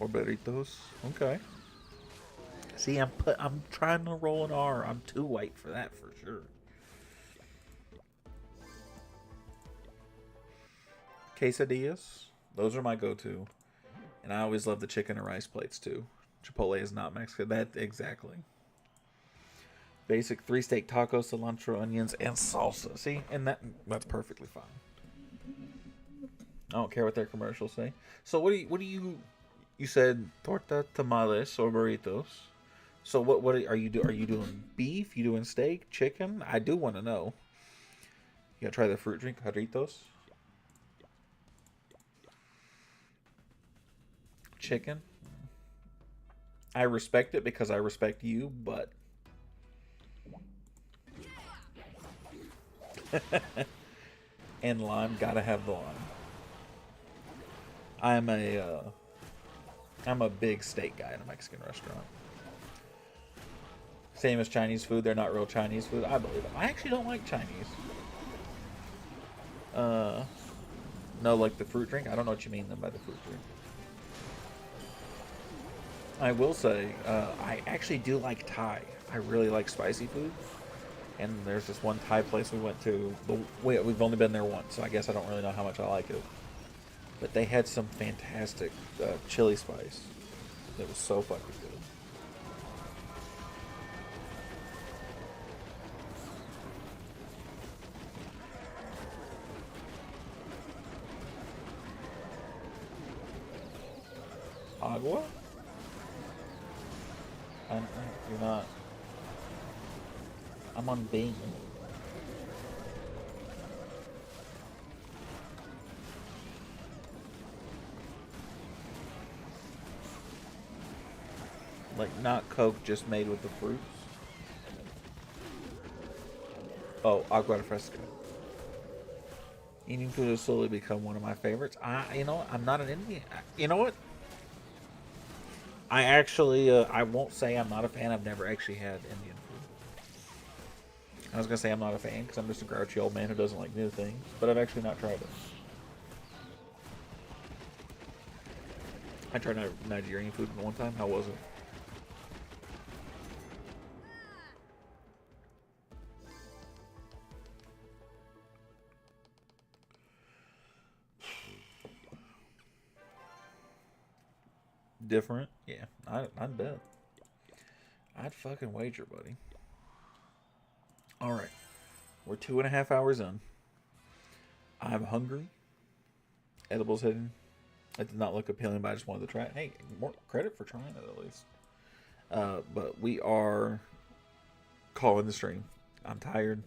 Or burritos. Okay. See, I'm trying to roll an R. I'm too white for that for sure. Quesadillas. Those are my go-to. And I always love the chicken and rice plates too. Chipotle is not Mexican. That exactly. Basic 3 steak tacos, cilantro, onions, and salsa. See, and that's perfectly fine. I don't care what their commercials say. So what do you said torta, tamales, or burritos. So what are you doing? Are you doing beef? You doing steak, chicken? I do want to know. You gotta try the fruit drink, jarritos. Chicken. I respect it because I respect you, but and lime, gotta have the lime. I'm a big steak guy in a Mexican restaurant. Same as Chinese food, they're not real Chinese food. I believe it. I actually don't like Chinese. No, like the fruit drink. I don't know what you mean then by the fruit drink. I will say, I actually do like Thai. I really like spicy food. And there's this one Thai place we went to. We've only been there once, so I guess I don't really know how much I like it. But they had some fantastic chili spice. It was so fucking good. Agua? You're not. I'm on Bing. Like not Coke, just made with the fruits. Oh, agua de fresca. Indian food has slowly become one of my favorites. I'm not an Indian. You know what? I actually, I won't say I'm not a fan. I've never actually had Indian food. I was gonna say I'm not a fan because I'm just a grouchy old man who doesn't like new things. But I've actually not tried it. I tried Nigerian food one time. How was it? Different? Yeah, I'd bet. I'd fucking wager, buddy. Alright. We're 2.5 hours in. I'm hungry. Edibles hidden. It did not look appealing, but I just wanted to try it. Hey, more credit for trying it at least. But we are calling the stream. I'm tired.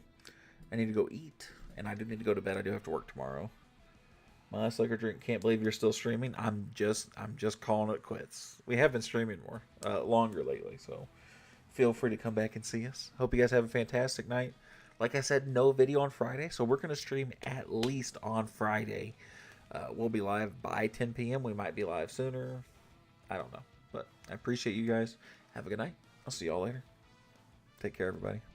I need to go eat. And I do need to go to bed. I do have to work tomorrow. My last liquor drink. Can't believe you're still streaming. I'm just calling it quits. We have been streaming more, longer lately, so feel free to come back and see us. Hope you guys have a fantastic night. Like I said, no video on Friday, so we're gonna stream at least on Friday. We'll be live by 10 p.m. We might be live sooner. I don't know, but I appreciate you guys. Have a good night. I'll see y'all later. Take care, everybody.